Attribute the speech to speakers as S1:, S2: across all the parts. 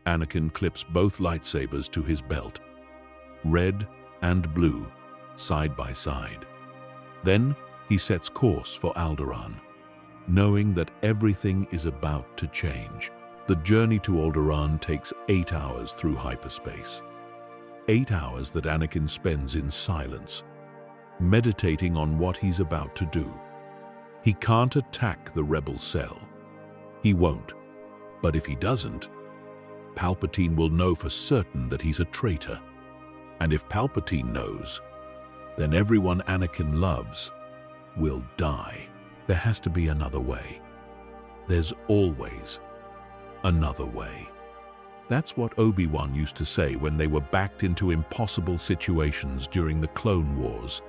S1: Anakin clips both lightsabers to his belt, red and blue, side by side. Then he sets course for Alderaan, knowing that everything is about to change. The journey to Alderaan takes 8 hours through hyperspace. 8 hours that Anakin spends in silence, meditating on what he's about to do. He can't attack the rebel cell. He won't. But if he doesn't, Palpatine will know for certain that he's a traitor. And if Palpatine knows, then everyone Anakin loves will die. There has to be another way. There's always another way. That's what Obi-Wan used to say when they were backed into impossible situations during the Clone Wars.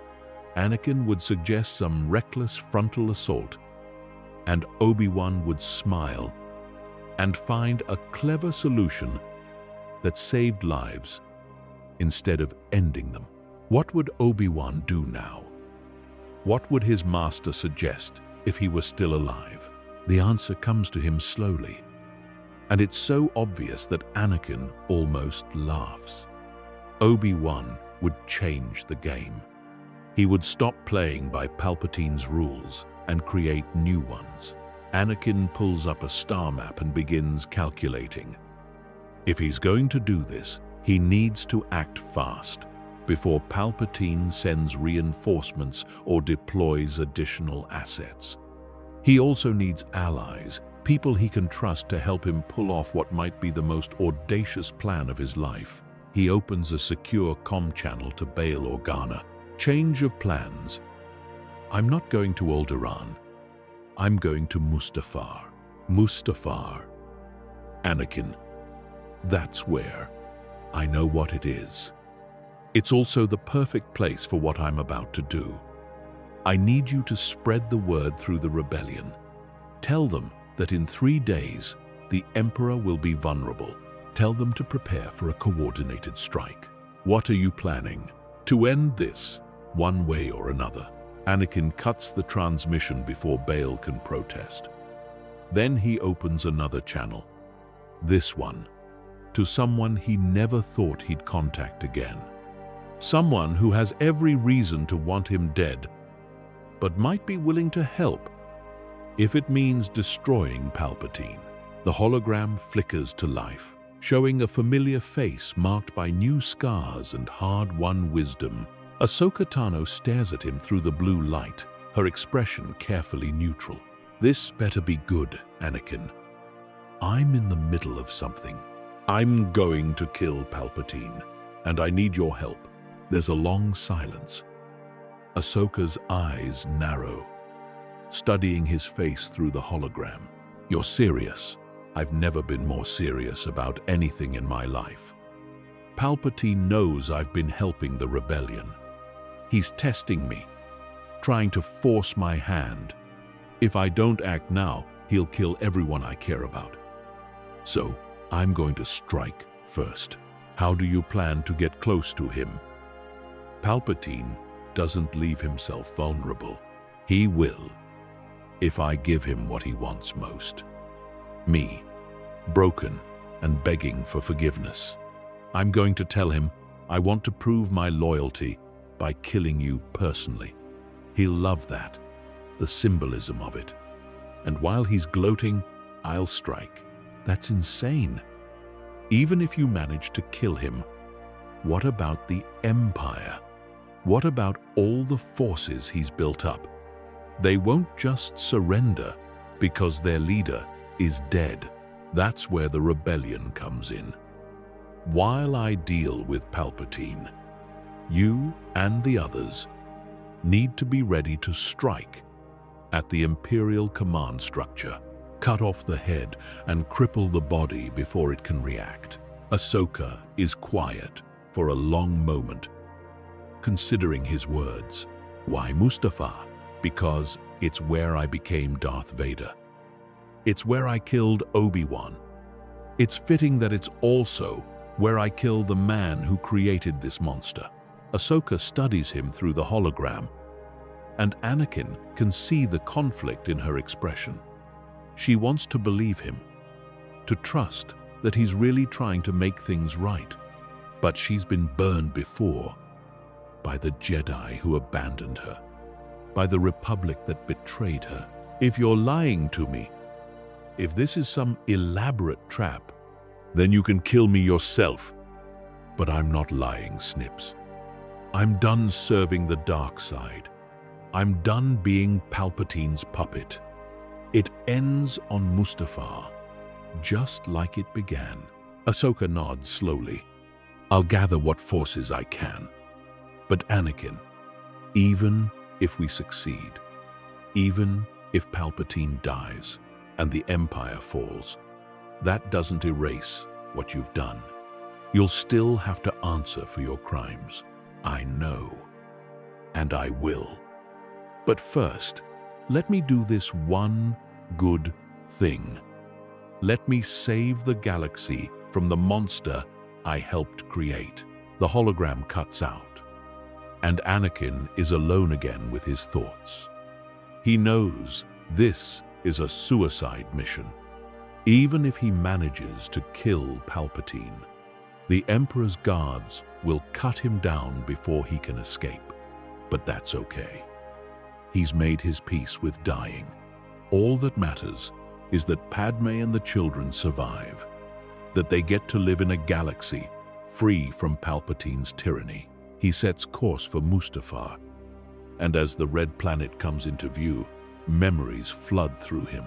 S1: Anakin would suggest some reckless frontal assault, and Obi-Wan would smile and find a clever solution that saved lives instead of ending them. What would Obi-Wan do now? What would his master suggest if he were still alive? The answer comes to him slowly, and it's so obvious that Anakin almost laughs. Obi-Wan would change the game. He would stop playing by Palpatine's rules and create new ones. Anakin pulls up a star map and begins calculating. If he's going to do this, he needs to act fast before Palpatine sends reinforcements or deploys additional assets. He also needs allies, people he can trust to help him pull off what might be the most audacious plan of his life. He opens a secure comm channel to Bail Organa. Change of plans. I'm not going to Alderaan. I'm going to Mustafar. Mustafar. Anakin. That's where. I know what it is. It's also the perfect place for what I'm about to do. I need you to spread the word through the rebellion. Tell them that in 3 days, the Emperor will be vulnerable. Tell them to prepare for a coordinated strike. What are you planning? To end this, one way or another. Anakin cuts the transmission before Bail can protest. Then he opens another channel. This one. To someone he never thought he'd contact again. Someone who has every reason to want him dead, but might be willing to help if it means destroying Palpatine. The hologram flickers to life, showing a familiar face marked by new scars and hard-won wisdom. Ahsoka Tano stares at him through the blue light, her expression carefully neutral. This better be good, Anakin. I'm in the middle of something. I'm going to kill Palpatine, and I need your help. There's a long silence. Ahsoka's eyes narrow, studying his face through the hologram. You're serious. I've never been more serious about anything in my life. Palpatine knows I've been helping the rebellion. He's testing me, trying to force my hand. If I don't act now, he'll kill everyone I care about. So, I'm going to strike first. How do you plan to get close to him? Palpatine doesn't leave himself vulnerable. He will, if I give him what he wants most. Me, broken and begging for forgiveness. I'm going to tell him I want to prove my loyalty by killing you personally. He'll love that, the symbolism of it. And while he's gloating, I'll strike. That's insane. Even if you manage to kill him, what about the Empire? What about all the forces he's built up? They won't just surrender because their leader is dead. That's where the rebellion comes in. While I deal with Palpatine, you and the others need to be ready to strike at the Imperial command structure, cut off the head and cripple the body before it can react. Ahsoka is quiet for a long moment, considering his words. Why Mustafar? Because it's where I became Darth Vader. It's where I killed Obi-Wan. It's fitting that it's also where I killed the man who created this monster. Ahsoka studies him through the hologram, and Anakin can see the conflict in her expression. She wants to believe him, to trust that he's really trying to make things right. But she's been burned before, by the Jedi who abandoned her, by the Republic that betrayed her. If you're lying to me, if this is some elaborate trap, then you can kill me yourself. But I'm not lying, Snips. I'm done serving the dark side. I'm done being Palpatine's puppet. It ends on Mustafar, just like it began. Ahsoka nods slowly. I'll gather what forces I can. But Anakin, even if we succeed, even if Palpatine dies and the Empire falls, that doesn't erase what you've done. You'll still have to answer for your crimes. I know, and I will. But first, let me do this one good thing. Let me save the galaxy from the monster I helped create. The hologram cuts out, and Anakin is alone again with his thoughts. He knows this is a suicide mission. Even if he manages to kill Palpatine, the Emperor's guards will cut him down before he can escape. But that's okay. He's made his peace with dying. All that matters is that Padme and the children survive, that they get to live in a galaxy free from Palpatine's tyranny. He sets course for Mustafar, and as the red planet comes into view, memories flood through him.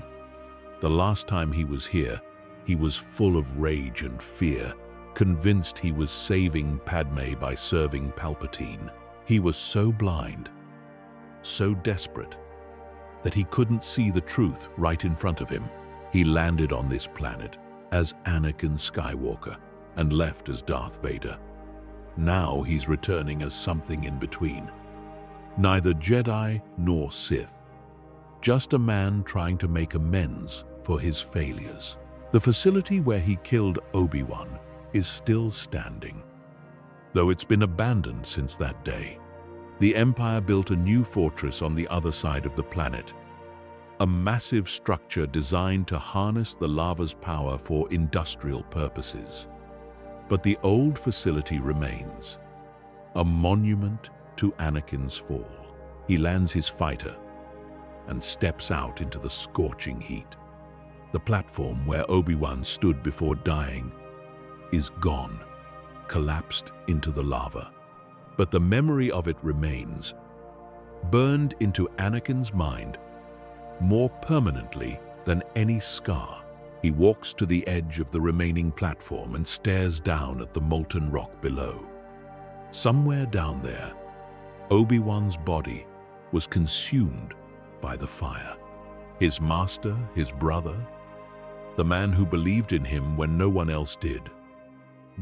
S1: The last time he was here, he was full of rage and fear, convinced he was saving Padme by serving Palpatine. He was so blind, so desperate, that he couldn't see the truth right in front of him. He landed on this planet as Anakin Skywalker and left as Darth Vader. Now he's returning as something in between. Neither Jedi nor Sith, just a man trying to make amends for his failures. The facility where he killed Obi-Wan is still standing, though it's been abandoned since that day. The Empire built a new fortress on the other side of the planet, a massive structure designed to harness the lava's power for industrial purposes. But the old facility remains, a monument to Anakin's fall. He lands his fighter and steps out into the scorching heat. The platform where Obi-Wan stood before dying is gone, collapsed into the lava. But the memory of it remains, burned into Anakin's mind more permanently than any scar. He walks to the edge of the remaining platform and stares down at the molten rock below. Somewhere down there, Obi-Wan's body was consumed by the fire. His master, his brother, the man who believed in him when no one else did,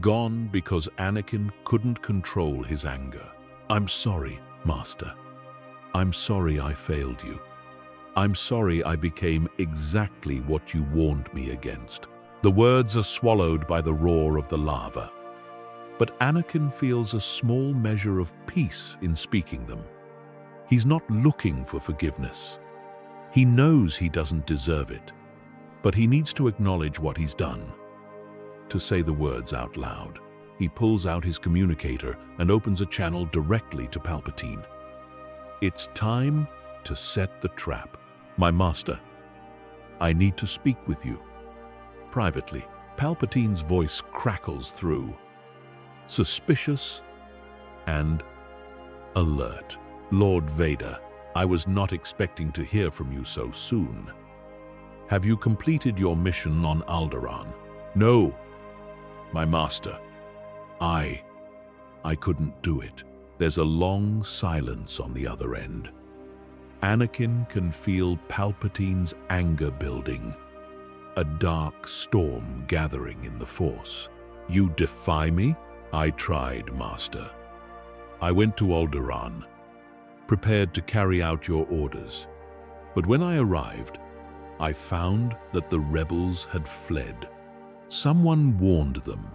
S1: gone because Anakin couldn't control his anger. I'm sorry, Master. I'm sorry I failed you. I'm sorry I became exactly what you warned me against. The words are swallowed by the roar of the lava. But Anakin feels a small measure of peace in speaking them. He's not looking for forgiveness. He knows he doesn't deserve it, but he needs to acknowledge what he's done. To say the words out loud. He pulls out his communicator and opens a channel directly to Palpatine. It's time to set the trap. My master, I need to speak with you. Privately. Palpatine's voice crackles through, suspicious and alert. Lord Vader, I was not expecting to hear from you so soon. Have you completed your mission on Alderaan? No, my master. I couldn't do it. There's a long silence on the other end. Anakin can feel Palpatine's anger building, a dark storm gathering in the Force. You defy me? I tried, Master. I went to Alderaan, prepared to carry out your orders. But when I arrived, I found that the rebels had fled. Someone warned them.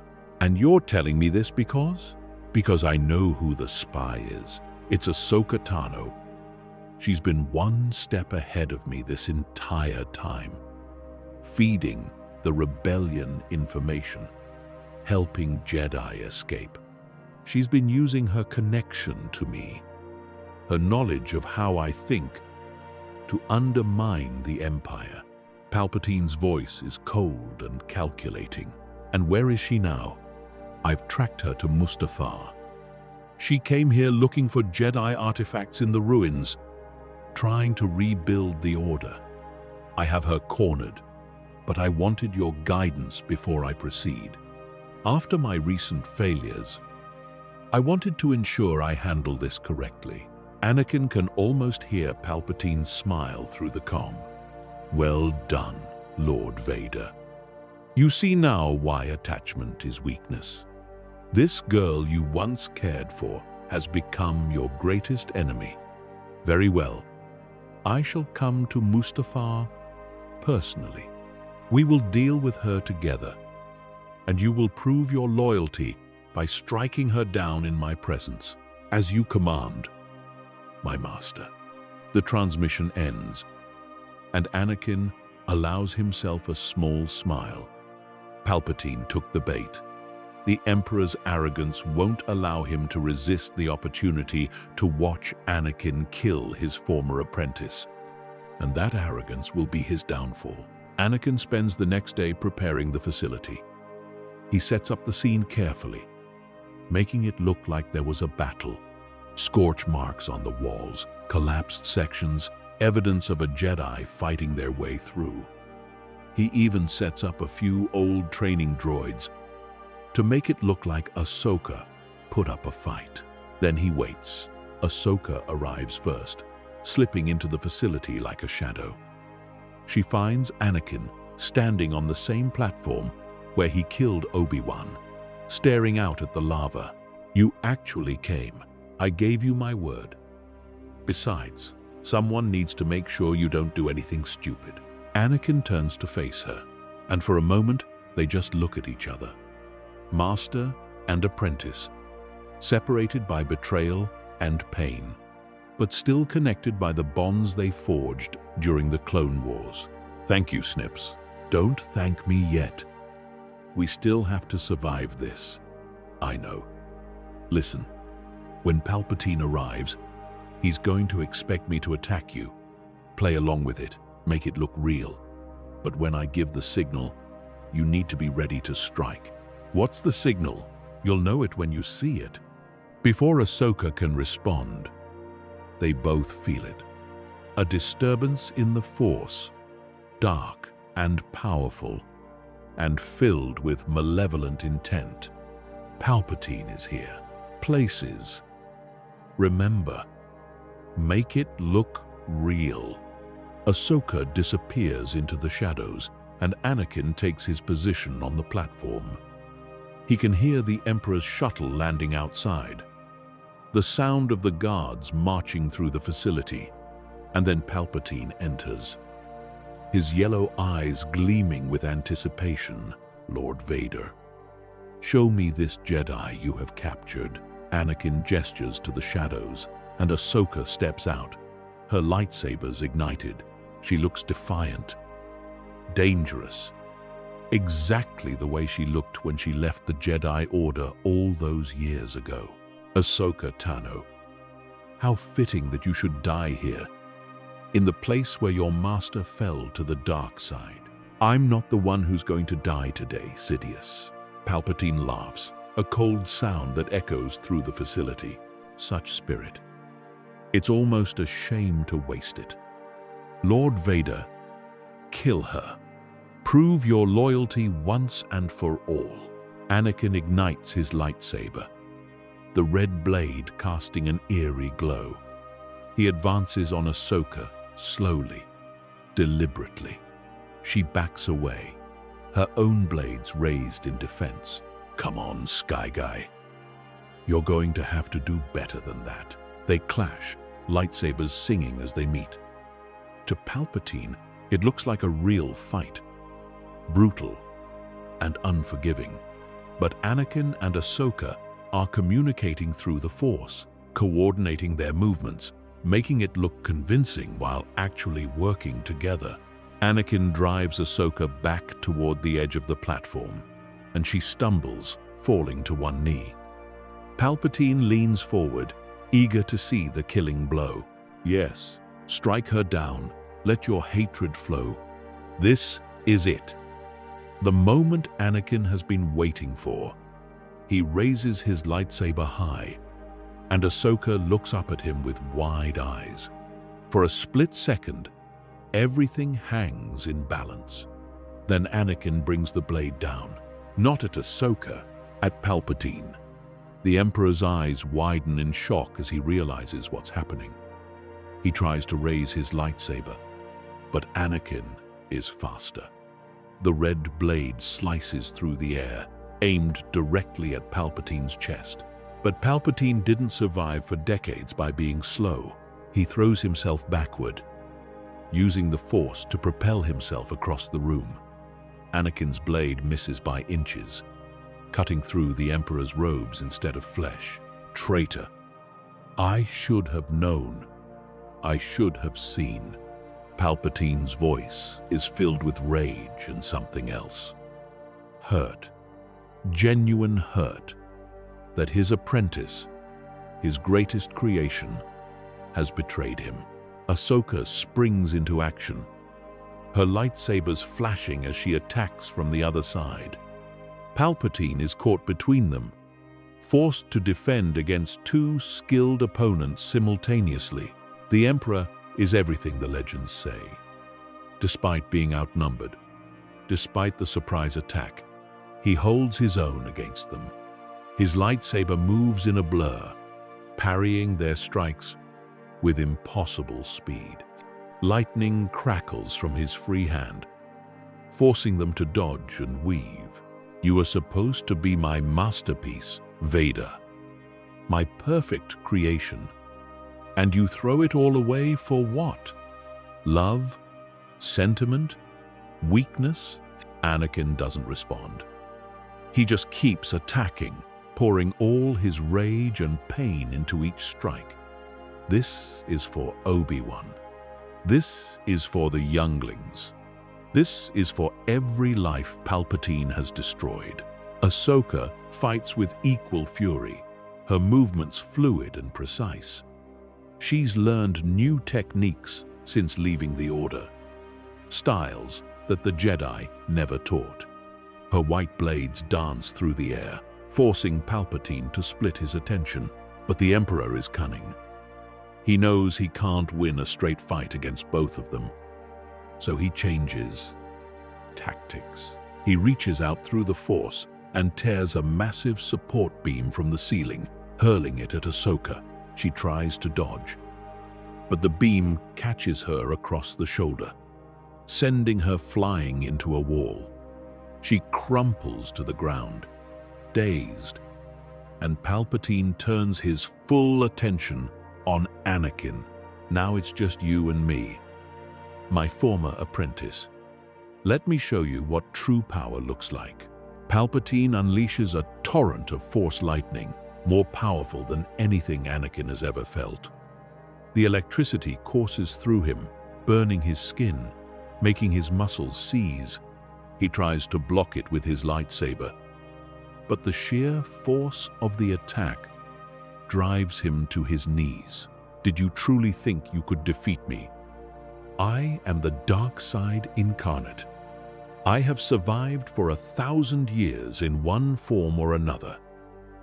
S1: And you're telling me this because? Because I know who the spy is. It's Ahsoka Tano. She's been one step ahead of me this entire time, feeding the rebellion information, helping Jedi escape. She's been using her connection to me, her knowledge of how I think, to undermine the Empire. Palpatine's voice is cold and calculating. And where is she now? I've tracked her to Mustafar. She came here looking for Jedi artifacts in the ruins, trying to rebuild the Order. I have her cornered, but I wanted your guidance before I proceed. After my recent failures, I wanted to ensure I handle this correctly. Anakin can almost hear Palpatine's smile through the comm. Well done, Lord Vader. You see now why attachment is weakness. This girl you once cared for has become your greatest enemy. Very well. I shall come to Mustafar personally. We will deal with her together, and you will prove your loyalty by striking her down in my presence, as you command, my master. The transmission ends, and Anakin allows himself a small smile. Palpatine took the bait. The Emperor's arrogance won't allow him to resist the opportunity to watch Anakin kill his former apprentice. And that arrogance will be his downfall. Anakin spends the next day preparing the facility. He sets up the scene carefully, making it look like there was a battle. Scorch marks on the walls, collapsed sections, evidence of a Jedi fighting their way through. He even sets up a few old training droids to make it look like Ahsoka put up a fight. Then he waits. Ahsoka arrives first, slipping into the facility like a shadow. She finds Anakin standing on the same platform where he killed Obi-Wan, staring out at the lava. You actually came. I gave you my word. Besides, someone needs to make sure you don't do anything stupid. Anakin turns to face her, and for a moment, they just look at each other. Master and apprentice, separated by betrayal and pain, but still connected by the bonds they forged during the Clone Wars. Thank you, Snips. Don't thank me yet. We still have to survive this. I know. Listen, when Palpatine arrives, he's going to expect me to attack you. Play along with it, make it look real. But when I give the signal, you need to be ready to strike. What's the signal? You'll know it when you see it. Before Ahsoka can respond, they both feel it. A disturbance in the Force, dark and powerful, and filled with malevolent intent. Palpatine is here. Places. Remember, make it look real. Ahsoka disappears into the shadows, and Anakin takes his position on the platform. He can hear the Emperor's shuttle landing outside, the sound of the guards marching through the facility, and then Palpatine enters, his yellow eyes gleaming with anticipation. Lord Vader, show me this Jedi you have captured. Anakin gestures to the shadows, and Ahsoka steps out, her lightsabers ignited. She looks defiant, dangerous, exactly the way she looked when she left the Jedi Order all those years ago. Ahsoka Tano, how fitting that you should die here, in the place where your master fell to the dark side. I'm not the one who's going to die today, Sidious. Palpatine laughs, a cold sound that echoes through the facility. Such spirit. It's almost a shame to waste it. Lord Vader, kill her. Prove your loyalty once and for all. Anakin ignites his lightsaber, the red blade casting an eerie glow. He advances on Ahsoka, slowly, deliberately. She backs away, her own blades raised in defense. Come on, Sky Guy. You're going to have to do better than that. They clash, lightsabers singing as they meet. To Palpatine, it looks like a real fight. Brutal and unforgiving. But Anakin and Ahsoka are communicating through the Force, coordinating their movements, making it look convincing while actually working together. Anakin drives Ahsoka back toward the edge of the platform, and she stumbles, falling to one knee. Palpatine leans forward, eager to see the killing blow. Yes, strike her down. Let your hatred flow. This is it. The moment Anakin has been waiting for. He raises his lightsaber high, and Ahsoka looks up at him with wide eyes. For a split second, everything hangs in balance. Then Anakin brings the blade down, not at Ahsoka, at Palpatine. The Emperor's eyes widen in shock as he realizes what's happening. He tries to raise his lightsaber, but Anakin is faster. The red blade slices through the air, aimed directly at Palpatine's chest. But Palpatine didn't survive for decades by being slow. He throws himself backward, using the Force to propel himself across the room. Anakin's blade misses by inches, cutting through the Emperor's robes instead of flesh. Traitor! I should have known. I should have seen. Palpatine's voice is filled with rage and something else. Hurt. Genuine hurt. That his apprentice, his greatest creation, has betrayed him. Ahsoka springs into action, her lightsabers flashing as she attacks from the other side. Palpatine is caught between them, forced to defend against two skilled opponents simultaneously. The Emperor is everything the legends say. Despite being outnumbered, despite the surprise attack, he holds his own against them. His lightsaber moves in a blur, parrying their strikes with impossible speed. Lightning crackles from his free hand, forcing them to dodge and weave. You are supposed to be my masterpiece, Vader, my perfect creation. And you throw it all away for what? Love? Sentiment? Weakness? Anakin doesn't respond. He just keeps attacking, pouring all his rage and pain into each strike. This is for Obi-Wan. This is for the younglings. This is for every life Palpatine has destroyed. Ahsoka fights with equal fury, her movements fluid and precise. She's learned new techniques since leaving the Order, styles that the Jedi never taught. Her white blades dance through the air, forcing Palpatine to split his attention. But the Emperor is cunning. He knows he can't win a straight fight against both of them, so he changes tactics. He reaches out through the Force and tears a massive support beam from the ceiling, hurling it at Ahsoka. She tries to dodge, but the beam catches her across the shoulder, sending her flying into a wall. She crumples to the ground, dazed, and Palpatine turns his full attention on Anakin. Now it's just you and me, my former apprentice. Let me show you what true power looks like. Palpatine unleashes a torrent of Force lightning, more powerful than anything Anakin has ever felt. The electricity courses through him, burning his skin, making his muscles seize. He tries to block it with his lightsaber, but the sheer force of the attack drives him to his knees. Did you truly think you could defeat me? I am the dark side incarnate. I have survived for 1,000 years in one form or another.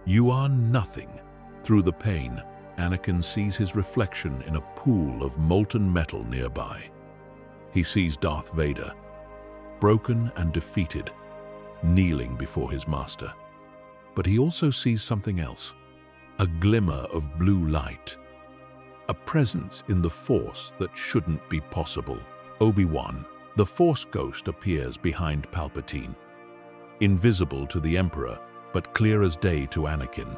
S1: You are nothing. Through the pain, Anakin sees his reflection in a pool of molten metal nearby. He sees Darth Vader, broken and defeated, kneeling before his master. But he also sees something else, a glimmer of blue light, a presence in the Force that shouldn't be possible. Obi-Wan, the Force ghost, appears behind Palpatine, invisible to the Emperor, but clear as day to Anakin.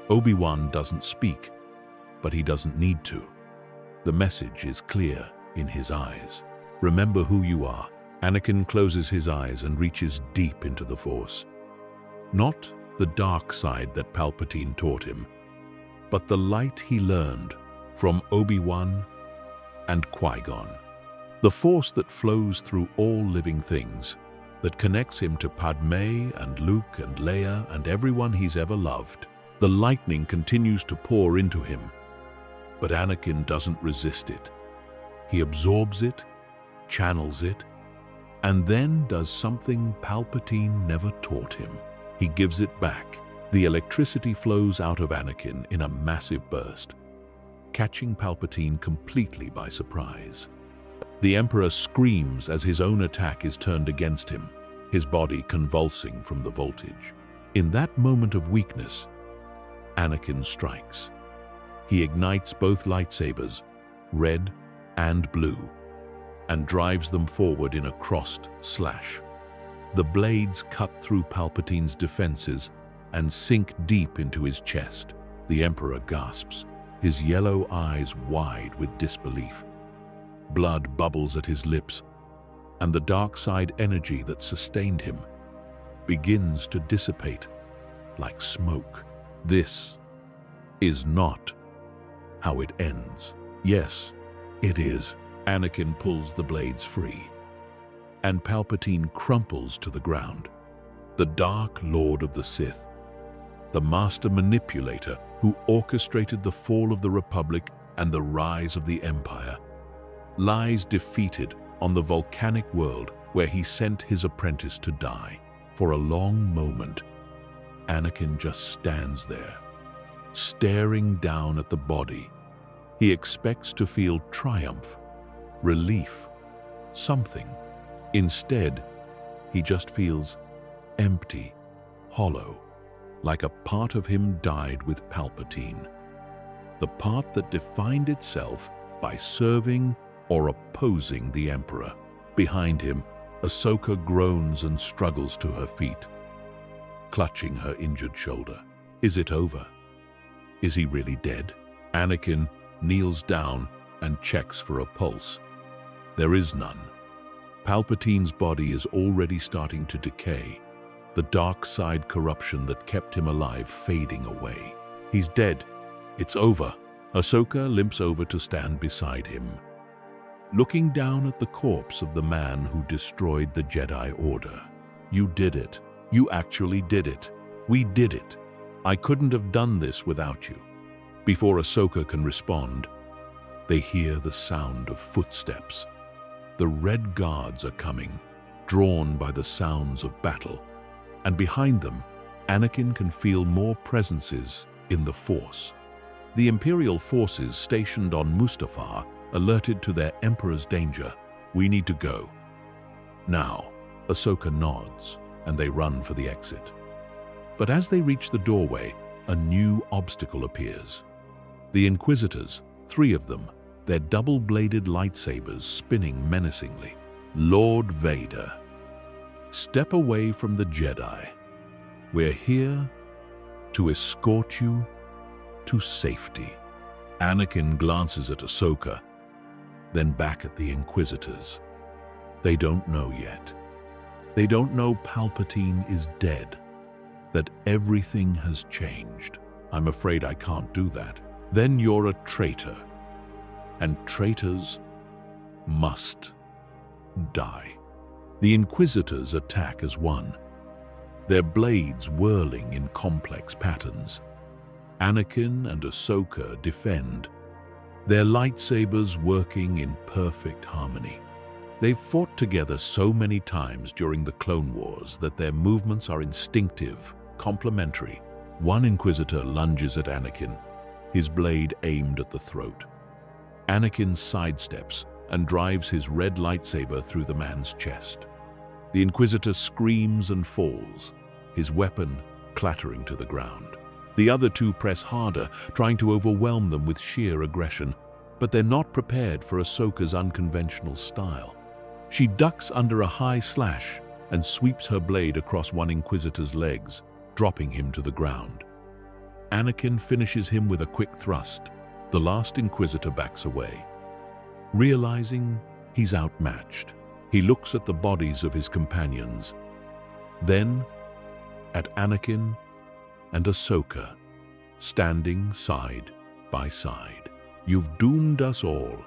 S1: Obi-Wan doesn't speak, but he doesn't need to. The message is clear in his eyes. Remember who you are. Anakin closes his eyes and reaches deep into the Force. Not the dark side that Palpatine taught him, but the light he learned from Obi-Wan and Qui-Gon. the force that flows through all living things, that connects him to Padme and Luke and Leia and everyone he's ever loved. The lightning continues to pour into him, but Anakin doesn't resist it. He absorbs it, channels it, and then does something Palpatine never taught him. He gives it back. The electricity flows out of Anakin in a massive burst, catching Palpatine completely by surprise. The Emperor screams as his own attack is turned against him, his body convulsing from the voltage. In that moment of weakness, Anakin strikes. He ignites both lightsabers, red and blue, and drives them forward in a crossed slash. The blades cut through Palpatine's defenses and sink deep into his chest. The Emperor gasps, his yellow eyes wide with disbelief. Blood bubbles at his lips, and the dark side energy that sustained him begins to dissipate like smoke. This is not how it ends. Yes, it is. Anakin pulls the blades free, and Palpatine crumples to the ground. The Dark Lord of the Sith, the master manipulator who orchestrated the fall of the Republic and the rise of the Empire, lies defeated on the volcanic world where he sent his apprentice to die. For a long moment, Anakin just stands there, staring down at the body. He expects to feel triumph, relief, something. Instead, he just feels empty, hollow, like a part of him died with Palpatine. The part that defined itself by serving or opposing the Emperor. Behind him, Ahsoka groans and struggles to her feet, clutching her injured shoulder. Is it over? Is he really dead? Anakin kneels down and checks for a pulse. There is none. Palpatine's body is already starting to decay, the dark side corruption that kept him alive fading away. He's dead. It's over. Ahsoka limps over to stand beside him, looking down at the corpse of the man who destroyed the Jedi Order. You did it. You actually did it. We did it. I couldn't have done this without you. Before Ahsoka can respond, they hear the sound of footsteps. The Red Guards are coming, drawn by the sounds of battle. And behind them, Anakin can feel more presences in the Force. The Imperial forces stationed on Mustafar alerted to their Emperor's danger. We need to go. Now, Ahsoka nods, and they run for the exit. But as they reach the doorway, a new obstacle appears. The Inquisitors, 3 of them, their double-bladed lightsabers spinning menacingly. Lord Vader, step away from the Jedi. We're here to escort you to safety. Anakin glances at Ahsoka, then back at the Inquisitors. They don't know yet. They don't know Palpatine is dead, that everything has changed. I'm afraid I can't do that. Then you're a traitor, and traitors must die. The Inquisitors attack as one, their blades whirling in complex patterns. Anakin and Ahsoka defend, their lightsabers working in perfect harmony. They've fought together so many times during the Clone Wars that their movements are instinctive, complementary. One Inquisitor lunges at Anakin, his blade aimed at the throat. Anakin sidesteps and drives his red lightsaber through the man's chest. The Inquisitor screams and falls, his weapon clattering to the ground. The other 2 press harder, trying to overwhelm them with sheer aggression, but they're not prepared for Ahsoka's unconventional style. She ducks under a high slash and sweeps her blade across one Inquisitor's legs, dropping him to the ground. Anakin finishes him with a quick thrust. The last Inquisitor backs away. Realizing he's outmatched, he looks at the bodies of his companions, then at Anakin and Ahsoka, standing side by side. You've doomed us all.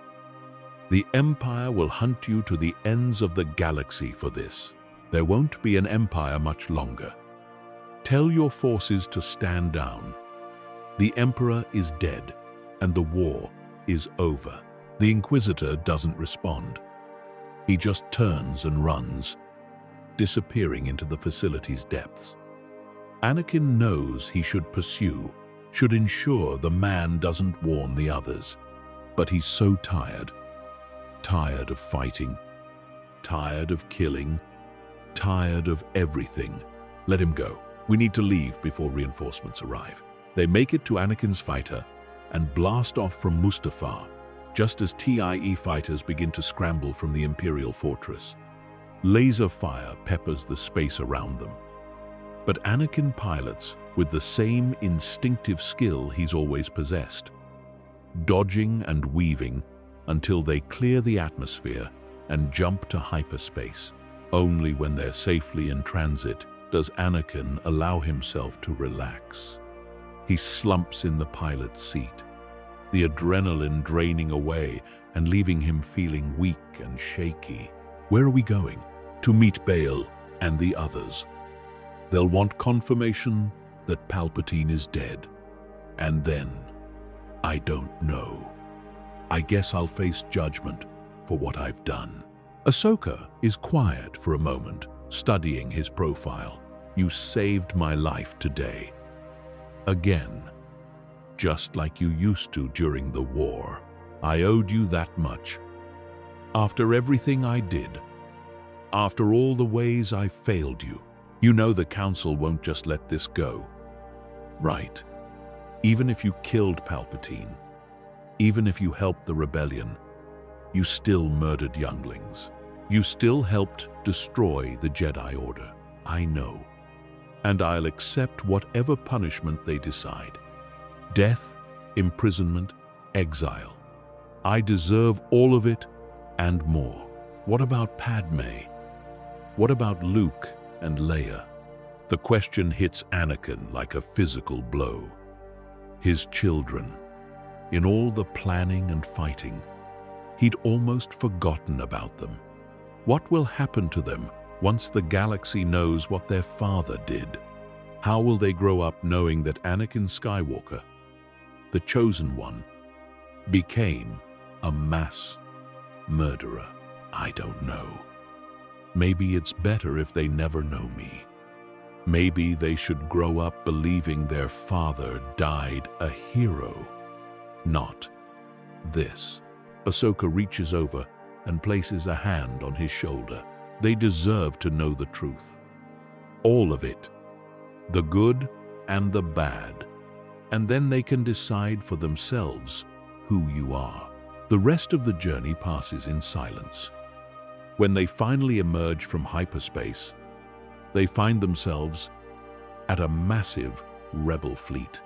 S1: The Empire will hunt you to the ends of the galaxy for this. There won't be an Empire much longer. Tell your forces to stand down. The Emperor is dead, and the war is over." The Inquisitor doesn't respond. He just turns and runs, disappearing into the facility's depths. Anakin knows he should pursue, should ensure the man doesn't warn the others. But he's so tired. Tired of fighting, tired of killing, tired of everything. Let him go. We need to leave before reinforcements arrive. They make it to Anakin's fighter and blast off from Mustafar, just as TIE fighters begin to scramble from the Imperial fortress. Laser fire peppers the space around them. But Anakin pilots with the same instinctive skill he's always possessed, dodging and weaving until they clear the atmosphere and jump to hyperspace. Only when they're safely in transit does Anakin allow himself to relax. He slumps in the pilot's seat, the adrenaline draining away and leaving him feeling weak and shaky. Where are we going? To meet Bail and the others. They'll want confirmation that Palpatine is dead. And then, I don't know. I guess I'll face judgment for what I've done. Ahsoka is quiet for a moment, studying his profile. You saved my life today. Again, just like you used to during the war. I owed you that much. After everything I did, after all the ways I failed you, you know the Council won't just let this go. Right. Even if you killed Palpatine, even if you helped the rebellion, you still murdered younglings. You still helped destroy the Jedi Order. I know. And I'll accept whatever punishment they decide. Death, imprisonment, exile. I deserve all of it and more. What about Padme? What about Luke and Leia? The question hits Anakin like a physical blow. His children, in all the planning and fighting, he'd almost forgotten about them. What will happen to them once the galaxy knows what their father did? How will they grow up knowing that Anakin Skywalker, the chosen one, became a mass murderer? I don't know. Maybe it's better if they never know me. Maybe they should grow up believing their father died a hero, not this. Ahsoka reaches over and places a hand on his shoulder. They deserve to know the truth. All of it. The good and the bad. And then they can decide for themselves who you are. The rest of the journey passes in silence. When they finally emerge from hyperspace, they find themselves at a massive rebel fleet.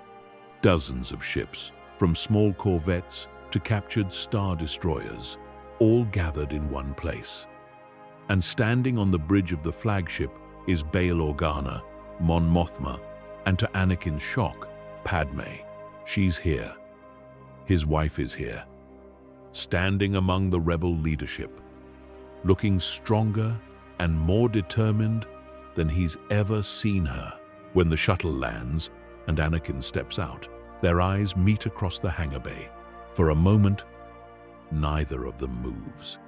S1: Dozens of ships, from small corvettes to captured star destroyers, all gathered in one place. And standing on the bridge of the flagship is Bail Organa, Mon Mothma, and to Anakin's shock, Padme. She's here. His wife is here. Standing among the rebel leadership, looking stronger and more determined than he's ever seen her. When the shuttle lands and Anakin steps out, their eyes meet across the hangar bay. For a moment, neither of them moves.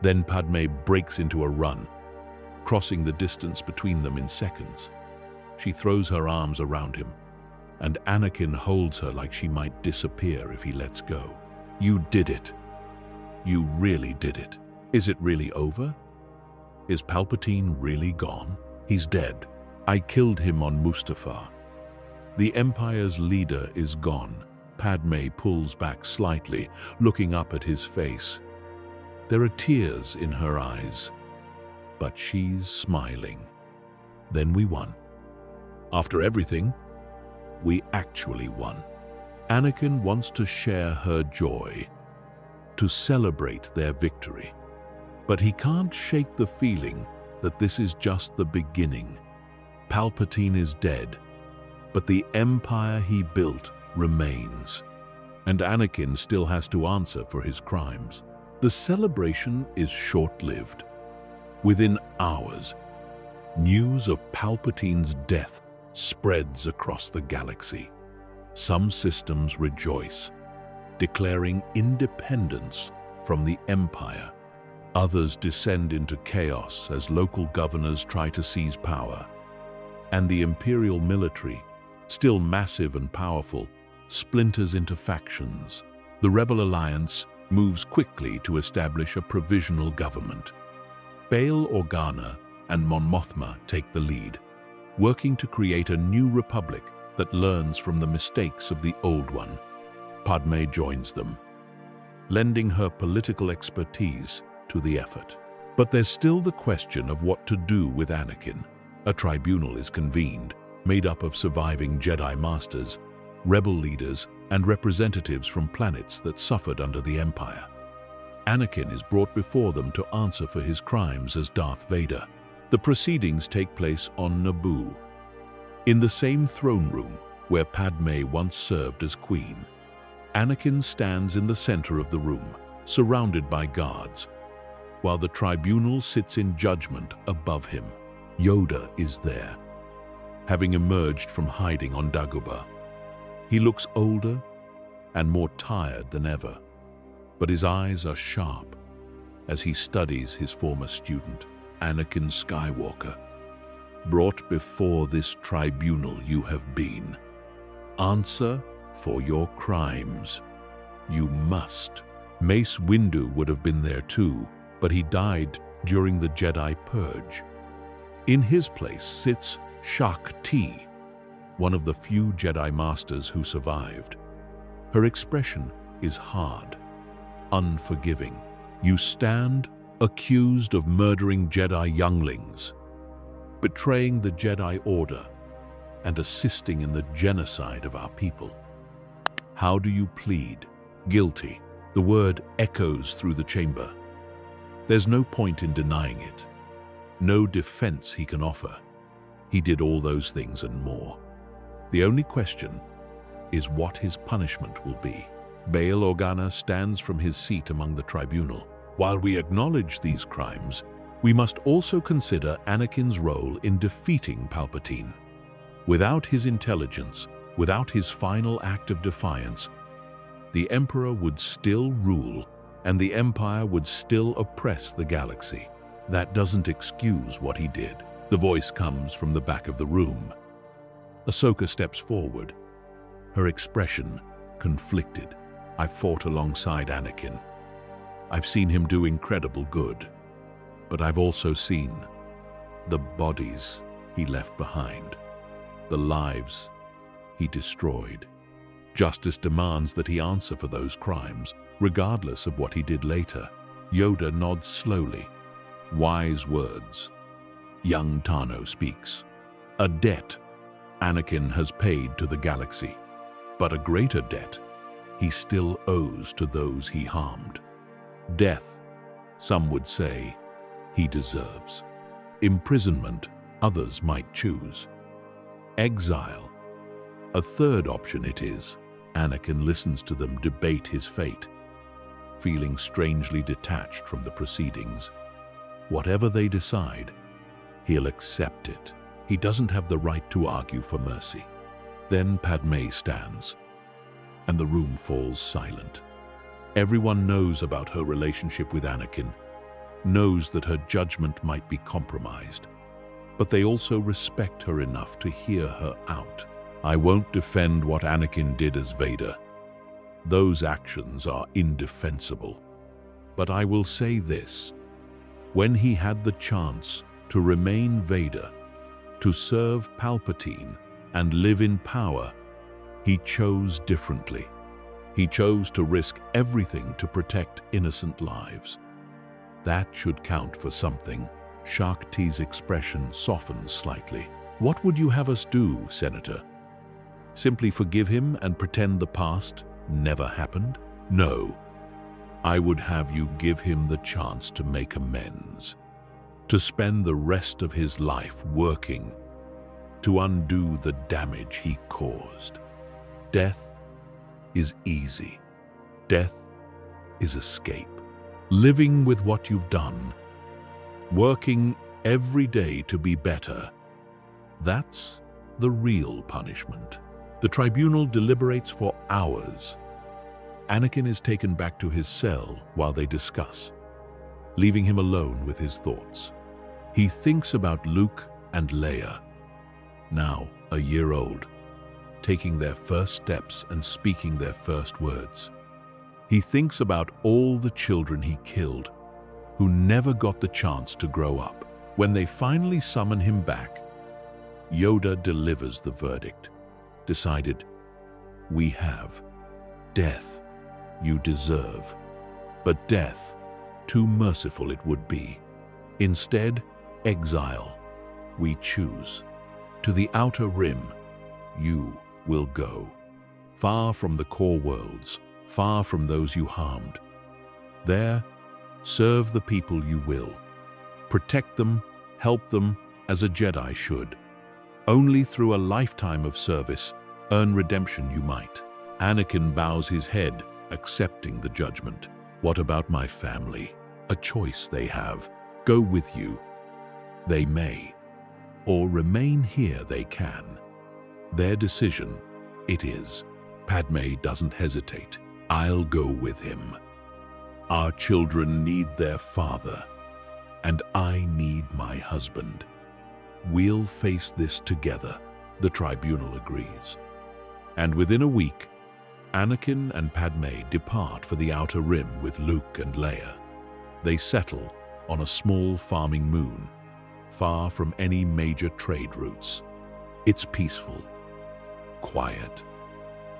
S1: Then Padme breaks into a run, crossing the distance between them in seconds. She throws her arms around him, and Anakin holds her like she might disappear if he lets go. You did it. You really did it. Is it really over? Is Palpatine really gone? He's dead. I killed him on Mustafar. The Empire's leader is gone. Padme pulls back slightly, looking up at his face. There are tears in her eyes, but she's smiling. Then we won. After everything, we actually won. Anakin wants to share her joy, to celebrate their victory. But he can't shake the feeling that this is just the beginning. Palpatine is dead, but the empire he built remains. And Anakin still has to answer for his crimes. The celebration is short-lived. Within hours, news of Palpatine's death spreads across the galaxy. Some systems rejoice, declaring independence from the Empire. Others descend into chaos as local governors try to seize power. And the Imperial military, still massive and powerful, splinters into factions. The Rebel Alliance moves quickly to establish a provisional government. Bail Organa and Mon Mothma take the lead, working to create a new republic that learns from the mistakes of the old one. Padme joins them, lending her political expertise to the effort. But there's still the question of what to do with Anakin. A tribunal is convened, made up of surviving Jedi Masters, rebel leaders, and representatives from planets that suffered under the Empire. Anakin is brought before them to answer for his crimes as Darth Vader. The proceedings take place on Naboo, in the same throne room where Padme once served as queen. Anakin stands in the center of the room, surrounded by guards, while the tribunal sits in judgment above him. Yoda is there, having emerged from hiding on Dagobah. He looks older and more tired than ever, but his eyes are sharp as he studies his former student, Anakin Skywalker. Brought before this tribunal you have been. Answer for your crimes. You must. Mace Windu would have been there too, but he died during the Jedi Purge. In his place sits Shaak Ti, one of the few Jedi Masters who survived. Her expression is hard, unforgiving. You stand accused of murdering Jedi younglings, betraying the Jedi Order, and assisting in the genocide of our people. How do you plead? Guilty. The word echoes through the chamber. There's no point in denying it. No defense he can offer. He did all those things and more. The only question is what his punishment will be. Bail Organa stands from his seat among the tribunal. While we acknowledge these crimes, we must also consider Anakin's role in defeating Palpatine. Without his intelligence, without his final act of defiance, the Emperor would still rule and the Empire would still oppress the galaxy. That doesn't excuse what he did. The voice comes from the back of the room. Ahsoka steps forward, her expression conflicted. I've fought alongside Anakin. I've seen him do incredible good, but I've also seen the bodies he left behind, the lives he destroyed. Justice demands that he answer for those crimes, regardless of what he did later. Yoda nods slowly. Wise words. Young Tano speaks. A debt Anakin has paid to the galaxy, but a greater debt he still owes to those he harmed. Death, some would say, he deserves. Imprisonment, others might choose. Exile, a third option it is. Anakin listens to them debate his fate, feeling strangely detached from the proceedings. Whatever they decide, he'll accept it. He doesn't have the right to argue for mercy. Then Padme stands, and the room falls silent. Everyone knows about her relationship with Anakin, knows that her judgment might be compromised, but they also respect her enough to hear her out. I won't defend what Anakin did as Vader. Those actions are indefensible. But I will say this: when he had the chance to remain Vader, to serve Palpatine and live in power, he chose differently. He chose to risk everything to protect innocent lives. That should count for something. Shaak Ti's expression softens slightly. What would you have us do, Senator? Simply forgive him and pretend the past never happened? No. I would have you give him the chance to make amends, to spend the rest of his life working to undo the damage he caused. Death is easy. Death is escape. living with what you've done, working every day to be better. That's the real punishment. The tribunal deliberates for hours. Anakin is taken back to his cell while they discuss, leaving him alone with his thoughts. He thinks about Luke and Leia, now a year old, taking their first steps and speaking their first words. He thinks about all the children he killed, who never got the chance to grow up. When they finally summon him back, Yoda delivers the verdict. Decided, we have death you deserve, but death, too merciful it would be. Instead, exile we choose. To the outer rim you will go, far from the core worlds, far from those you harmed. There, serve the people you will. Protect them, help them as a Jedi should. Only through a lifetime of service, earn redemption you might. Anakin bows his head, accepting the judgment. What about my family? A choice they have. Go with you. They may. Or remain here they can. Their decision, it is. Padme doesn't hesitate. I'll go with him. Our children need their father, and I need my husband. We'll face this together, the tribunal agrees. And within a week, Anakin and Padme depart for the Outer Rim with Luke and Leia. They settle on a small farming moon, far from any major trade routes. It's peaceful, quiet,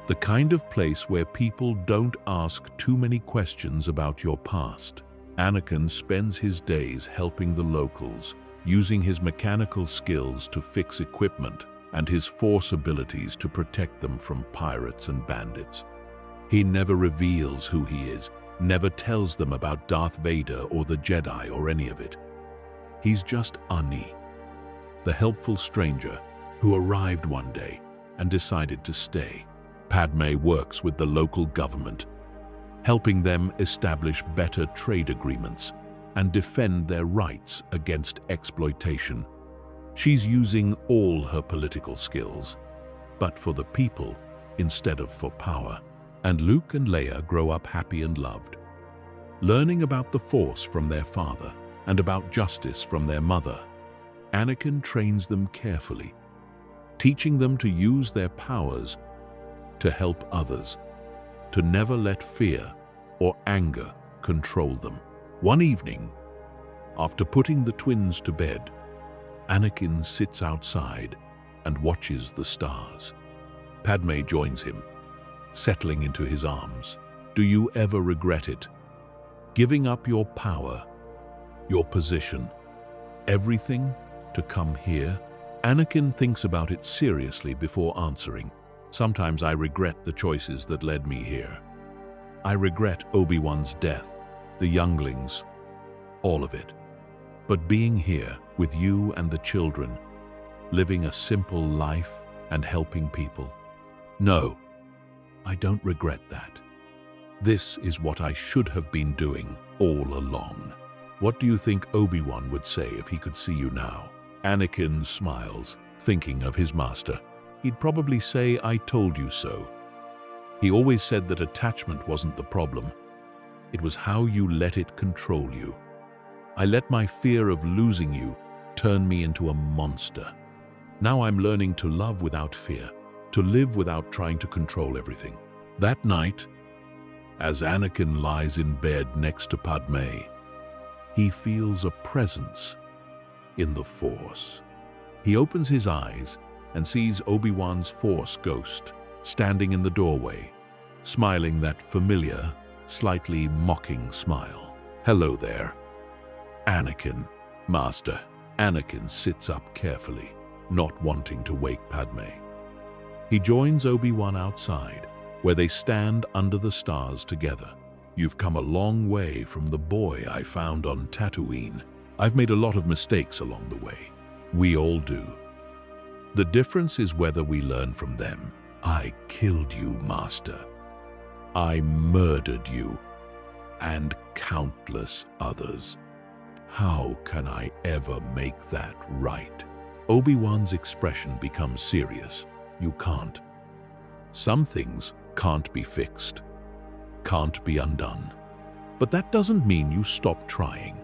S1: the kind of place where people don't ask too many questions about your past. Anakin spends his days helping the locals, using his mechanical skills to fix equipment and his Force abilities to protect them from pirates and bandits. He never reveals who he is, never tells them about Darth Vader or the Jedi or any of it. He's just Ani, the helpful stranger who arrived one day and decided to stay. Padme works with the local government, helping them establish better trade agreements and defend their rights against exploitation. She's using all her political skills, but for the people instead of for power. And Luke and Leia grow up happy and loved, learning about the Force from their father and about justice from their mother. Anakin trains them carefully, teaching them to use their powers to help others, to never let fear or anger control them. One evening, after putting the twins to bed, Anakin sits outside and watches the stars. Padme joins him, settling into his arms. Do you ever regret it? Giving up your power, your position, everything to come here? Anakin thinks about it seriously before answering. Sometimes I regret the choices that led me here. I regret Obi-Wan's death, the younglings, all of it. But being here with you and the children, living a simple life and helping people, no, I don't regret that. This is what I should have been doing all along. What do you think Obi-Wan would say if he could see you now? Anakin smiles, thinking of his master. He'd probably say, I told you so. He always said that attachment wasn't the problem. It was how you let it control you. I let my fear of losing you turn me into a monster. Now I'm learning to love without fear, to live without trying to control everything. That night, as Anakin lies in bed next to Padme, he feels a presence in the Force. He opens his eyes and sees Obi-Wan's Force ghost standing in the doorway, smiling that familiar, slightly mocking smile. Hello there, Anakin, Master. Anakin sits up carefully, not wanting to wake Padme. He joins Obi-Wan outside, where they stand under the stars together. You've come a long way from the boy I found on Tatooine. I've made a lot of mistakes along the way. We all do. The difference is whether we learn from them. I killed you, Master. I murdered you. and countless others. How can I ever make that right? Obi-Wan's expression becomes serious. You can't. Some things can't be fixed, can't be undone. But that doesn't mean you stop trying.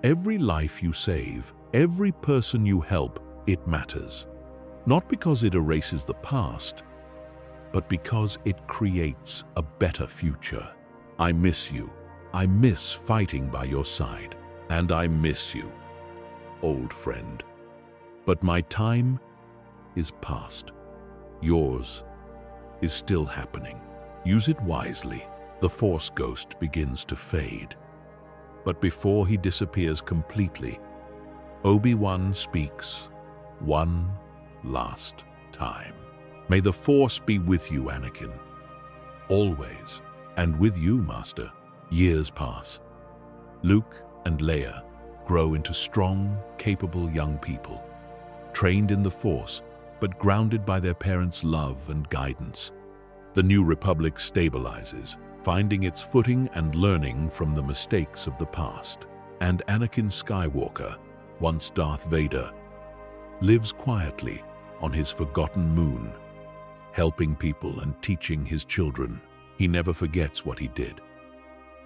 S1: Every life you save, every person you help, it matters. Not because it erases the past, but because it creates a better future. I miss you. I miss fighting by your side. And I miss you, old friend. But my time is past. Yours is still happening. Use it wisely. The Force ghost begins to fade. But before he disappears completely, Obi-Wan speaks one last time. May the Force be with you, Anakin. Always. And with you, Master. Years pass. Luke and Leia grow into strong, capable young people, trained in the Force, but grounded by their parents' love and guidance. The New Republic stabilizes, finding its footing and learning from the mistakes of the past. And Anakin Skywalker, once Darth Vader, lives quietly on his forgotten moon, helping people and teaching his children. He never forgets what he did.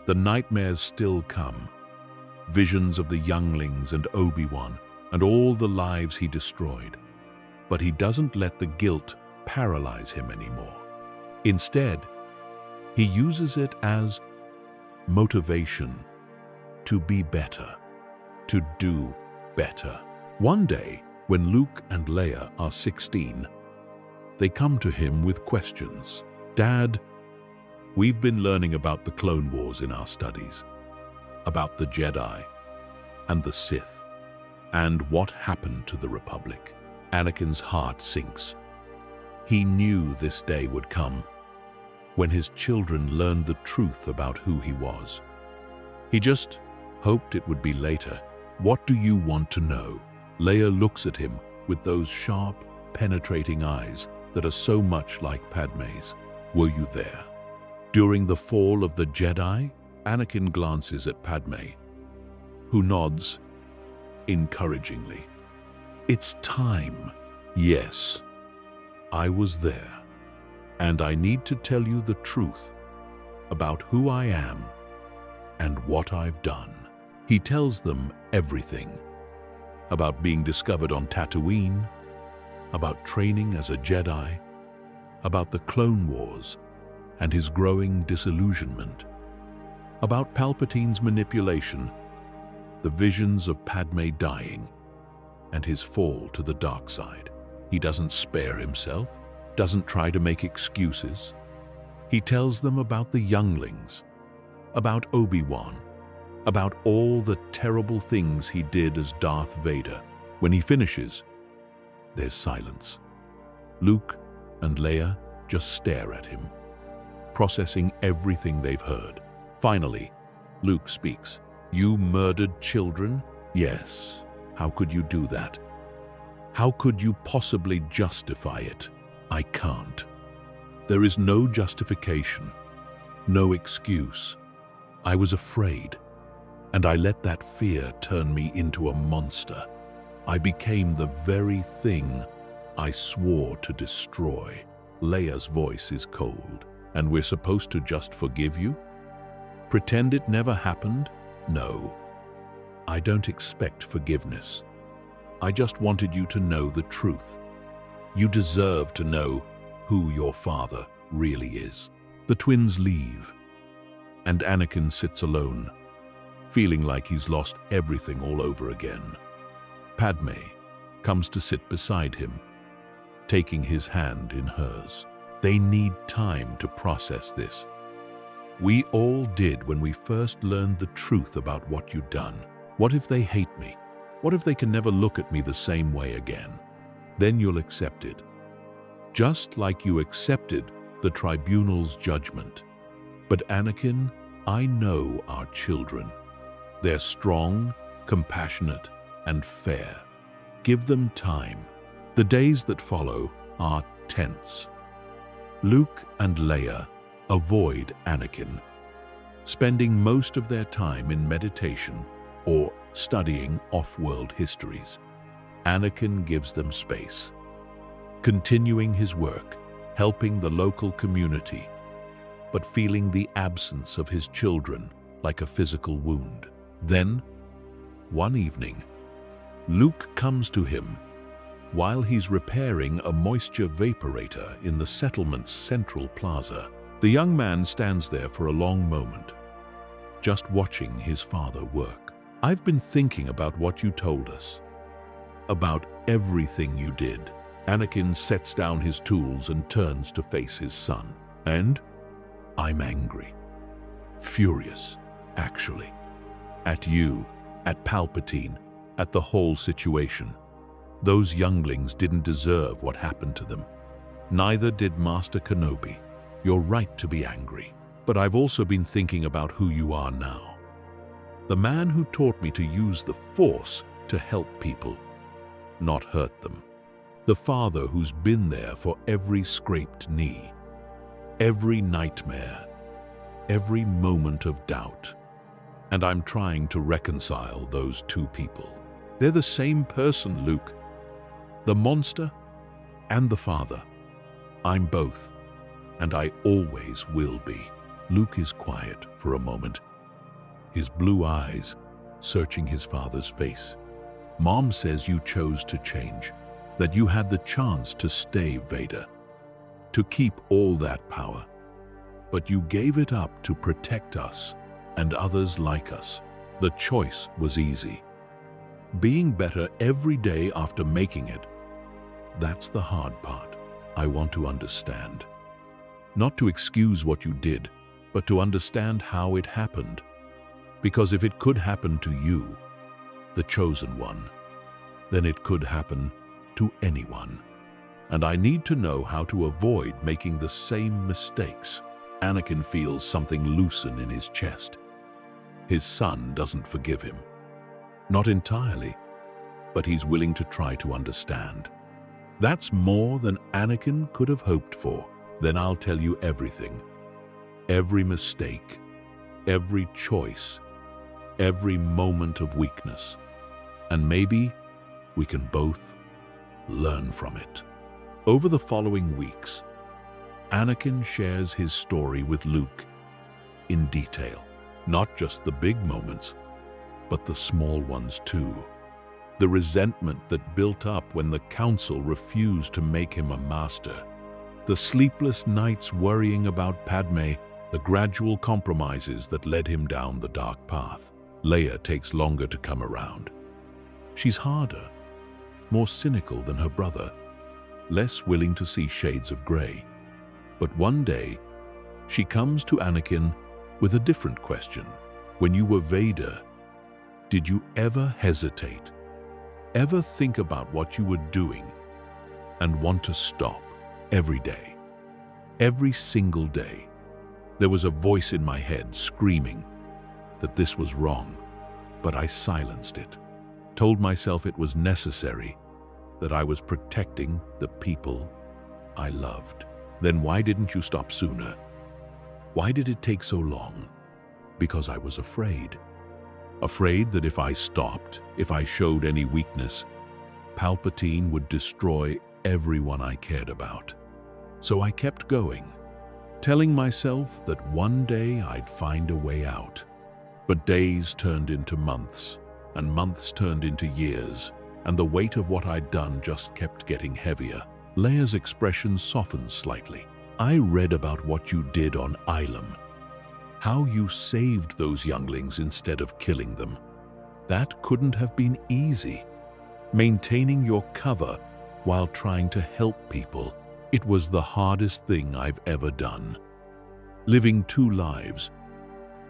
S1: The nightmares still come, visions of the younglings and Obi-Wan and all the lives he destroyed. But he doesn't let the guilt paralyze him anymore. Instead, he uses it as motivation to be better, to do better. One day, when Luke and Leia are 16, they come to him with questions. Dad, we've been learning about the Clone Wars in our studies, about the Jedi and the Sith, and what happened to the Republic. Anakin's heart sinks. He knew this day would come, when his children learned the truth about who he was. He just hoped it would be later. What do you want to know? Leia looks at him with those sharp, penetrating eyes that are so much like Padme's. Were you there? During the fall of the Jedi? Anakin glances at Padme, who nods encouragingly. It's time. Yes, I was there. And I need to tell you the truth about who I am and what I've done. He tells them everything about being discovered on Tatooine, about training as a Jedi, about the Clone Wars and his growing disillusionment, about Palpatine's manipulation, the visions of Padme dying, and his fall to the dark side. He doesn't spare himself, doesn't try to make excuses. He tells them about the younglings, about Obi-Wan, about all the terrible things he did as Darth Vader. When he finishes, there's silence. Luke and Leia just stare at him, processing everything they've heard. Finally, Luke speaks. You murdered children? Yes. How could you do that? How could you possibly justify it? I can't. There is no justification, no excuse. I was afraid, and I let that fear turn me into a monster. I became the very thing I swore to destroy. Leia's voice is cold. And we're supposed to just forgive you? Pretend it never happened? No. I don't expect forgiveness. I just wanted you to know the truth. You deserve to know who your father really is. The twins leave, and Anakin sits alone, feeling like he's lost everything all over again. Padme comes to sit beside him, taking his hand in hers. They need time to process this. We all did when we first learned the truth about what you'd done. What if they hate me? What if they can never look at me the same way again? Then you'll accept it. Just like you accepted the tribunal's judgment. But Anakin, I know our children. They're strong, compassionate, and fair. Give them time. The days that follow are tense. Luke and Leia avoid Anakin, spending most of their time in meditation or studying off-world histories. Anakin gives them space, continuing his work, helping the local community, but feeling the absence of his children like a physical wound. Then, one evening, Luke comes to him while he's repairing a moisture vaporator in the settlement's central plaza. The young man stands there for a long moment, just watching his father work. "I've been thinking about what you told us, about everything you did." Anakin sets down his tools and turns to face his son. "And I'm angry. Furious, actually. At you, at Palpatine, at the whole situation. Those younglings didn't deserve what happened to them. Neither did Master Kenobi. You're right to be angry. But I've also been thinking about who you are now. The man who taught me to use the Force to help people, not hurt them. The father who's been there for every scraped knee, every nightmare, every moment of doubt. And I'm trying to reconcile those two people. They're the same person, Luke. The monster and the father. I'm both, and I always will be." Luke is quiet for a moment, his blue eyes searching his father's face. "Mom says you chose to change, that you had the chance to stay Vader, to keep all that power. But you gave it up to protect us and others like us. The choice was easy. Being better every day after making it, that's the hard part. I want to understand. Not to excuse what you did, but to understand how it happened. Because if it could happen to you, the chosen one, then it could happen to anyone. And I need to know how to avoid making the same mistakes." Anakin feels something loosen in his chest. His son doesn't forgive him. Not entirely, but he's willing to try to understand. That's more than Anakin could have hoped for. "Then I'll tell you everything. Every mistake, every choice, every moment of weakness. And maybe we can both learn from it." Over the following weeks, Anakin shares his story with Luke in detail. Not just the big moments, but the small ones too. The resentment that built up when the Council refused to make him a master. The sleepless nights worrying about Padme, the gradual compromises that led him down the dark path. Leia takes longer to come around. She's harder, more cynical than her brother, less willing to see shades of gray. But one day, she comes to Anakin with a different question. "When you were Vader, did you ever hesitate? Ever think about what you were doing and want to stop?" Every day, every single day, there was a voice in my head screaming that this was wrong, but I silenced it. Told myself it was necessary, that I was protecting the people I loved. "Then why didn't you stop sooner? Why did it take so long?" "Because I was afraid. Afraid that if I stopped, if I showed any weakness, Palpatine would destroy everyone I cared about. So I kept going, telling myself that one day I'd find a way out. But days turned into months, and months turned into years, and the weight of what I'd done just kept getting heavier." Leia's expression softened slightly. "I read about what you did on Ilum, how you saved those younglings instead of killing them. That couldn't have been easy. Maintaining your cover while trying to help people, it was the hardest thing I've ever done. Living two lives,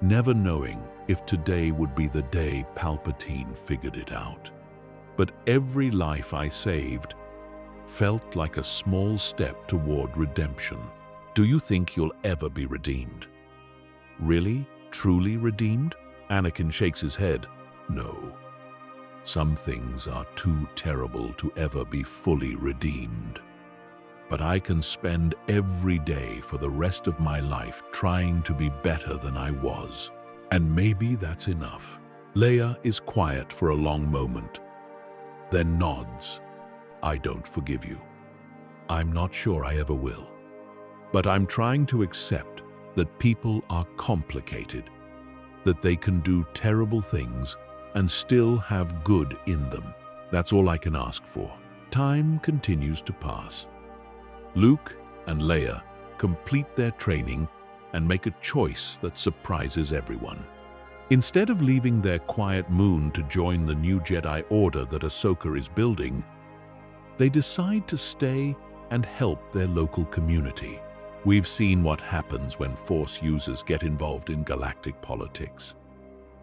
S1: never knowing if today would be the day Palpatine figured it out. But every life I saved felt like a small step toward redemption. Do you think you'll ever be redeemed? Really? Truly redeemed?" Anakin shakes his head. "No. Some things are too terrible to ever be fully redeemed." but I can spend every day for the rest of my life trying to be better than I was. And maybe that's enough. Leia is quiet for a long moment, then nods. I don't forgive you. I'm not sure I ever will. But I'm trying to accept that people are complicated, that they can do terrible things and still have good in them. That's all I can ask for. Time continues to pass. Luke and Leia complete their training and make a choice that surprises everyone. Instead of leaving their quiet moon to join the new Jedi Order that Ahsoka is building, they decide to stay and help their local community. We've seen what happens when Force users get involved in galactic politics.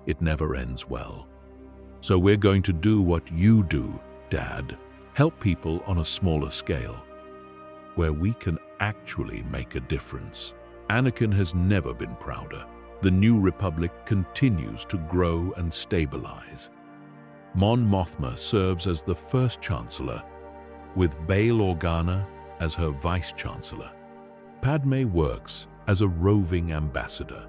S1: It never ends well. So we're going to do what you do, Dad. Help people on a smaller scale, where we can actually make a difference. Anakin has never been prouder. The New Republic continues to grow and stabilize. Mon Mothma serves as the first Chancellor, with Bail Organa as her Vice-Chancellor. Padme works as a roving ambassador,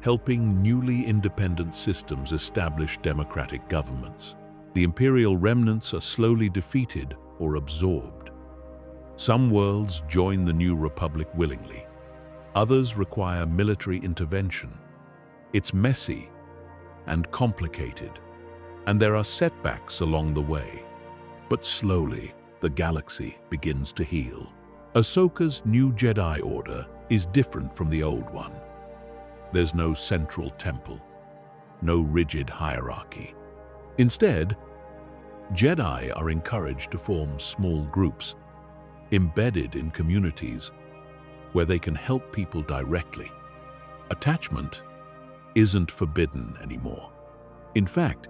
S1: helping newly independent systems establish democratic governments. The Imperial remnants are slowly defeated or absorbed. Some worlds join the New Republic willingly. Others require military intervention. It's messy and complicated, and there are setbacks along the way. But slowly, the galaxy begins to heal. Ahsoka's new Jedi Order is different from the old one. There's no central temple, no rigid hierarchy. Instead, Jedi are encouraged to form small groups, embedded in communities where they can help people directly. Attachment isn't forbidden anymore. In fact,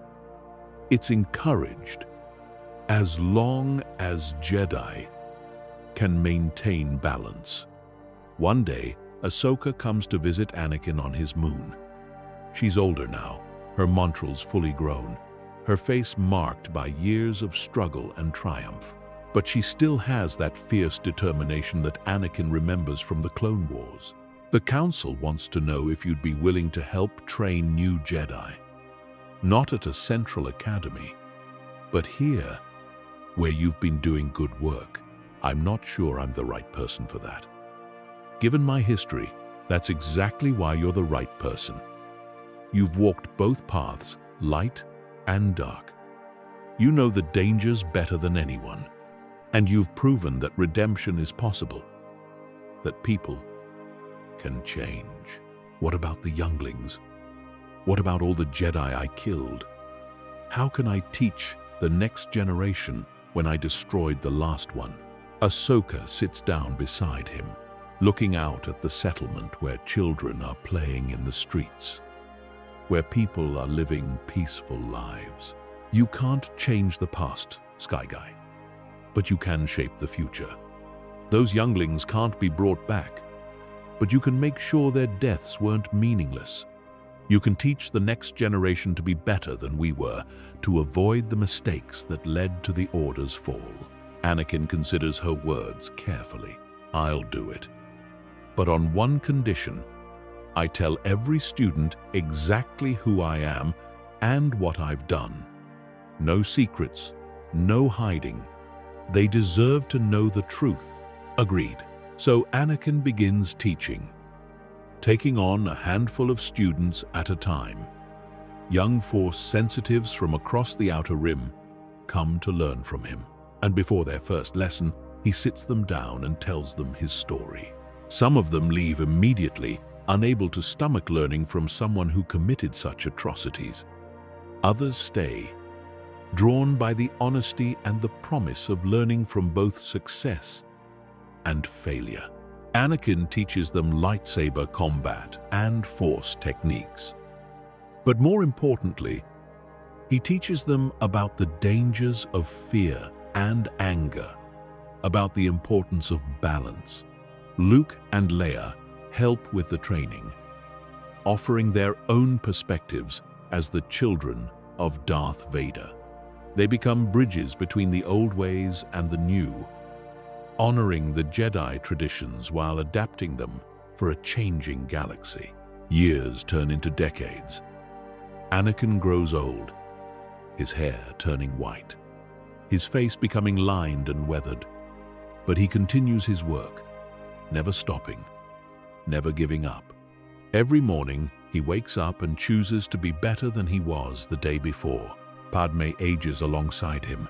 S1: it's encouraged as long as Jedi can maintain balance. One day, Ahsoka comes to visit Anakin on his moon. She's older now, her montrals fully grown, her face marked by years of struggle and triumph. But she still has that fierce determination that Anakin remembers from the Clone Wars. The Council wants to know if you'd be willing to help train new Jedi. Not at a central academy, but here, where you've been doing good work. I'm not sure I'm the right person for that. Given my history, that's exactly why you're the right person. You've walked both paths, light and dark. You know the dangers better than anyone. And you've proven that redemption is possible, that people can change. What about the younglings? What about all the Jedi I killed? How can I teach the next generation when I destroyed the last one? Ahsoka sits down beside him, looking out at the settlement where children are playing in the streets, where people are living peaceful lives. You can't change the past, Sky Guy, but you can shape the future. Those younglings can't be brought back, but you can make sure their deaths weren't meaningless. You can teach the next generation to be better than we were, to avoid the mistakes that led to the Order's fall. Anakin considers her words carefully. I'll do it. But on one condition, I tell every student exactly who I am and what I've done. No secrets, no hiding. They deserve to know the truth. Agreed. So Anakin begins teaching, taking on a handful of students at a time. Young Force sensitives from across the Outer Rim come to learn from him. And before their first lesson, he sits them down and tells them his story. Some of them leave immediately, unable to stomach learning from someone who committed such atrocities. Others stay, drawn by the honesty and the promise of learning from both success and failure. Anakin teaches them lightsaber combat and Force techniques. But more importantly, he teaches them about the dangers of fear and anger, about the importance of balance. Luke and Leia help with the training, offering their own perspectives as the children of Darth Vader. They become bridges between the old ways and the new, honoring the Jedi traditions while adapting them for a changing galaxy. Years turn into decades. Anakin grows old, his hair turning white, his face becoming lined and weathered. But he continues his work, never stopping, never giving up. Every morning, he wakes up and chooses to be better than he was the day before. Padme ages alongside him,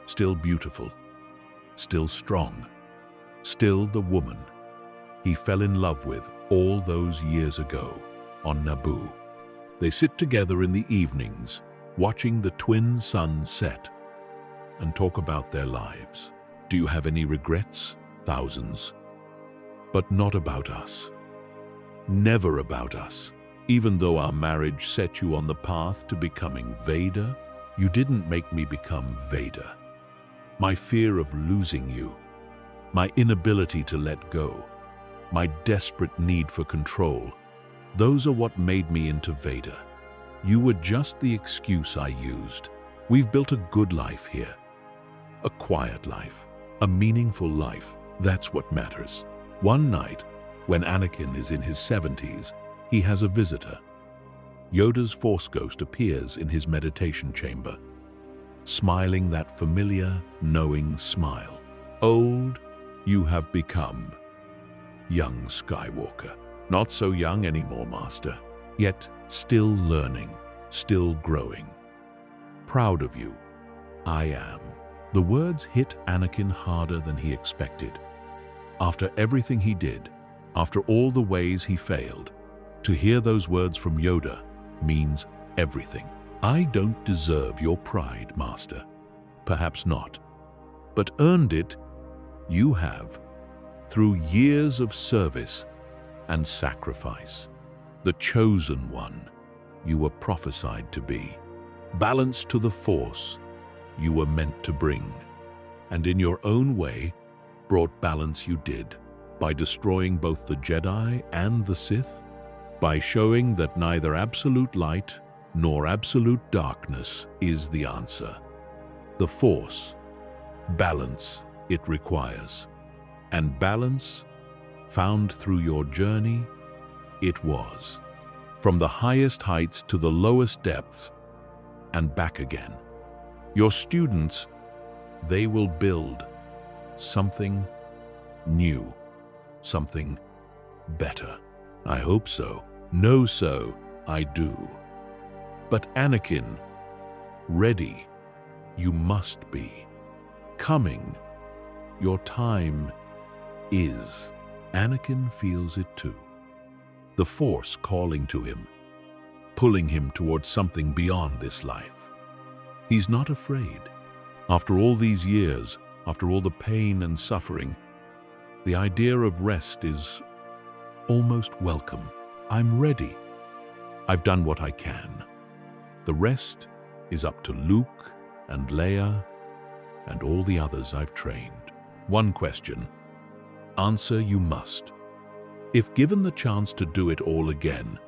S1: still beautiful, still strong, still the woman he fell in love with all those years ago on Naboo. They sit together in the evenings, watching the twin suns set, and talk about their lives. Do you have any regrets? Thousands. But not about us. Never about us. Even though our marriage set you on the path to becoming Vader, you didn't make me become Vader. My fear of losing you, my inability to let go, my desperate need for control, those are what made me into Vader. You were just the excuse I used. We've built a good life here. A quiet life. A meaningful life. That's what matters. One night, when Anakin is in his 70s, he has a visitor. Yoda's Force ghost appears in his meditation chamber, smiling that familiar, knowing smile. Old, you have become. Young Skywalker. Not so young anymore, Master. Yet still learning, still growing. Proud of you. I am. The words hit Anakin harder than he expected. After everything he did, after all the ways he failed, to hear those words from Yoda means everything. I don't deserve your pride, Master. Perhaps not. But earned it, you have, through years of service and sacrifice. The chosen one you were prophesied to be. Balance to the Force you were meant to bring. And in your own way, brought balance you did. By destroying both the Jedi and the Sith. By showing that neither absolute light nor absolute darkness is the answer. The Force, balance it requires. And balance, found through your journey, it was. From the highest heights to the lowest depths, and back again. Your students, they will build something new, something better. I hope so. Know so, I do. But Anakin, ready, you must be. Coming, your time is. Anakin feels it too. The Force calling to him, pulling him towards something beyond this life. He's not afraid. After all these years, after all the pain and suffering, the idea of rest is almost welcome. I'm ready. I've done what I can. The rest is up to Luke and Leia and all the others I've trained. One question. Answer you must. If given the chance to do it all again,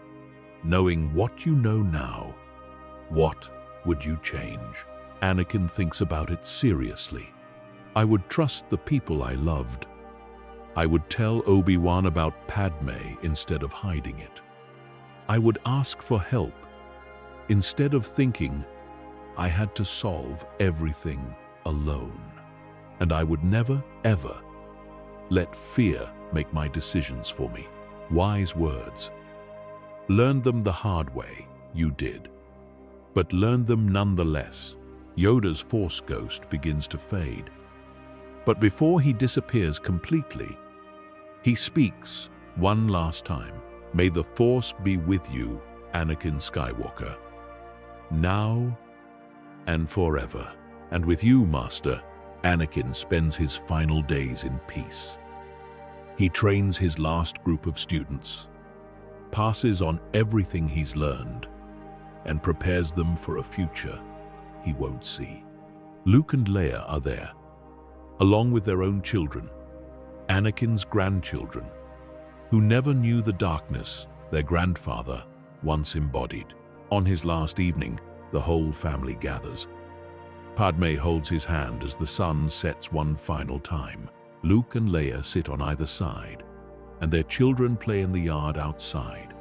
S1: knowing what you know now, what would you change? Anakin thinks about it seriously. I would trust the people I loved. I would tell Obi-Wan about Padme instead of hiding it. I would ask for help instead of thinking I had to solve everything alone. And I would never, ever let fear make my decisions for me. Wise words. Learned them the hard way, you did. But learned them nonetheless. Yoda's Force ghost begins to fade. But before he disappears completely, he speaks one last time. May the Force be with you, Anakin Skywalker. Now and forever. And with you, Master, Anakin spends his final days in peace. He trains his last group of students, passes on everything he's learned, and prepares them for a future he won't see. Luke and Leia are there, along with their own children, Anakin's grandchildren, who never knew the darkness their grandfather once embodied. On his last evening, the whole family gathers. Padme holds his hand as the sun sets one final time. Luke and Leia sit on either side, and their children play in the yard outside,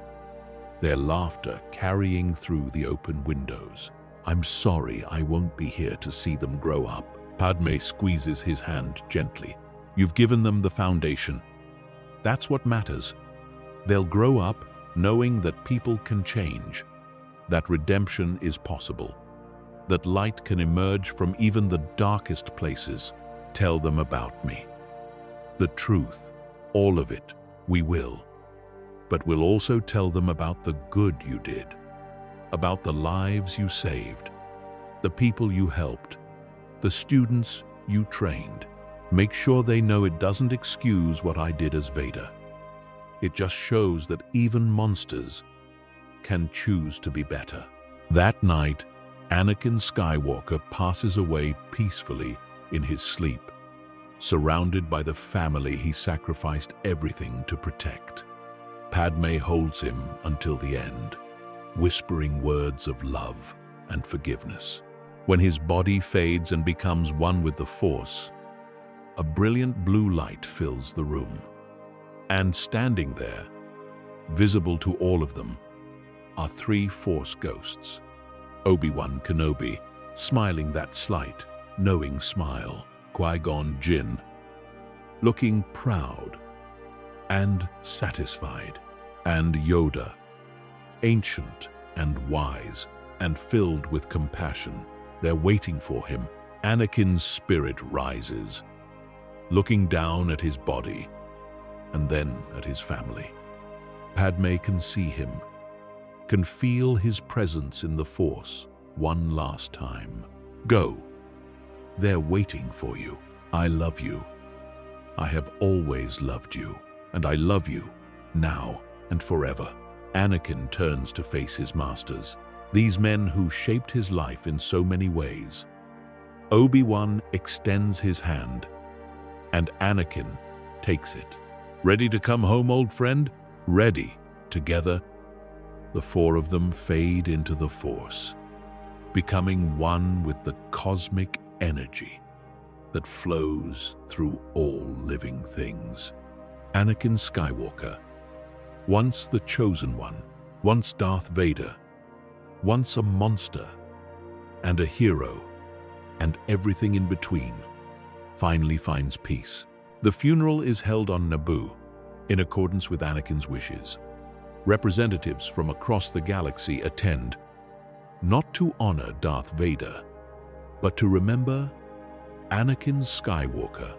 S1: their laughter carrying through the open windows. I'm sorry I won't be here to see them grow up. Padme squeezes his hand gently. You've given them the foundation. That's what matters. They'll grow up knowing that people can change, that redemption is possible, that light can emerge from even the darkest places. Tell them about me. The truth, all of it, we will. But we'll also tell them about the good you did, about the lives you saved, the people you helped, the students you trained. Make sure they know it doesn't excuse what I did as Vader. It just shows that even monsters can choose to be better. That night, Anakin Skywalker passes away peacefully in his sleep, surrounded by the family he sacrificed everything to protect. Padme holds him until the end, whispering words of love and forgiveness. When his body fades and becomes one with the Force, a brilliant blue light fills the room. And standing there, visible to all of them, are 3 Force ghosts. Obi-Wan Kenobi, smiling that slight, knowing smile. Qui-Gon Jinn, looking proud and satisfied. And Yoda, ancient and wise and filled with compassion. They're waiting for him. Anakin's spirit rises, looking down at his body and then at his family. Padme can see him, can feel his presence in the Force one last time. Go. They're waiting for you. I love you. I have always loved you, and I love you, now and forever. Anakin turns to face his masters, these men who shaped his life in so many ways. Obi-Wan extends his hand, and Anakin takes it. Ready to come home, old friend? Ready. Together, the 4 of them fade into the Force, becoming one with the cosmic energy that flows through all living things. Anakin Skywalker, once the Chosen One, once Darth Vader, once a monster and a hero, and everything in between, finally finds peace. The funeral is held on Naboo, in accordance with Anakin's wishes. Representatives from across the galaxy attend, not to honor Darth Vader, but to remember Anakin Skywalker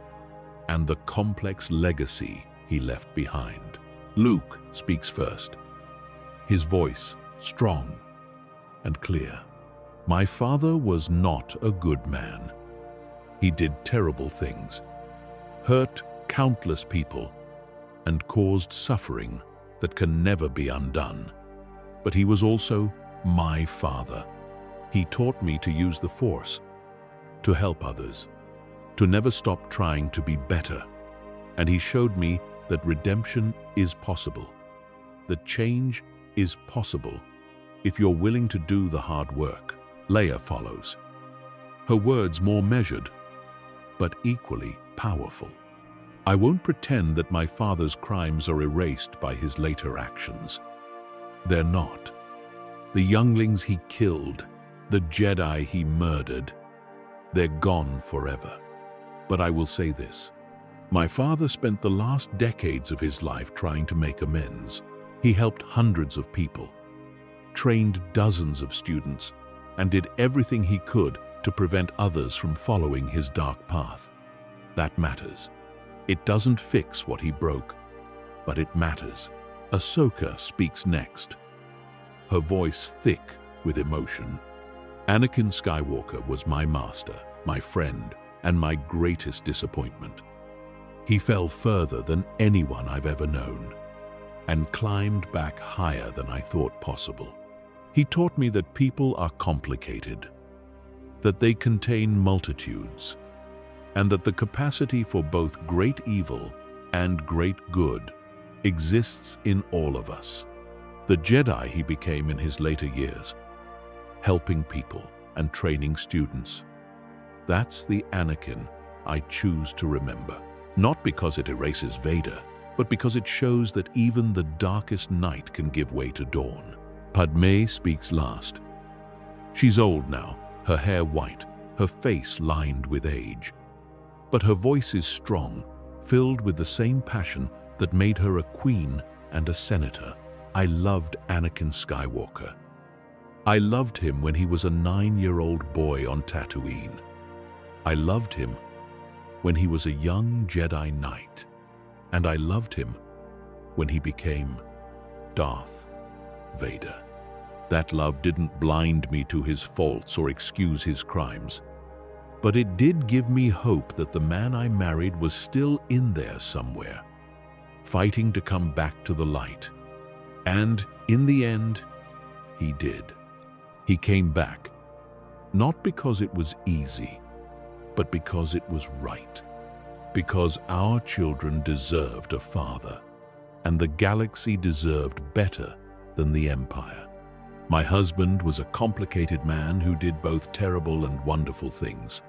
S1: and the complex legacy he left behind. Luke speaks first, his voice strong and clear. My father was not a good man. He did terrible things, hurt countless people, and caused suffering that can never be undone. But he was also my father. He taught me to use the Force, to help others, to never stop trying to be better. And he showed me that redemption is possible, that change is possible if you're willing to do the hard work. Leia follows, her words more measured, but equally powerful. I won't pretend that my father's crimes are erased by his later actions. They're not. The younglings he killed, the Jedi he murdered, they're gone forever. But I will say this. My father spent the last decades of his life trying to make amends. He helped hundreds of people, trained dozens of students, and did everything he could to prevent others from following his dark path. That matters. It doesn't fix what he broke, but it matters. Ahsoka speaks next, her voice thick with emotion. Anakin Skywalker was my master, my friend, and my greatest disappointment. He fell further than anyone I've ever known, and climbed back higher than I thought possible. He taught me that people are complicated, that they contain multitudes, and that the capacity for both great evil and great good exists in all of us. The Jedi he became in his later years, helping people and training students. That's the Anakin I choose to remember. Not because it erases Vader, but because it shows that even the darkest night can give way to dawn. Padmé speaks last. She's old now, her hair white, her face lined with age. But her voice is strong, filled with the same passion that made her a queen and a senator. I loved Anakin Skywalker. I loved him when he was a 9-year-old boy on Tatooine. I loved him when he was a young Jedi Knight. And I loved him when he became Darth Vader. That love didn't blind me to his faults or excuse his crimes, but it did give me hope that the man I married was still in there somewhere, fighting to come back to the light. And in the end, he did. He came back, not because it was easy, but because it was right. Because our children deserved a father, and the galaxy deserved better than the Empire. My husband was a complicated man who did both terrible and wonderful things,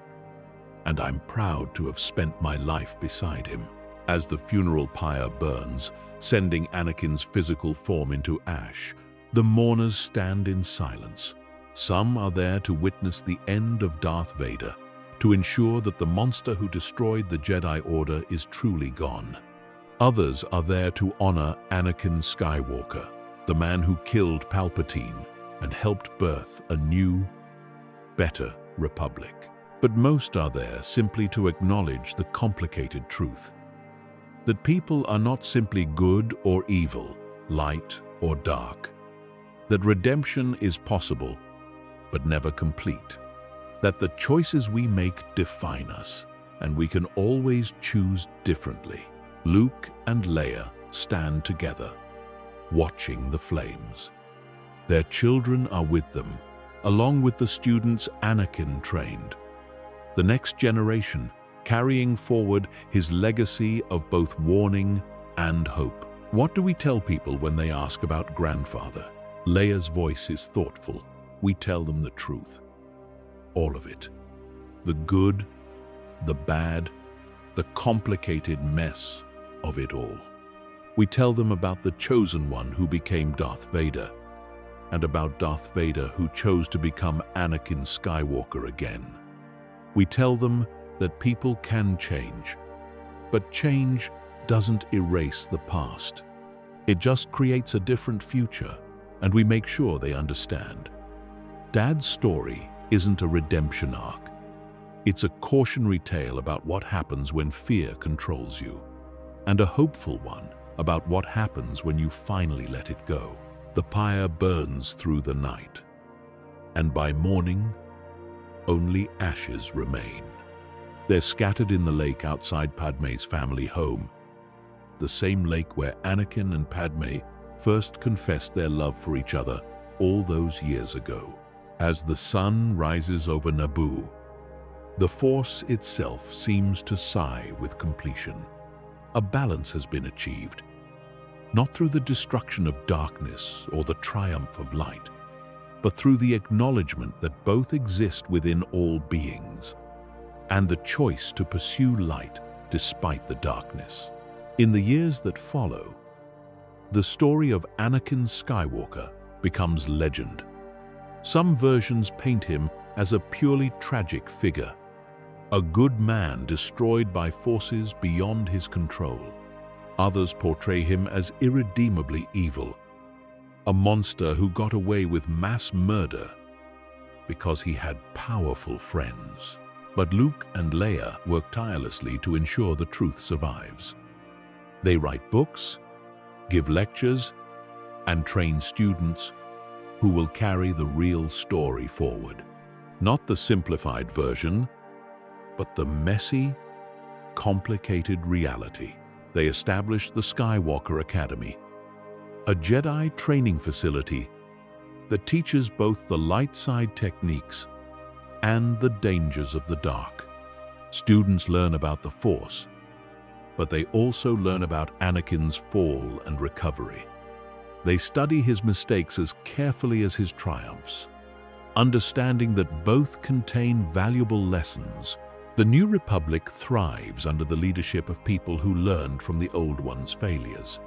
S1: and I'm proud to have spent my life beside him. As the funeral pyre burns, sending Anakin's physical form into ash, the mourners stand in silence. Some are there to witness the end of Darth Vader, to ensure that the monster who destroyed the Jedi Order is truly gone. Others are there to honor Anakin Skywalker, the man who killed Palpatine and helped birth a new, better republic. But most are there simply to acknowledge the complicated truth, that people are not simply good or evil, light or dark, that redemption is possible, but never complete, that the choices we make define us, and we can always choose differently. Luke and Leia stand together, watching the flames. Their children are with them, along with the students Anakin trained. The next generation, carrying forward his legacy of both warning and hope. What do we tell people when they ask about grandfather? Leia's voice is thoughtful. We tell them the truth. All of it. The good, the bad, the complicated mess of it all. We tell them about the chosen one who became Darth Vader, and about Darth Vader who chose to become Anakin Skywalker again. We tell them that people can change, but change doesn't erase the past. It just creates a different future, and we make sure they understand. Dad's story isn't a redemption arc. It's a cautionary tale about what happens when fear controls you, and a hopeful one about what happens when you finally let it go. The pyre burns through the night, and by morning, only ashes remain. They're scattered in the lake outside Padmé's family home, the same lake where Anakin and Padmé first confessed their love for each other all those years ago. As the sun rises over Naboo, the Force itself seems to sigh with completion. A balance has been achieved, not through the destruction of darkness or the triumph of light, but through the acknowledgement that both exist within all beings, and the choice to pursue light despite the darkness. In the years that follow, the story of Anakin Skywalker becomes legend. Some versions paint him as a purely tragic figure, a good man destroyed by forces beyond his control. Others portray him as irredeemably evil, a monster who got away with mass murder because he had powerful friends. But Luke and Leia work tirelessly to ensure the truth survives. They write books, give lectures, and train students who will carry the real story forward. Not the simplified version, but the messy, complicated reality. They establish the Skywalker Academy, a Jedi training facility that teaches both the light side techniques and the dangers of the dark. Students learn about the Force, but they also learn about Anakin's fall and recovery. They study his mistakes as carefully as his triumphs, understanding that both contain valuable lessons The New Republic thrives under the leadership of people who learned from the Old One's failures.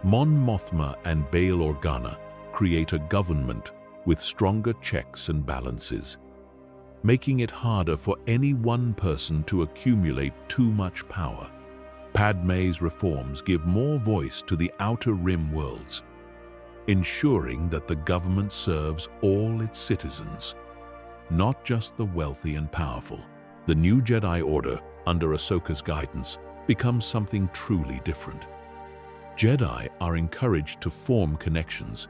S1: Mon Mothma and Bail Organa create a government with stronger checks and balances, making it harder for any one person to accumulate too much power. Padmé's reforms give more voice to the Outer Rim worlds, ensuring that the government serves all its citizens, not just the wealthy and powerful. The new Jedi Order, under Ahsoka's guidance, becomes something truly different. Jedi are encouraged to form connections,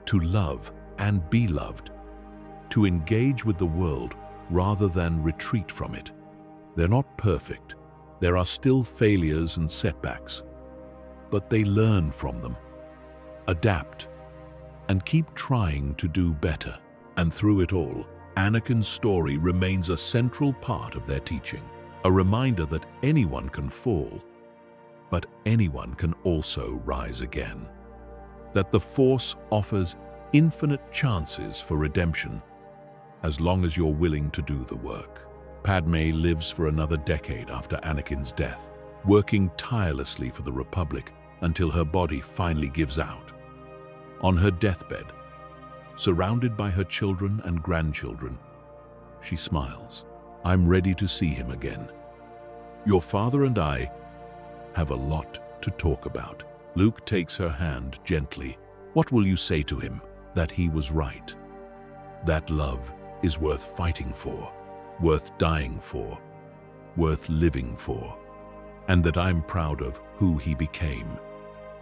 S1: to love and be loved, to engage with the world rather than retreat from it. They're not perfect. There are still failures and setbacks, but they learn from them, adapt, and keep trying to do better. And through it all, Anakin's story remains a central part of their teaching, a reminder that anyone can fall, but anyone can also rise again. That the Force offers infinite chances for redemption, as long as you're willing to do the work. Padmé lives for another decade after Anakin's death, working tirelessly for the Republic until her body finally gives out. On her deathbed, surrounded by her children and grandchildren, she smiles. I'm ready to see him again. Your father and I have a lot to talk about. Luke takes her hand gently. What will you say to him? That he was right. That love is worth fighting for, worth dying for, worth living for, and that I'm proud of who he became,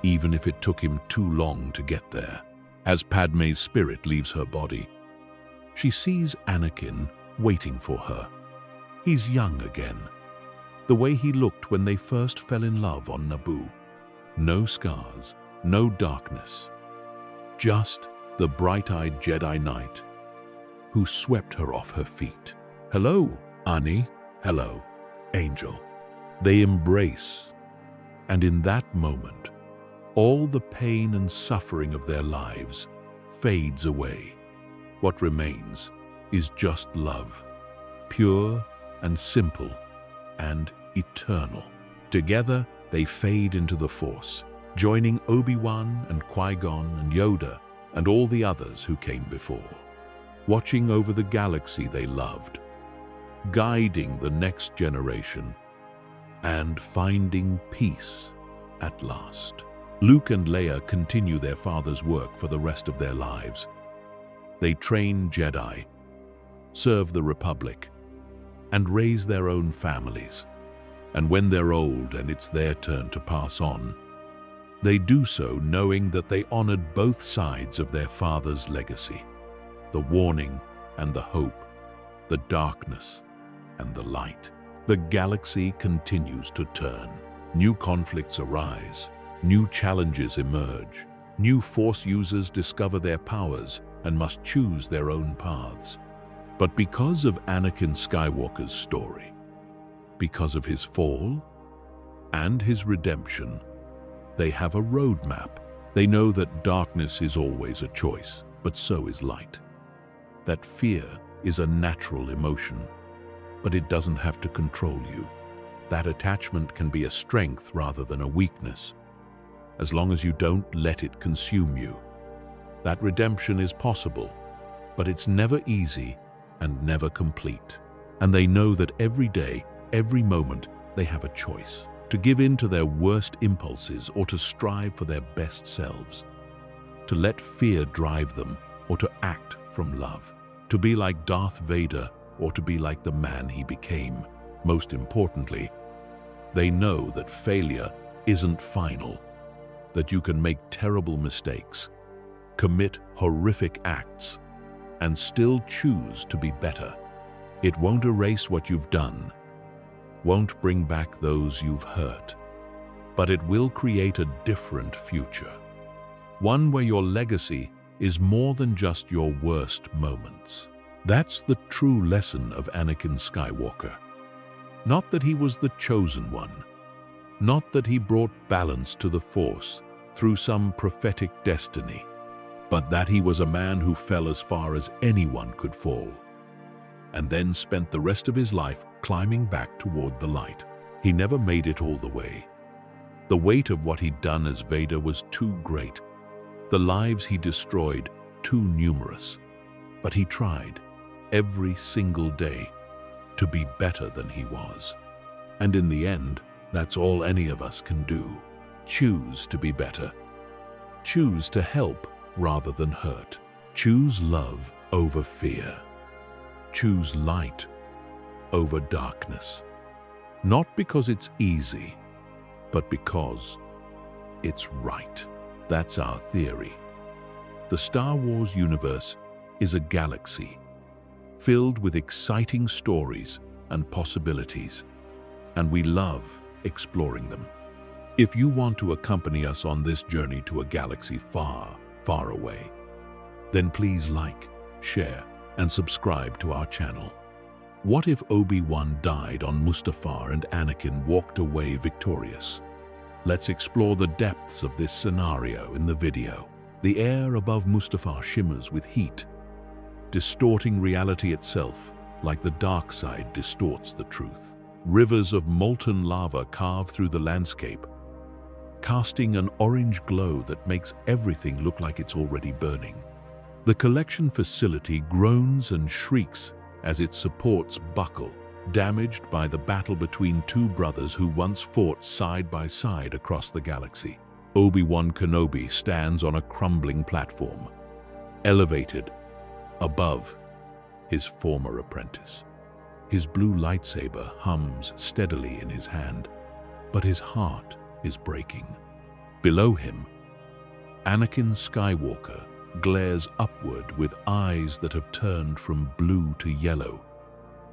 S1: even if it took him too long to get there. As Padmé's spirit leaves her body, she sees Anakin waiting for her. He's young again, the way he looked when they first fell in love on Naboo. No scars, no darkness, just the bright-eyed Jedi Knight who swept her off her feet. Hello, Ani. Hello, Angel. They embrace, and in that moment, all the pain and suffering of their lives fades away. What remains is just love, pure and simple and eternal. Together, they fade into the Force, joining Obi-Wan and Qui-Gon and Yoda and all the others who came before, watching over the galaxy they loved, guiding the next generation, and finding peace at last. Luke and Leia continue their father's work for the rest of their lives. They train Jedi, serve the Republic, and raise their own families. And when they're old and it's their turn to pass on, they do so knowing that they honored both sides of their father's legacy, the warning and the hope, the darkness and the light. The galaxy continues to turn. New conflicts arise, new challenges emerge, new Force users discover their powers and must choose their own paths. But because of Anakin Skywalker's story, because of his fall and his redemption, they have a roadmap. They know that darkness is always a choice, but so is light. That fear is a natural emotion, but it doesn't have to control you. That attachment can be a strength rather than a weakness, as long as you don't let it consume you. That redemption is possible, but it's never easy and never complete. And they know that every day, every moment, they have a choice to give in to their worst impulses or to strive for their best selves, to let fear drive them or to act from love, to be like Darth Vader or to be like the man he became. Most importantly, they know that failure isn't final, that you can make terrible mistakes, commit horrific acts, and still choose to be better. It won't erase what you've done, won't bring back those you've hurt, but it will create a different future. One where your legacy is more than just your worst moments. That's the true lesson of Anakin Skywalker. Not that he was the chosen one, not that he brought balance to the Force through some prophetic destiny, but that he was a man who fell as far as anyone could fall, and then spent the rest of his life climbing back toward the light. He never made it all the way. The weight of what he'd done as Vader was too great. The lives he destroyed too numerous. But he tried, every single day, to be better than he was. And in the end, that's all any of us can do. Choose to be better. Choose to help rather than hurt. Choose love over fear. Choose light over darkness. Not because it's easy, but because it's right. That's our theory. The Star Wars universe is a galaxy filled with exciting stories and possibilities, and we love exploring them. If you want to accompany us on this journey to a galaxy far, far away, then please like, share, and subscribe to our channel. What if Obi-Wan died on Mustafar and Anakin walked away victorious? Let's explore the depths of this scenario in the video. The air above Mustafar shimmers with heat, distorting reality itself like the dark side distorts the truth. Rivers of molten lava carve through the landscape, casting an orange glow that makes everything look like it's already burning. The collection facility groans and shrieks as its supports buckle, damaged by the battle between two brothers who once fought side by side across the galaxy. Obi-Wan Kenobi stands on a crumbling platform, elevated above his former apprentice. His blue lightsaber hums steadily in his hand, but his heart is breaking. Below him, Anakin Skywalker glares upward with eyes that have turned from blue to yellow,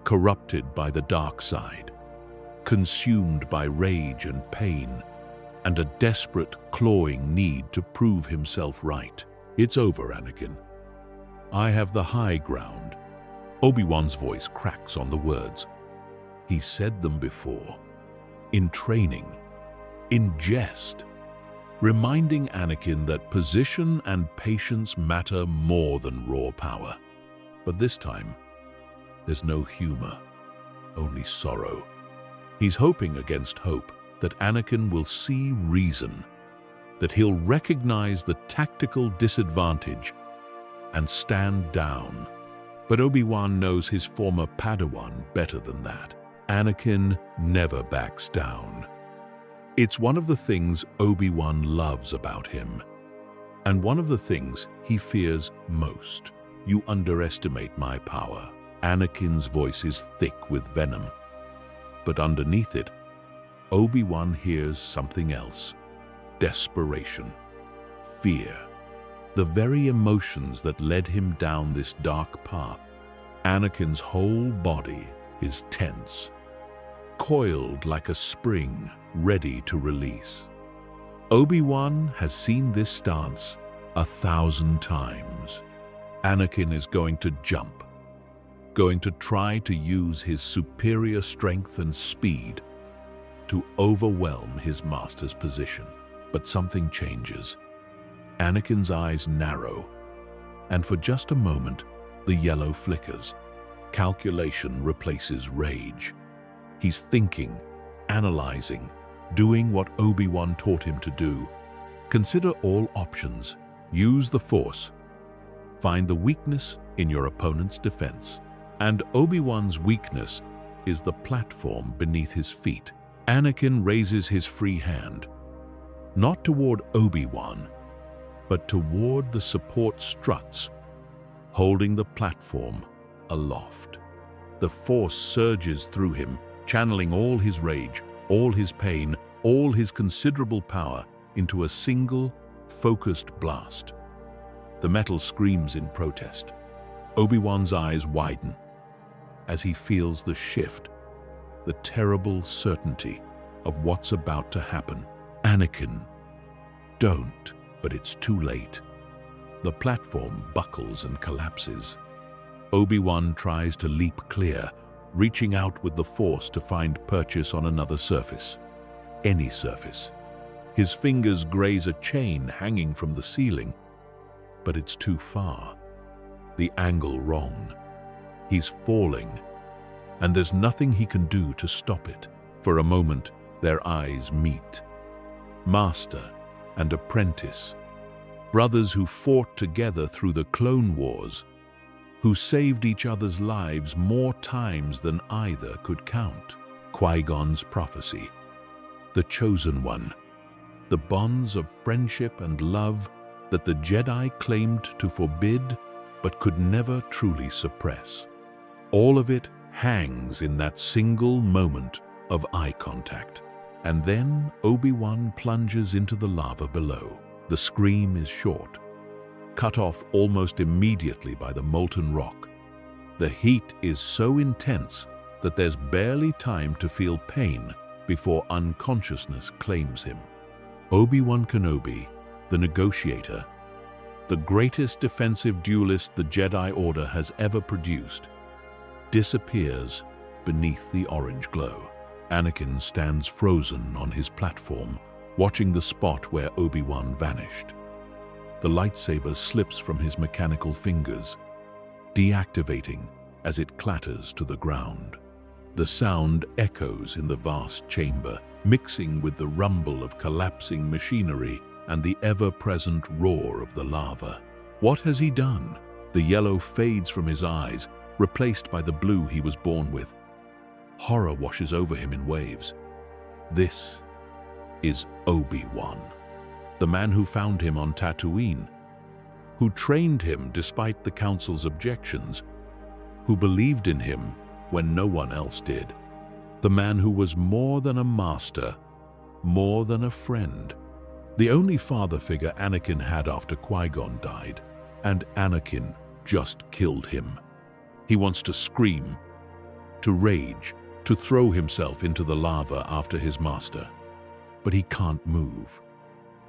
S1: corrupted by the dark side, consumed by rage and pain, and a desperate, clawing need to prove himself right. It's over, Anakin. I have the high ground. Obi-Wan's voice cracks on the words. He said them before, in training, in jest, reminding Anakin that position and patience matter more than raw power. But this time, there's no humor, only sorrow. He's hoping against hope that Anakin will see reason, that he'll recognize the tactical disadvantage and stand down. But Obi-Wan knows his former Padawan better than that. Anakin never backs down. It's one of the things Obi-Wan loves about him, and one of the things he fears most. You underestimate my power. Anakin's voice is thick with venom, but underneath it, Obi-Wan hears something else. Desperation, fear, the very emotions that led him down this dark path. Anakin's whole body is tense, coiled like a spring, ready to release. Obi-Wan has seen this stance 1,000 times. Anakin is going to jump, going to try to use his superior strength and speed to overwhelm his master's position. But something changes. Anakin's eyes narrow, and for just a moment, the yellow flickers. Calculation replaces rage. He's thinking, analyzing, doing what Obi-Wan taught him to do. Consider all options. Use the Force. Find the weakness in your opponent's defense. And Obi-Wan's weakness is the platform beneath his feet. Anakin raises his free hand, not toward Obi-Wan, but toward the support struts, holding the platform aloft. The Force surges through him, channeling all his rage, all his pain, all his considerable power into a single, focused blast. The metal screams in protest. Obi-Wan's eyes widen as he feels the shift, the terrible certainty of what's about to happen. Anakin, don't, but it's too late. The platform buckles and collapses. Obi-Wan tries to leap clear, reaching out with the Force to find purchase on another surface. Any surface. His fingers graze a chain hanging from the ceiling, but it's too far. The angle wrong. He's falling, and there's nothing he can do to stop it. For a moment, their eyes meet. Master and apprentice, brothers who fought together through the Clone Wars, who saved each other's lives more times than either could count. Qui-Gon's prophecy, the chosen one, the bonds of friendship and love that the Jedi claimed to forbid but could never truly suppress. All of it hangs in that single moment of eye contact. And then Obi-Wan plunges into the lava below. The scream is short, cut off almost immediately by the molten rock. The heat is so intense that there's barely time to feel pain before unconsciousness claims him. Obi-Wan Kenobi, the negotiator, the greatest defensive duelist the Jedi Order has ever produced, disappears beneath the orange glow. Anakin stands frozen on his platform, watching the spot where Obi-Wan vanished. The lightsaber slips from his mechanical fingers, deactivating as it clatters to the ground. The sound echoes in the vast chamber, mixing with the rumble of collapsing machinery and the ever-present roar of the lava. What has he done? The yellow fades from his eyes, replaced by the blue he was born with. Horror washes over him in waves. This is Obi-Wan, the man who found him on Tatooine, who trained him despite the Council's objections, who believed in him when no one else did. The man who was more than a master, more than a friend. The only father figure Anakin had after Qui-Gon died, and Anakin just killed him. He wants to scream, to rage, to throw himself into the lava after his master. But he can't move.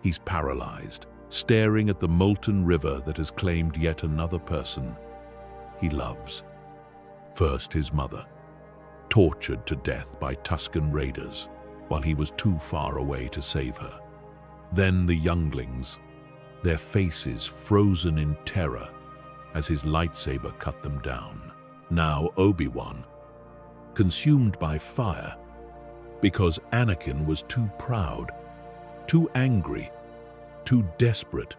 S1: He's paralyzed, staring at the molten river that has claimed yet another person he loves. First his mother, tortured to death by Tusken raiders while he was too far away to save her. Then the younglings, their faces frozen in terror as his lightsaber cut them down. Now Obi-Wan, consumed by fire because Anakin was too proud, too angry, too desperate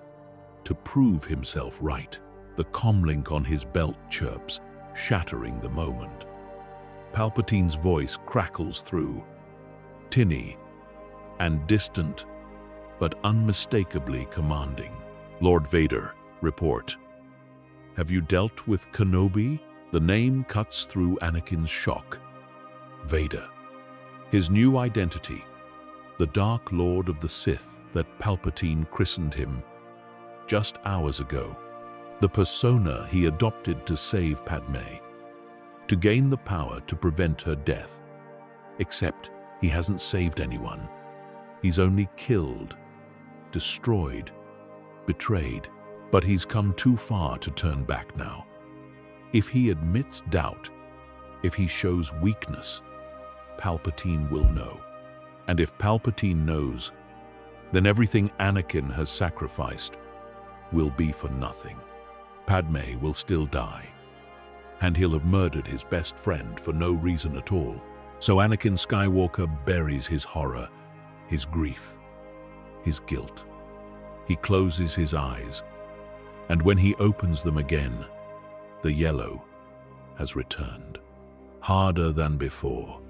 S1: to prove himself right. The comlink on his belt chirps, shattering the moment. Palpatine's voice crackles through, tinny and distant, but unmistakably commanding. Lord Vader, report. Have you dealt with Kenobi? The name cuts through Anakin's shock. Vader. His new identity, the Dark Lord of the Sith that Palpatine christened him just hours ago. The persona he adopted to save Padme, to gain the power to prevent her death. Except he hasn't saved anyone. He's only killed, destroyed, betrayed. But he's come too far to turn back now. If he admits doubt, if he shows weakness, Palpatine will know. And if Palpatine knows, then everything Anakin has sacrificed will be for nothing. Padme will still die, and he'll have murdered his best friend for no reason at all. So Anakin Skywalker buries his horror, his grief, his guilt. He closes his eyes, and when he opens them again, the yellow has returned. Harder than before,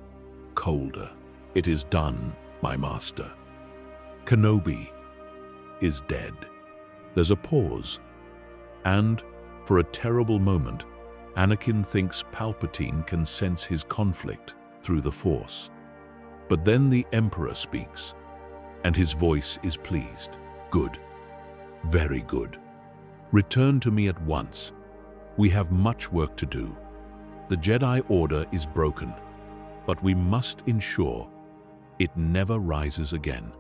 S1: colder. It is done, my master. Kenobi is dead. There's a pause, and, for a terrible moment, Anakin thinks Palpatine can sense his conflict through the Force. But then the Emperor speaks, and his voice is pleased. Good. Very good. Return to me at once. We have much work to do. The Jedi Order is broken, but we must ensure it never rises again.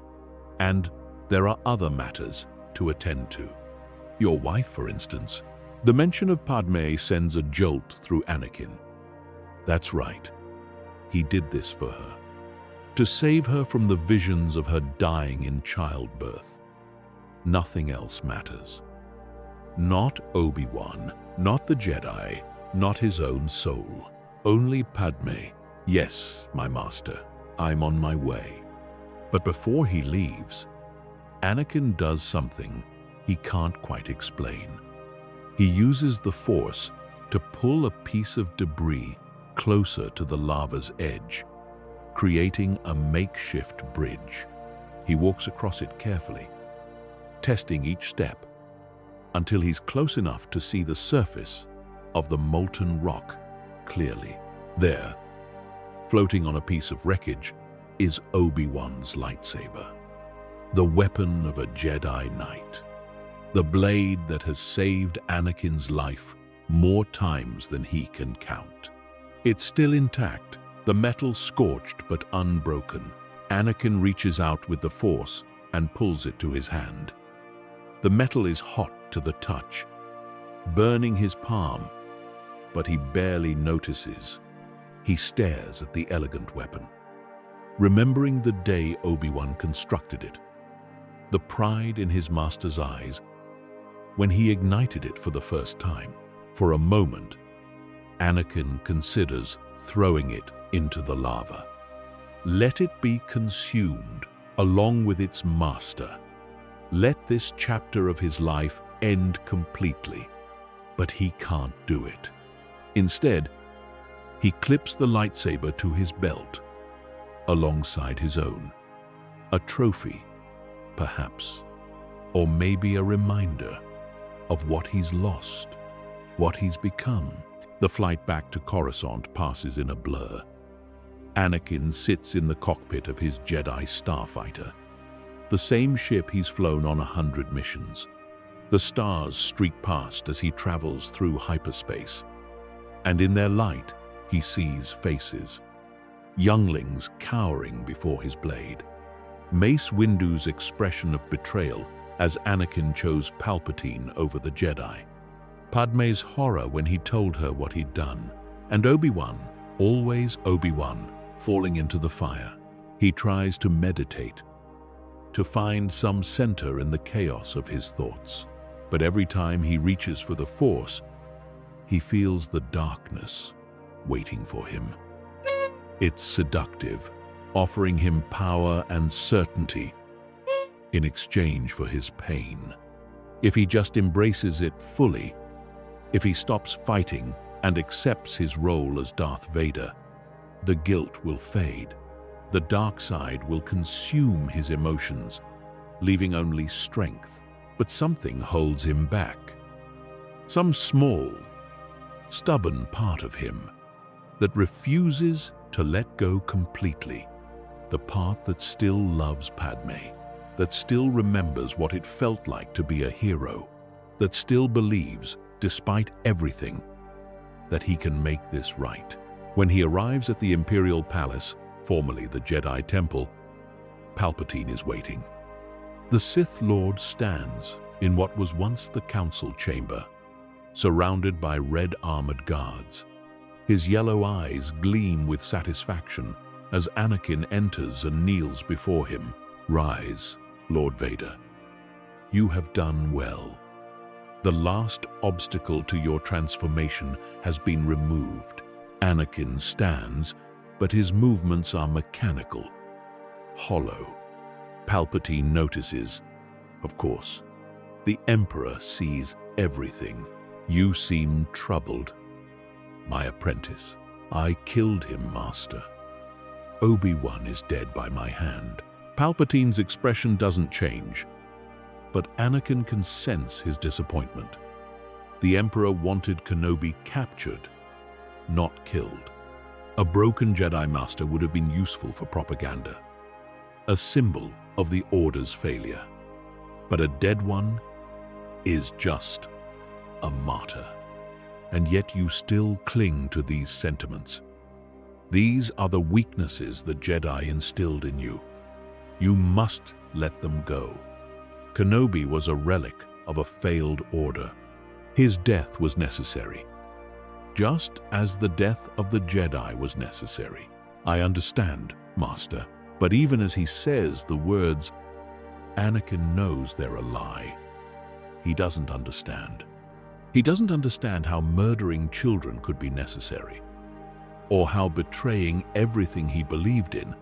S1: And there are other matters to attend to. Your wife, for instance. The mention of Padme sends a jolt through Anakin. That's right. He did this for her. To save her from the visions of her dying in childbirth. Nothing else matters. Not Obi-Wan, not the Jedi, not his own soul. Only Padme. Yes, my master, I'm on my way. But before he leaves, Anakin does something he can't quite explain. He uses the Force to pull a piece of debris closer to the lava's edge, creating a makeshift bridge. He walks across it carefully, testing each step until he's close enough to see the surface of the molten rock clearly. There, floating on a piece of wreckage, is Obi-Wan's lightsaber, the weapon of a Jedi Knight, the blade that has saved Anakin's life more times than he can count. It's still intact, the metal scorched but unbroken. Anakin reaches out with the Force and pulls it to his hand. The metal is hot to the touch, burning his palm, but he barely notices. He stares at the elegant weapon, remembering the day Obi-Wan constructed it, the pride in his master's eyes when he ignited it for the first time. For a moment, Anakin considers throwing it into the lava. Let it be consumed along with its master. Let this chapter of his life end completely. But he can't do it. Instead, he clips the lightsaber to his belt, alongside his own. A trophy, perhaps, or maybe a reminder of what he's lost, what he's become. The flight back to Coruscant passes in a blur. Anakin sits in the cockpit of his Jedi starfighter, the same ship he's flown on 100 missions. The stars streak past as he travels through hyperspace, and in their light, he sees faces, younglings cowering before his blade. Mace Windu's expression of betrayal as Anakin chose Palpatine over the Jedi. Padme's horror when he told her what he'd done. And Obi-Wan, always Obi-Wan, falling into the fire. He tries to meditate, to find some center in the chaos of his thoughts. But every time he reaches for the Force, he feels the darkness waiting for him. It's seductive, offering him power and certainty in exchange for his pain. If he just embraces it fully, if he stops fighting and accepts his role as Darth Vader, the guilt will fade. The dark side will consume his emotions, leaving only strength. But something holds him back. Some small, stubborn part of him that refuses to let go completely. The part that still loves Padme, that still remembers what it felt like to be a hero, that still believes, despite everything, that he can make this right. When he arrives at the Imperial Palace, formerly the Jedi Temple, Palpatine is waiting. The Sith Lord stands in what was once the council chamber, surrounded by red-armored guards. His yellow eyes gleam with satisfaction as Anakin enters and kneels before him. "Rise, Lord Vader. You have done well. The last obstacle to your transformation has been removed." Anakin stands, but his movements are mechanical, hollow. Palpatine notices. Of course, the Emperor sees everything. "You seem troubled." "My apprentice. I killed him, Master. Obi-Wan is dead by my hand." Palpatine's expression doesn't change, but Anakin can sense his disappointment. The Emperor wanted Kenobi captured, not killed. A broken Jedi Master would have been useful for propaganda, a symbol of the Order's failure. But a dead one is just a martyr. And yet you still cling to these sentiments. These are the weaknesses the Jedi instilled in you. You must let them go. Kenobi was a relic of a failed order. His death was necessary, just as the death of the Jedi was necessary. "I understand, Master." But even as he says the words, Anakin knows they're a lie. He doesn't understand. He doesn't understand how murdering children could be necessary. or how betraying everything he believed in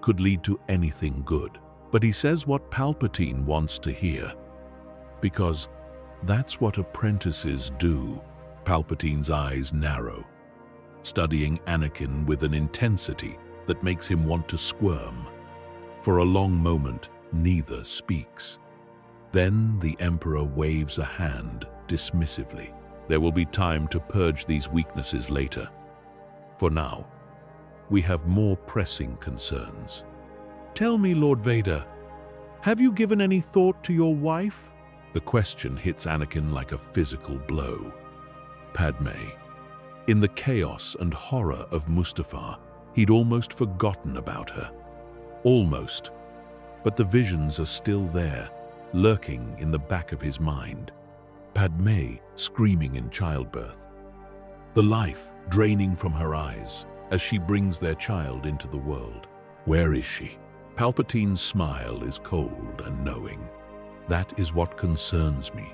S1: could lead to anything good. But he says what Palpatine wants to hear, because that's what apprentices do. Palpatine's eyes narrow, studying Anakin with an intensity that makes him want to squirm. For a long moment, neither speaks. Then the Emperor waves a hand dismissively. There will be time to purge these weaknesses later. For now, we have more pressing concerns. Tell me, Lord Vader, have you given any thought to your wife? The question hits Anakin like a physical blow. Padme. In the chaos and horror of Mustafar, he'd almost forgotten about her. Almost. But the visions are still there, lurking in the back of his mind. Padme screaming in childbirth. The life draining from her eyes as she brings their child into the world. Where is she? Palpatine's smile is cold and knowing. That is what concerns me.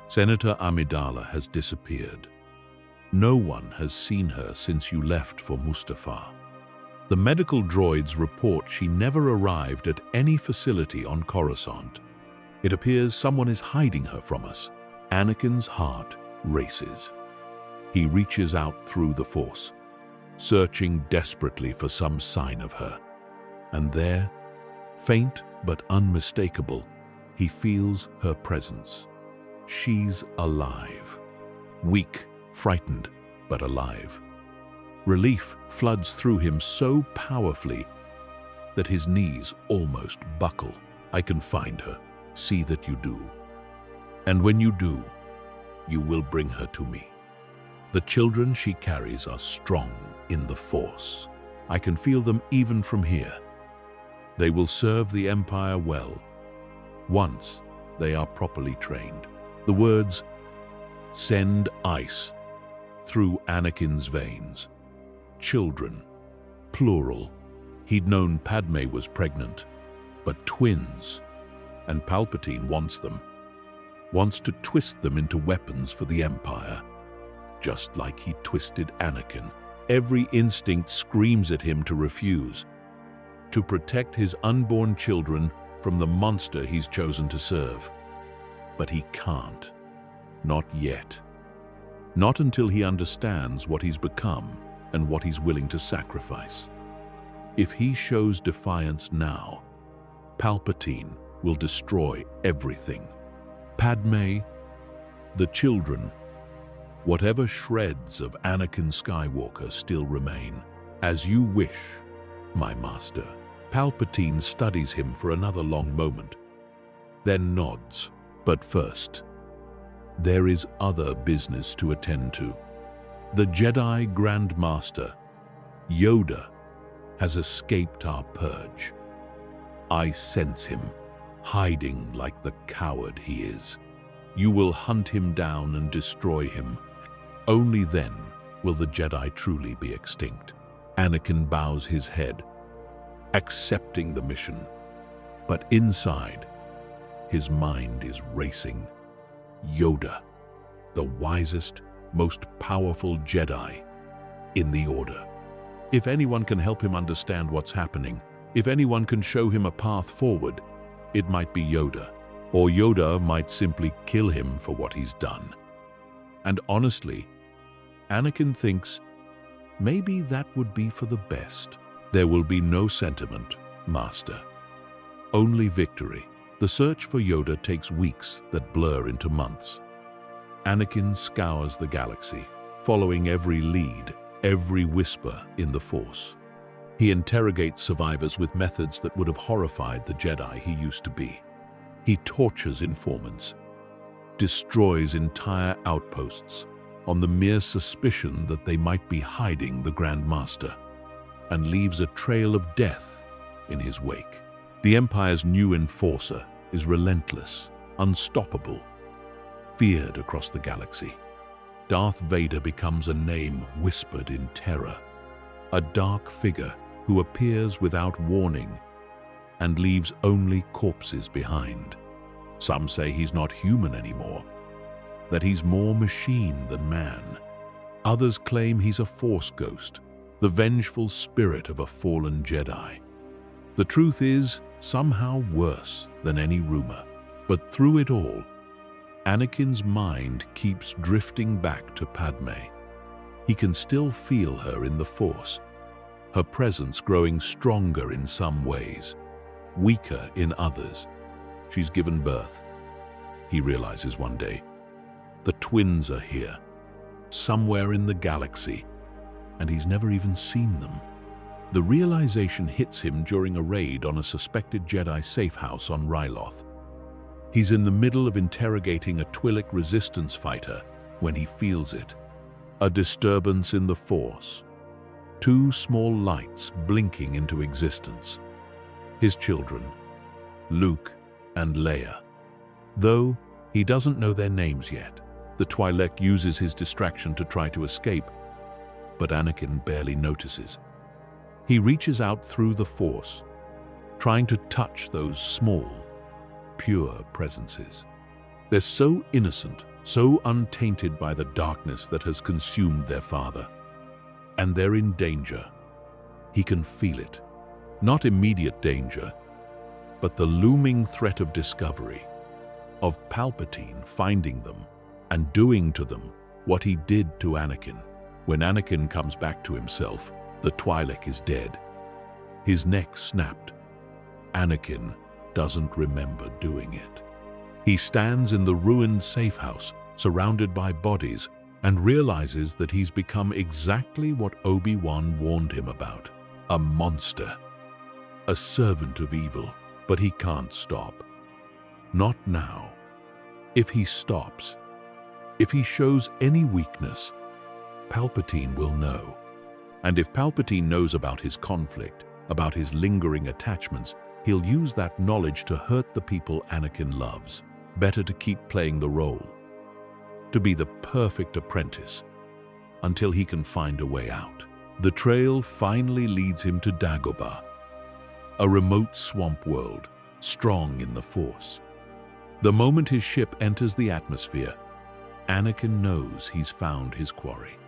S1: Senator Amidala has disappeared. No one has seen her since you left for Mustafar. The medical droids report she never arrived at any facility on Coruscant. It appears someone is hiding her from us. Anakin's heart races. He reaches out through the Force, searching desperately for some sign of her. And there, faint but unmistakable, he feels her presence. She's alive. Weak, frightened, but alive. Relief floods through him so powerfully that his knees almost buckle. I can find her. See that you do. And when you do, you will bring her to me. The children she carries are strong in the Force. I can feel them even from here. They will serve the Empire well, once they are properly trained. The words send ice through Anakin's veins. Children, plural. He'd known Padme was pregnant, but twins, and Palpatine wants them. Wants to twist them into weapons for the Empire, just like he twisted Anakin. Every instinct screams at him to refuse, to protect his unborn children from the monster he's chosen to serve. But he can't. Not yet. Not until he understands what he's become and what he's willing to sacrifice. If he shows defiance now, Palpatine will destroy everything. Padme, the children, whatever shreds of Anakin Skywalker still remain. As you wish, my master. Palpatine studies him for another long moment, then nods. But first, there is other business to attend to. The Jedi Grand Master, Yoda, has escaped our purge. I sense him, hiding like the coward he is. You will hunt him down and destroy him. Only then will the Jedi truly be extinct. Anakin bows his head, accepting the mission. But inside, his mind is racing. Yoda, the wisest, most powerful Jedi in the Order. If anyone can help him understand what's happening, if anyone can show him a path forward, it might be Yoda. Or Yoda might simply kill him for what he's done. And honestly, Anakin thinks maybe that would be for the best. There will be no sentiment, Master. Only victory. The search for Yoda takes weeks that blur into months. Anakin scours the galaxy, following every lead, every whisper in the Force. He interrogates survivors with methods that would have horrified the Jedi he used to be. He tortures informants, destroys entire outposts on the mere suspicion that they might be hiding the Grand Master, and leaves a trail of death in his wake. The Empire's new enforcer is relentless, unstoppable, feared across the galaxy. Darth Vader becomes a name whispered in terror, a dark figure who appears without warning and leaves only corpses behind. Some say he's not human anymore, that he's more machine than man. Others claim he's a Force ghost, the vengeful spirit of a fallen Jedi. The truth is somehow worse than any rumor. But through it all, Anakin's mind keeps drifting back to Padme. He can still feel her in the Force, her presence growing stronger in some ways, weaker in others. She's given birth. He realizes one day, the twins are here, somewhere in the galaxy, and he's never even seen them. The realization hits him during a raid on a suspected Jedi safe house on Ryloth. He's in the middle of interrogating a Twi'lek resistance fighter when he feels it. A disturbance in the Force. Two small lights blinking into existence. His children, Luke and Leia. Though he doesn't know their names yet, the Twi'lek uses his distraction to try to escape, but Anakin barely notices. He reaches out through the Force, trying to touch those small, pure presences. They're so innocent, so untainted by the darkness that has consumed their father. And they're in danger. He can feel it. Not immediate danger, but the looming threat of discovery, of Palpatine finding them and doing to them what he did to Anakin. When Anakin comes back to himself, the Twi'lek is dead. His neck snapped. Anakin doesn't remember doing it. He stands in the ruined safe house, surrounded by bodies, and realizes that he's become exactly what Obi-Wan warned him about. A monster. A servant of evil. But he can't stop. Not now. If he stops, if he shows any weakness, Palpatine will know. And if Palpatine knows about his conflict, about his lingering attachments, he'll use that knowledge to hurt the people Anakin loves. Better to keep playing the role. To be the perfect apprentice, until he can find a way out. The trail finally leads him to Dagobah, a remote swamp world, strong in the Force. The moment his ship enters the atmosphere, Anakin knows he's found his quarry.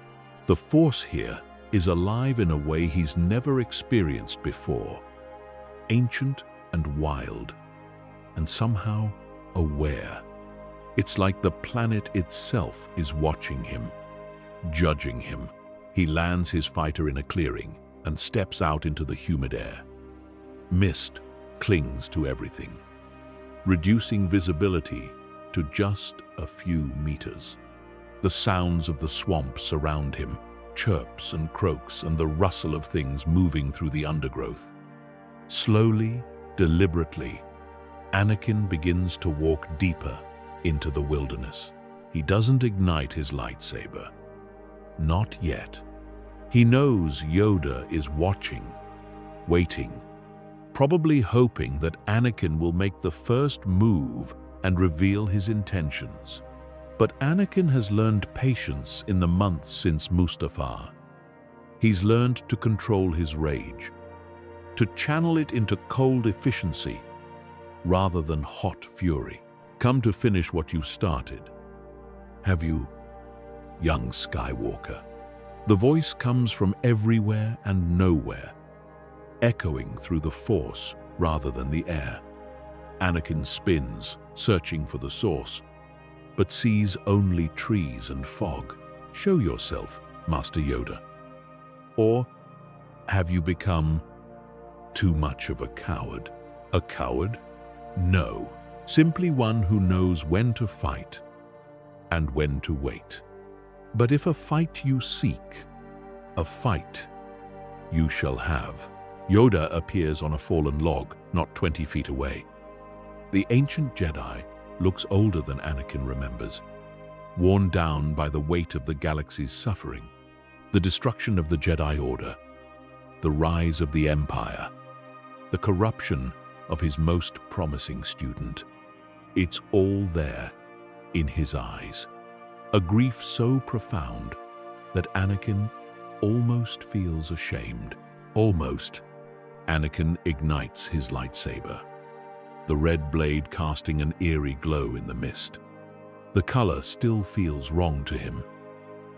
S1: The Force here is alive in a way he's never experienced before. Ancient and wild, and somehow aware. It's like the planet itself is watching him, judging him. He lands his fighter in a clearing and steps out into the humid air. Mist clings to everything, reducing visibility to just a few meters. The sounds of the swamp surround him, chirps and croaks and the rustle of things moving through the undergrowth. Slowly, deliberately, Anakin begins to walk deeper into the wilderness. He doesn't ignite his lightsaber. Not yet. He knows Yoda is watching, waiting, probably hoping that Anakin will make the first move and reveal his intentions. But Anakin has learned patience in the months since Mustafar. He's learned to control his rage, to channel it into cold efficiency rather than hot fury. Come to finish what you started. Have you, young Skywalker? The voice comes from everywhere and nowhere, echoing through the Force rather than the air. Anakin spins, searching for the source, but sees only trees and fog. Show yourself, Master Yoda. Or have you become too much of a coward? A coward? No, simply one who knows when to fight and when to wait. But if a fight you seek, a fight you shall have. Yoda appears on a fallen log, not 20 feet away. The ancient Jedi looks older than Anakin remembers, worn down by the weight of the galaxy's suffering, the destruction of the Jedi Order, the rise of the Empire, the corruption of his most promising student. It's all there in his eyes, a grief so profound that Anakin almost feels ashamed. Almost. Anakin ignites his lightsaber, the red blade casting an eerie glow in the mist. The color still feels wrong to him,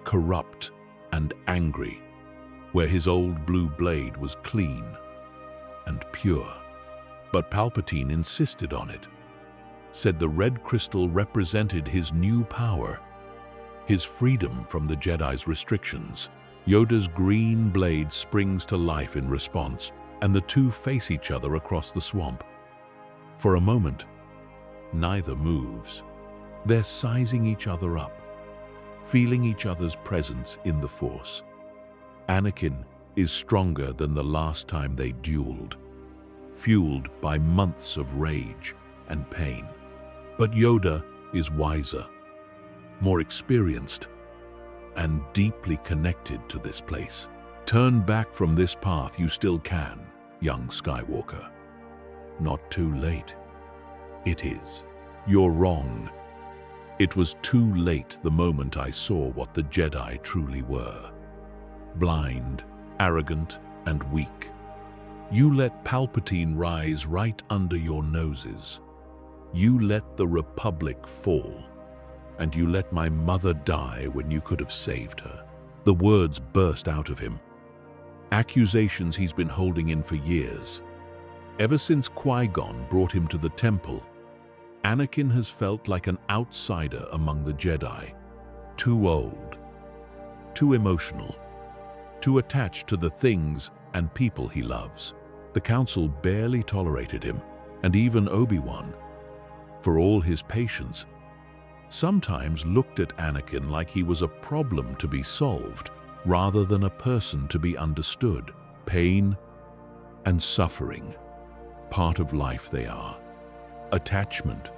S1: corrupt and angry, where his old blue blade was clean and pure. But Palpatine insisted on it, said the red crystal represented his new power, his freedom from the Jedi's restrictions. Yoda's green blade springs to life in response, and the two face each other across the swamp. For a moment, neither moves. They're sizing each other up, feeling each other's presence in the Force. Anakin is stronger than the last time they dueled, fueled by months of rage and pain. But Yoda is wiser, more experienced, and deeply connected to this place. Turn back from this path you still can, young Skywalker. Not too late. It is. You're wrong. It was too late the moment I saw what the Jedi truly were. Blind, arrogant, and weak. You let Palpatine rise right under your noses. You let the Republic fall. And you let my mother die when you could have saved her. The words burst out of him. Accusations he's been holding in for years. Ever since Qui-Gon brought him to the temple, Anakin has felt like an outsider among the Jedi. Too old, too emotional, too attached to the things and people he loves. The Council barely tolerated him, and even Obi-Wan, for all his patience, sometimes looked at Anakin like he was a problem to be solved rather than a person to be understood. Pain and suffering, part of life they are. Attachment,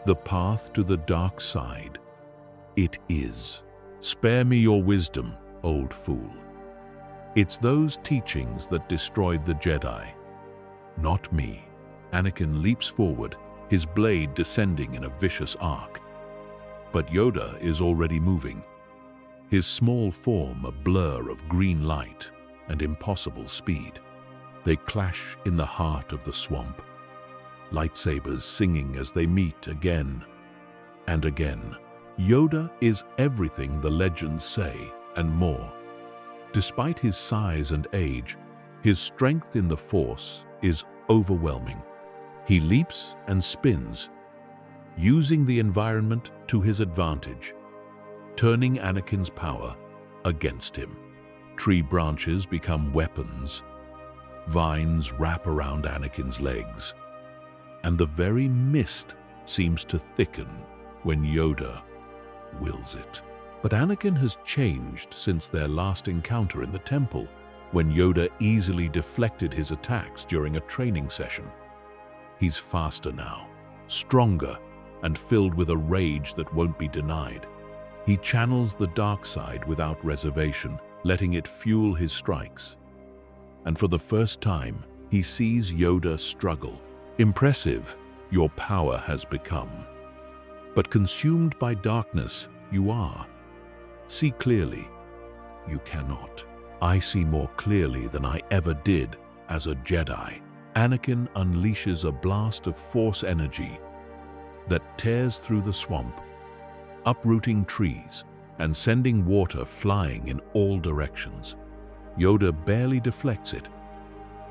S1: the path to the dark side. It is. Spare me your wisdom, old fool. It's those teachings that destroyed the Jedi, not me. Anakin leaps forward, his blade descending in a vicious arc. But Yoda is already moving, his small form a blur of green light and impossible speed. They clash in the heart of the swamp, lightsabers singing as they meet again and again. Yoda is everything the legends say and more. Despite his size and age, his strength in the Force is overwhelming. He leaps and spins, using the environment to his advantage, turning Anakin's power against him. Tree branches become weapons, vines wrap around Anakin's legs, and the very mist seems to thicken when Yoda wills it. But Anakin has changed since their last encounter in the temple, when Yoda easily deflected his attacks during a training session. He's faster now, stronger, and filled with a rage that won't be denied. He channels the dark side without reservation, letting it fuel his strikes. And for the first time, he sees Yoda struggle. Impressive, your power has become. But consumed by darkness, you are. See clearly, you cannot. I see more clearly than I ever did as a Jedi. Anakin unleashes a blast of Force energy that tears through the swamp, uprooting trees and sending water flying in all directions. Yoda barely deflects it,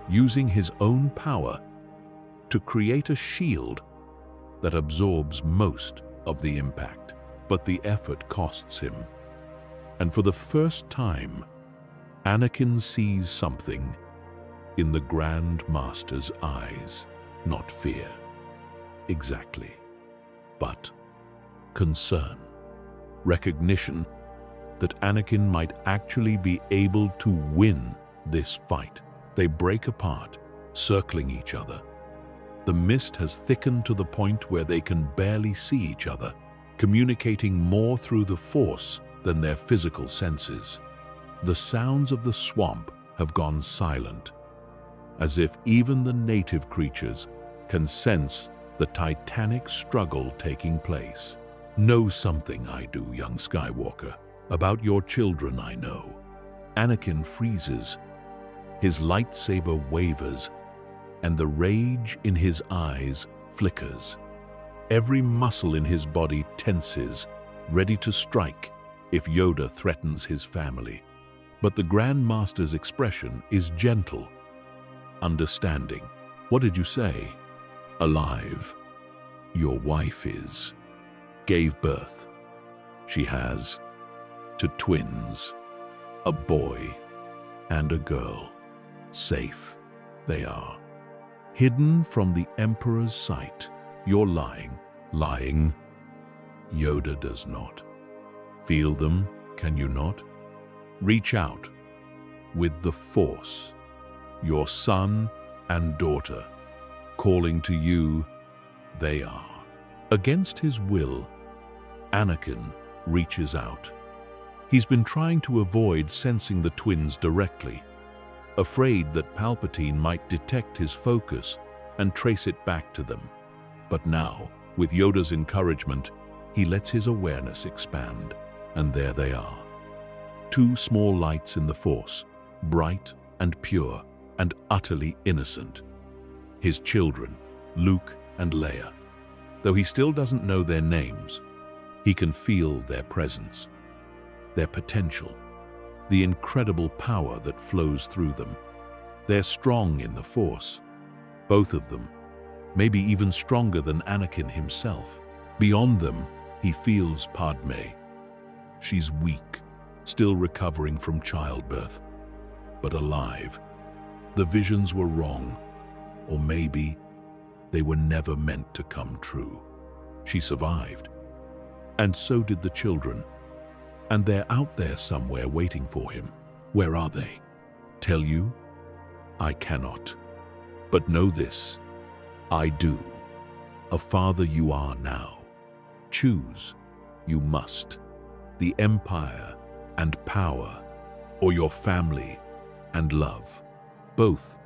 S1: using his own power to create a shield that absorbs most of the impact. But the effort costs him. And for the first time, Anakin sees something in the Grand Master's eyes. Not fear, exactly, but concern. Recognition that Anakin might actually be able to win this fight. They break apart, circling each other. The mist has thickened to the point where they can barely see each other, communicating more through the Force than their physical senses. The sounds of the swamp have gone silent, as if even the native creatures can sense the titanic struggle taking place. Know something I do, young Skywalker. About your children I know. Anakin freezes, his lightsaber wavers, and the rage in his eyes flickers. Every muscle in his body tenses, ready to strike if Yoda threatens his family. But the Grand Master's expression is gentle, understanding. What did you say? Alive. Your wife is. Gave birth. She has. To twins. A boy and a girl. Safe they are. Hidden from the Emperor's sight. You're lying. Lying. Yoda does not. Feel them, can you not? Reach out. With the Force. Your son and daughter. Calling to you, they are. Against his will, Anakin reaches out. He's been trying to avoid sensing the twins directly, afraid that Palpatine might detect his focus and trace it back to them. But now, with Yoda's encouragement, he lets his awareness expand, and there they are. Two small lights in the Force, bright and pure and utterly innocent. His children, Luke and Leia. Though he still doesn't know their names, he can feel their presence, their potential, the incredible power that flows through them. They're strong in the Force, both of them, maybe even stronger than Anakin himself. Beyond them, he feels Padme. She's weak, still recovering from childbirth, but alive. The visions were wrong, or maybe they were never meant to come true. She survived, and so did the children. And they're out there somewhere waiting for him. Where are they? Tell you? I cannot. But know this, I do. A father you are now. Choose, you must. The Empire and power, or your family and love. Both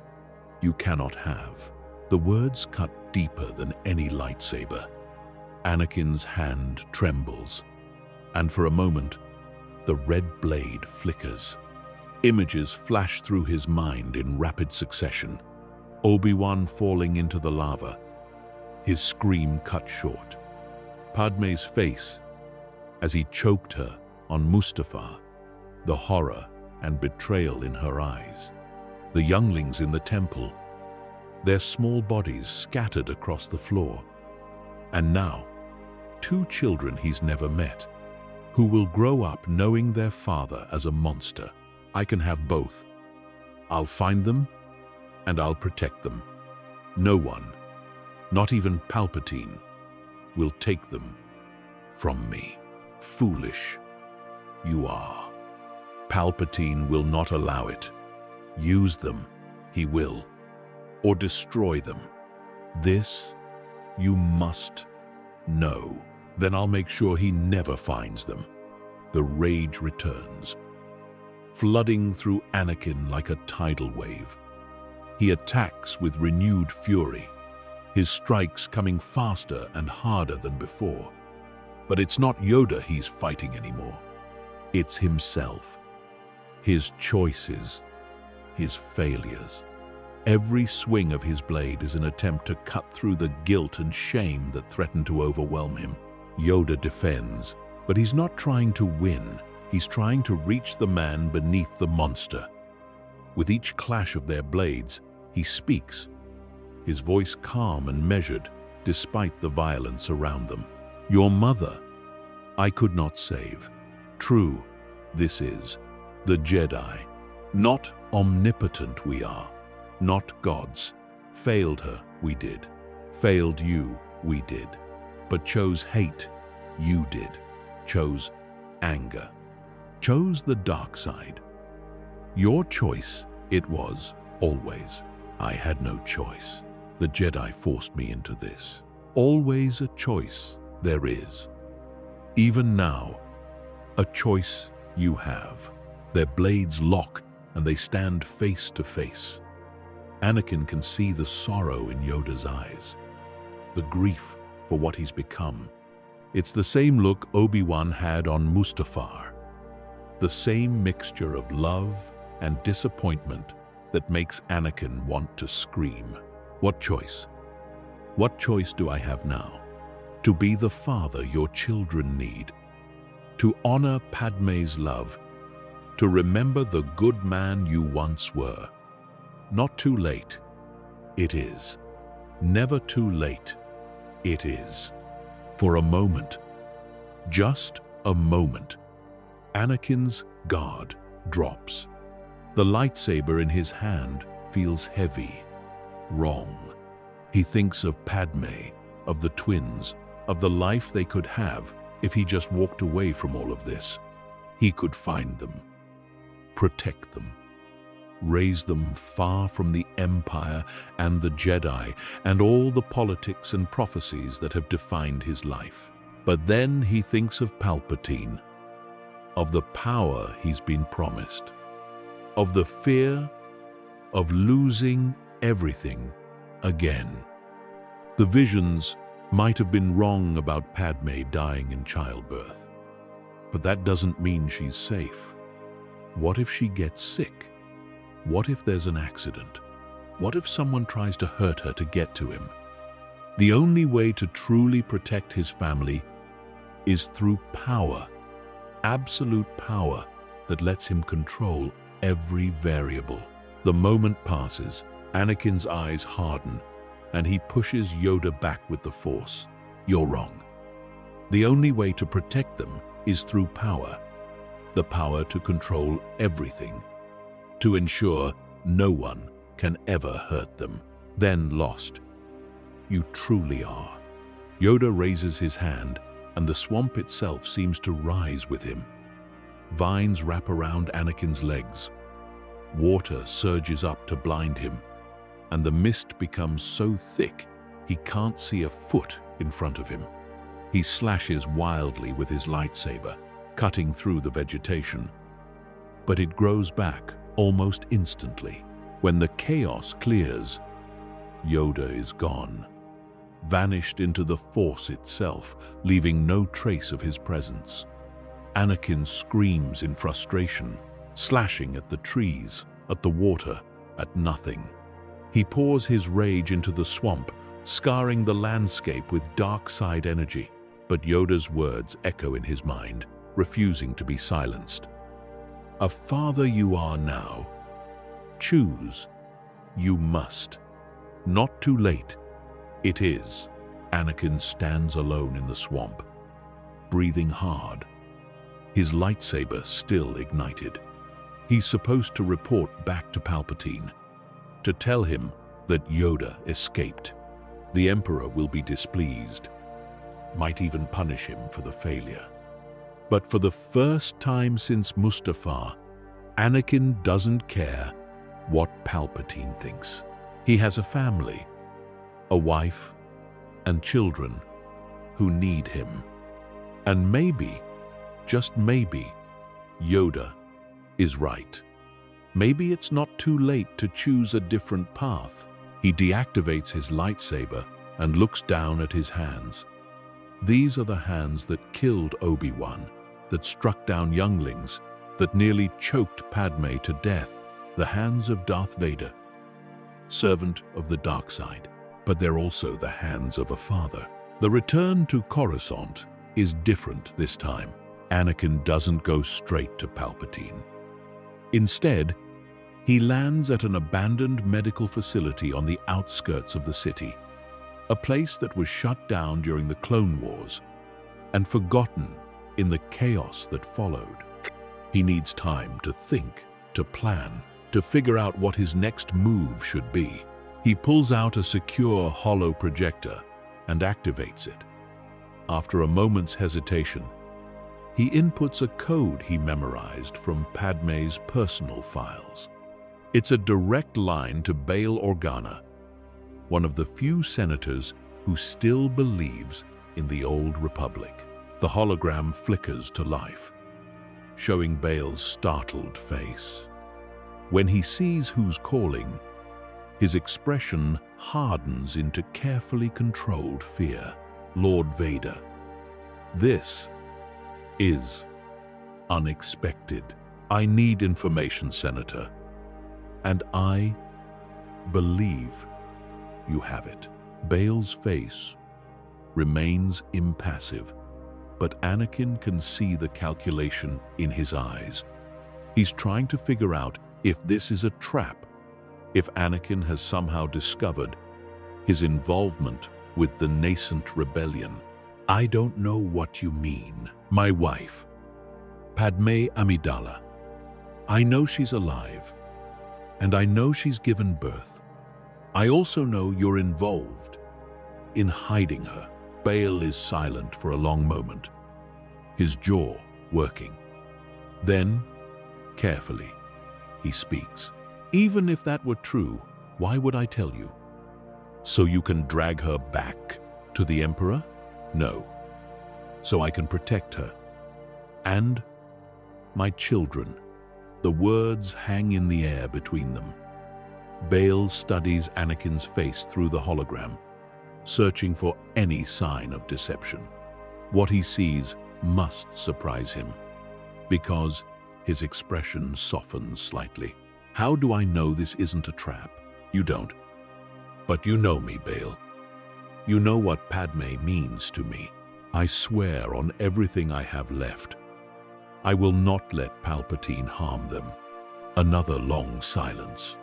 S1: you cannot have. The words cut deeper than any lightsaber. Anakin's hand trembles, and for a moment, the red blade flickers. Images flash through his mind in rapid succession. Obi-Wan falling into the lava, his scream cut short. Padme's face as he choked her on Mustafar, the horror and betrayal in her eyes. The younglings in the temple, their small bodies scattered across the floor. And now, two children he's never met, who will grow up knowing their father as a monster. I can have both. I'll find them, and I'll protect them. No one, not even Palpatine, will take them from me. Foolish you are. Palpatine will not allow it. Use them, he will, or destroy them. This you must know. Then I'll make sure he never finds them. The rage returns, flooding through Anakin like a tidal wave. He attacks with renewed fury, his strikes coming faster and harder than before. But it's not Yoda he's fighting anymore. It's himself, his choices, his failures. Every swing of his blade is an attempt to cut through the guilt and shame that threaten to overwhelm him. Yoda defends, but he's not trying to win. He's trying to reach the man beneath the monster. With each clash of their blades, he speaks, his voice calm and measured despite the violence around them. Your mother, I could not save. True, this is the Jedi. Not omnipotent we are, not gods. Failed her, we did. Failed you, we did. But chose hate, you did. Chose anger. Chose the dark side. Your choice it was, always. I had no choice. The Jedi forced me into this. Always a choice there is. Even now, a choice you have. Their blades lock and they stand face to face. Anakin can see the sorrow in Yoda's eyes, the grief for what he's become. It's the same look Obi-Wan had on Mustafar, the same mixture of love and disappointment that makes Anakin want to scream. What choice? What choice do I have now? To be the father your children need, to honor Padme's love, to remember the good man you once were. Not too late. It is. Never too late. It is. For a moment, just a moment, Anakin's guard drops. The lightsaber in his hand feels heavy, wrong. He thinks of Padme, of the twins, of the life they could have if he just walked away from all of this. He could find them, protect them, raise them far from the Empire and the Jedi and all the politics and prophecies that have defined his life. But then he thinks of Palpatine, of the power he's been promised, of the fear of losing everything again. The visions might have been wrong about Padme dying in childbirth, but that doesn't mean she's safe. What if she gets sick? What if there's an accident? What if someone tries to hurt her to get to him? The only way to truly protect his family is through power, absolute power that lets him control every variable. The moment passes, Anakin's eyes harden, and he pushes Yoda back with the Force. You're wrong. The only way to protect them is through power. The power to control everything, to ensure no one can ever hurt them. Then lost. You truly are. Yoda raises his hand, and the swamp itself seems to rise with him. Vines wrap around Anakin's legs. Water surges up to blind him, and the mist becomes so thick he can't see a foot in front of him. He slashes wildly with his lightsaber, cutting through the vegetation. But it grows back almost instantly. When the chaos clears, Yoda is gone, vanished into the Force itself, leaving no trace of his presence. Anakin screams in frustration, slashing at the trees, at the water, at nothing. He pours his rage into the swamp, scarring the landscape with dark side energy. But Yoda's words echo in his mind, refusing to be silenced. A father you are now. Choose. You must. Not too late. It is. Anakin stands alone in the swamp, breathing hard, his lightsaber still ignited. He's supposed to report back to Palpatine, to tell him that Yoda escaped. The Emperor will be displeased, might even punish him for the failure. But for the first time since Mustafar, Anakin doesn't care what Palpatine thinks. He has a family, a wife, and children who need him. And maybe, just maybe, Yoda is right. Maybe it's not too late to choose a different path. He deactivates his lightsaber and looks down at his hands. These are the hands that killed Obi-Wan, that struck down younglings, that nearly choked Padme to death. The hands of Darth Vader, servant of the dark side. But they're also the hands of a father. The return to Coruscant is different this time. Anakin doesn't go straight to Palpatine. Instead, he lands at an abandoned medical facility on the outskirts of the city, a place that was shut down during the Clone Wars and forgotten in the chaos that followed. He needs time to think, to plan, to figure out what his next move should be. He pulls out a secure holo projector and activates it. After a moment's hesitation, he inputs a code he memorized from Padme's personal files. It's a direct line to Bail Organa, one of the few senators who still believes in the old Republic. The hologram flickers to life, showing Bail's startled face. When he sees who's calling, his expression hardens into carefully controlled fear. Lord Vader. This is unexpected. I need information, Senator, and I believe you have it. Bail's face remains impassive, but Anakin can see the calculation in his eyes. He's trying to figure out if this is a trap, if Anakin has somehow discovered his involvement with the nascent rebellion. I don't know what you mean. My wife, Padme Amidala. I know she's alive, and I know she's given birth. I also know you're involved in hiding her. Bail is silent for a long moment, his jaw working. Then, carefully, he speaks. Even if that were true, why would I tell you? So you can drag her back to the Emperor? No. So I can protect her. And my children. The words hang in the air between them. Bail studies Anakin's face through the hologram, searching for any sign of deception. What he sees must surprise him, because his expression softens slightly. How do I know this isn't a trap? You don't. But you know me, Bail. You know what Padme means to me. I swear on everything I have left, I will not let Palpatine harm them. Another long silence.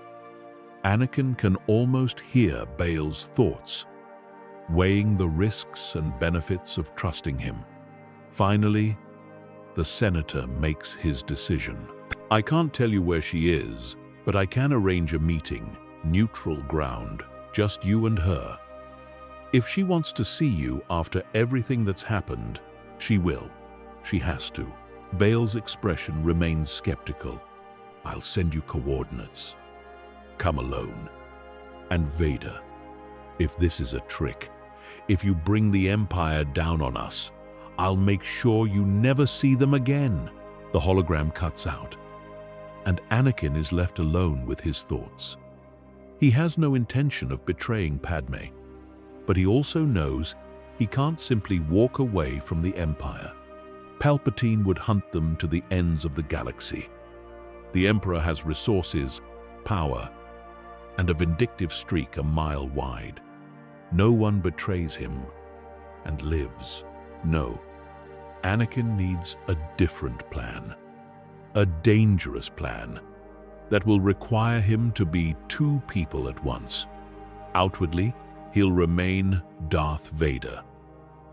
S1: Anakin can almost hear Bail's thoughts, weighing the risks and benefits of trusting him. Finally, the senator makes his decision. I can't tell you where she is, but I can arrange a meeting, neutral ground, just you and her. If she wants to see you after everything that's happened, she will. She has to. Bail's expression remains skeptical. I'll send you coordinates. Come alone. And Vader, if this is a trick, if you bring the Empire down on us, I'll make sure you never see them again. The hologram cuts out, and Anakin is left alone with his thoughts. He has no intention of betraying Padme, but he also knows he can't simply walk away from the Empire. Palpatine would hunt them to the ends of the galaxy. The Emperor has resources, power, and a vindictive streak a mile wide. No one betrays him and lives. No, Anakin needs a different plan, a dangerous plan that will require him to be two people at once. Outwardly, he'll remain Darth Vader,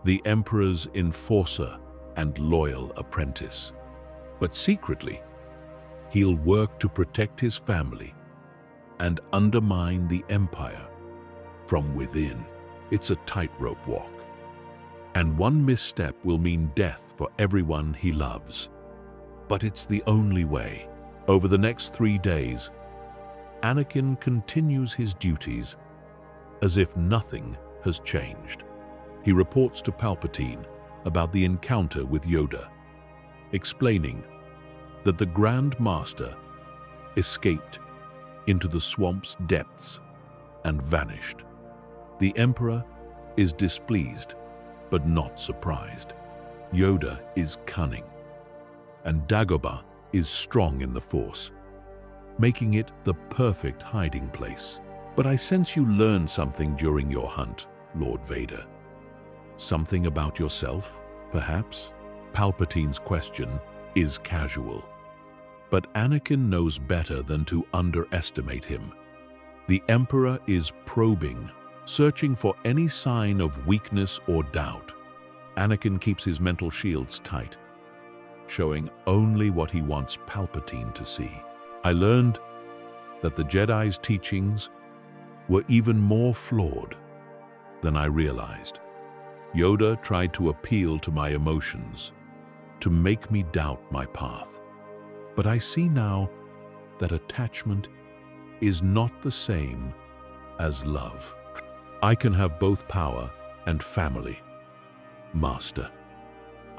S1: the Emperor's enforcer and loyal apprentice. But secretly, he'll work to protect his family and undermine the Empire from within. It's a tightrope walk, and one misstep will mean death for everyone he loves. But it's the only way. Over the next 3 days, Anakin continues his duties as if nothing has changed. He reports to Palpatine about the encounter with Yoda, explaining that the Grand Master escaped into the swamp's depths and vanished. The Emperor is displeased, but not surprised. Yoda is cunning, and Dagobah is strong in the Force, making it the perfect hiding place. But I sense you learned something during your hunt, Lord Vader. Something about yourself, perhaps? Palpatine's question is casual, but Anakin knows better than to underestimate him. The Emperor is probing, searching for any sign of weakness or doubt. Anakin keeps his mental shields tight, showing only what he wants Palpatine to see. I learned that the Jedi's teachings were even more flawed than I realized. Yoda tried to appeal to my emotions, to make me doubt my path. But I see now that attachment is not the same as love. I can have both power and family, Master.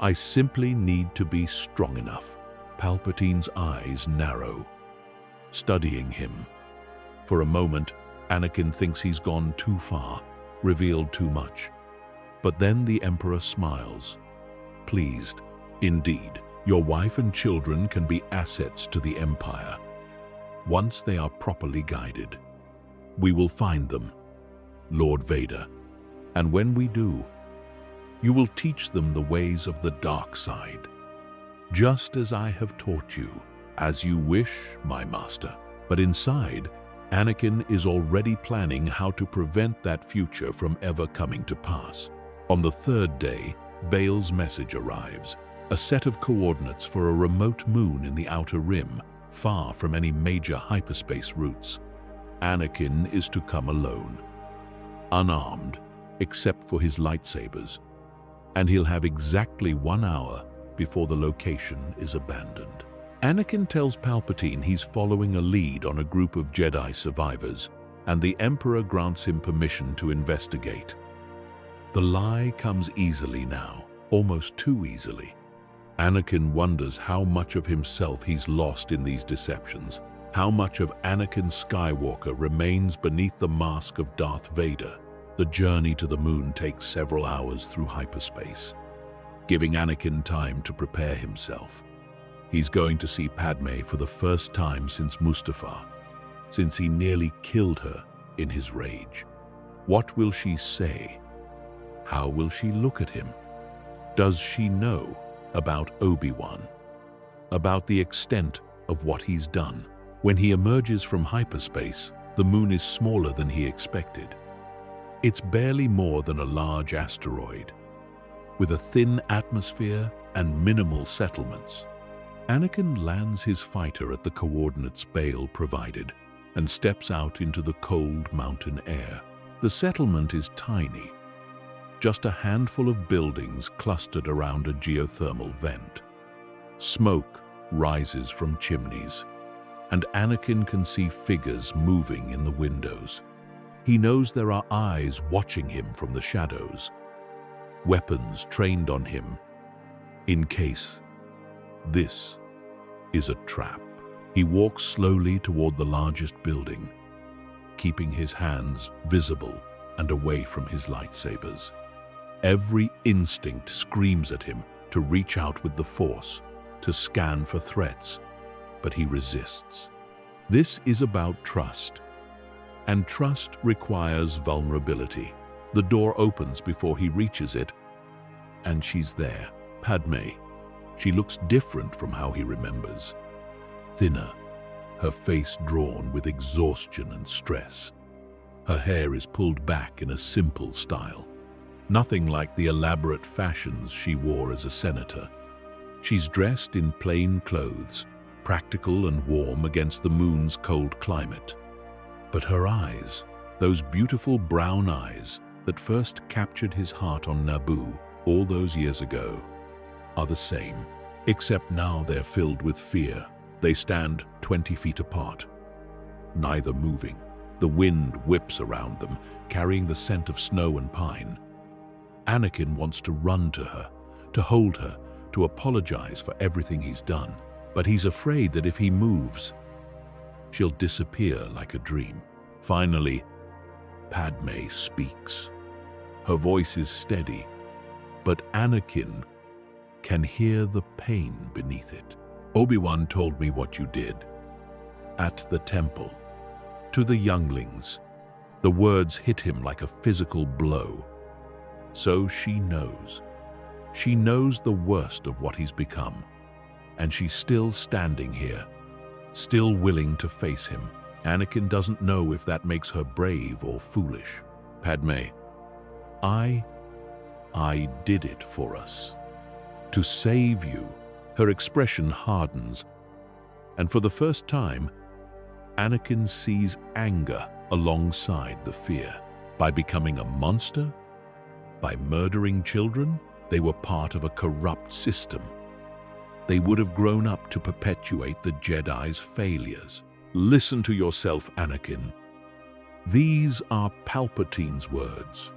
S1: I simply need to be strong enough. Palpatine's eyes narrow, studying him. For a moment, Anakin thinks he's gone too far, revealed too much. But then the Emperor smiles, pleased. Indeed, your wife and children can be assets to the Empire. Once they are properly guided, we will find them, Lord Vader. And when we do, you will teach them the ways of the dark side, just as I have taught you. "As you wish, my master." But inside, Anakin is already planning how to prevent that future from ever coming to pass. On the third day, Bail's message arrives, a set of coordinates for a remote moon in the outer rim, far from any major hyperspace routes. Anakin is to come alone, unarmed, except for his lightsabers, and he'll have exactly 1 hour before the location is abandoned. Anakin tells Palpatine he's following a lead on a group of Jedi survivors, and the Emperor grants him permission to investigate. The lie comes easily now, almost too easily. Anakin wonders how much of himself he's lost in these deceptions, how much of Anakin Skywalker remains beneath the mask of Darth Vader. The journey to the moon takes several hours through hyperspace, giving Anakin time to prepare himself. He's going to see Padme for the first time since Mustafar, since he nearly killed her in his rage. What will she say? How will she look at him? Does she know about Obi-Wan? About the extent of what he's done? When he emerges from hyperspace, the moon is smaller than he expected. It's barely more than a large asteroid, with a thin atmosphere and minimal settlements. Anakin lands his fighter at the coordinates Bail provided and steps out into the cold mountain air. The settlement is tiny, just a handful of buildings clustered around a geothermal vent. Smoke rises from chimneys, and Anakin can see figures moving in the windows. He knows there are eyes watching him from the shadows, weapons trained on him, in case this is a trap. He walks slowly toward the largest building, keeping his hands visible and away from his lightsabers. Every instinct screams at him to reach out with the Force, to scan for threats, but he resists. This is about trust, and trust requires vulnerability. The door opens before he reaches it, and she's there, Padme. She looks different from how he remembers. Thinner, her face drawn with exhaustion and stress. Her hair is pulled back in a simple style, nothing like the elaborate fashions she wore as a senator. She's dressed in plain clothes, practical and warm against the moon's cold climate. But her eyes, those beautiful brown eyes that first captured his heart on Naboo all those years ago, are the same, except now they're filled with fear. They stand 20 feet apart, neither moving. The wind whips around them, carrying the scent of snow and pine. Anakin wants to run to her, to hold her, to apologize for everything he's done. But he's afraid that if he moves, she'll disappear like a dream. Finally, Padme speaks. Her voice is steady, but Anakin can hear the pain beneath it. "Obi-Wan told me what you did at the temple, to the younglings." The words hit him like a physical blow. So she knows. She knows the worst of what he's become. And she's still standing here, still willing to face him. Anakin doesn't know if that makes her brave or foolish. "Padme, I did it for us. To save you." Her expression hardens, and for the first time, Anakin sees anger alongside the fear. By becoming a monster, by murdering children, they were part of a corrupt system. They would have grown up to perpetuate the Jedi's failures. Listen to yourself, Anakin. These are Palpatine's words,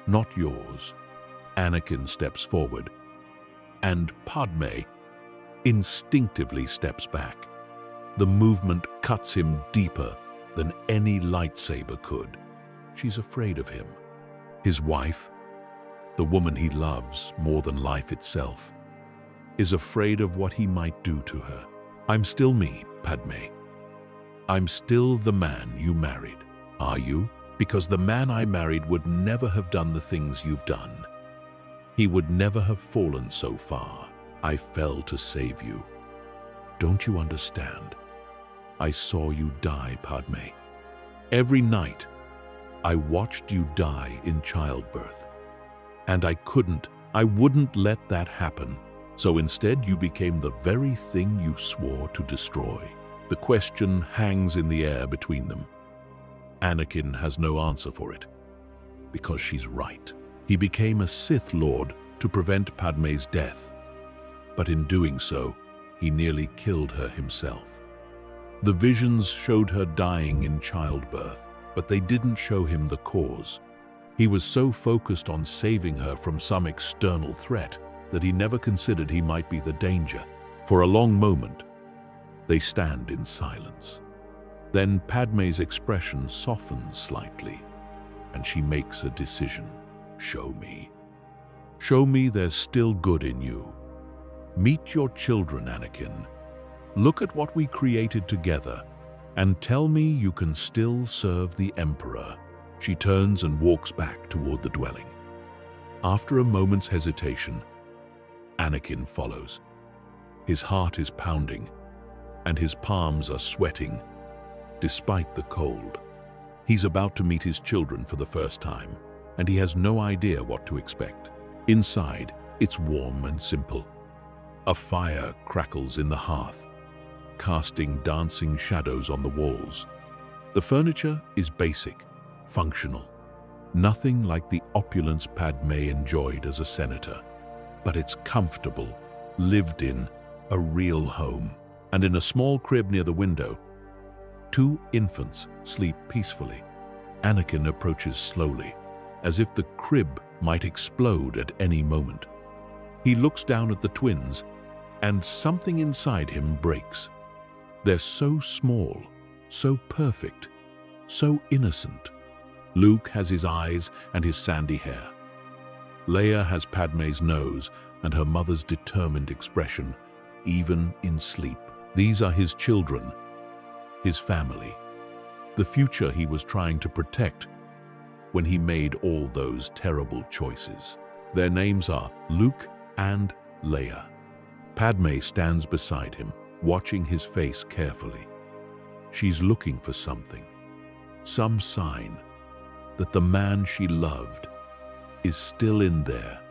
S1: not yours. Anakin steps forward, and Padme instinctively steps back. The movement cuts him deeper than any lightsaber could. She's afraid of him. His wife, the woman he loves more than life itself, is afraid of what he might do to her. "I'm still me, Padme. I'm still the man you married." "Are you?" "Because the man I married would never have done the things you've done. He would never have fallen so far. I fell to save you." Don't you understand? I saw you die, Padme. Every night, I watched you die in childbirth. And I wouldn't let that happen. So instead, you became the very thing you swore to destroy. The question hangs in the air between them. Anakin has no answer for it, because she's right. He became a Sith Lord to prevent Padme's death, but in doing so, he nearly killed her himself. The visions showed her dying in childbirth, but they didn't show him the cause. He was so focused on saving her from some external threat that he never considered he might be the danger. For a long moment, they stand in silence. Then Padme's expression softens slightly, and she makes a decision. Show me. Show me there's still good in you. Meet your children, Anakin. Look at what we created together, and tell me you can still serve the Emperor. She turns and walks back toward the dwelling. After a moment's hesitation, Anakin follows. His heart is pounding, and his palms are sweating, despite the cold. He's about to meet his children for the first time, and he has no idea what to expect. Inside, it's warm and simple. A fire crackles in the hearth, casting dancing shadows on the walls. The furniture is basic, functional. Nothing like the opulence Padme enjoyed as a senator. But it's comfortable, lived in, a real home. And in a small crib near the window, 2 infants sleep peacefully. Anakin approaches slowly, as if the crib might explode at any moment. He looks down at the twins, and something inside him breaks. They're so small, so perfect, so innocent. Luke has his eyes and his sandy hair. Leia has Padme's nose and her mother's determined expression, even in sleep. These are his children, his family, the future he was trying to protect when he made all those terrible choices. Their names are Luke and Leia. Padme stands beside him, watching his face carefully. She's looking for something, some sign that the man she loved is still in there,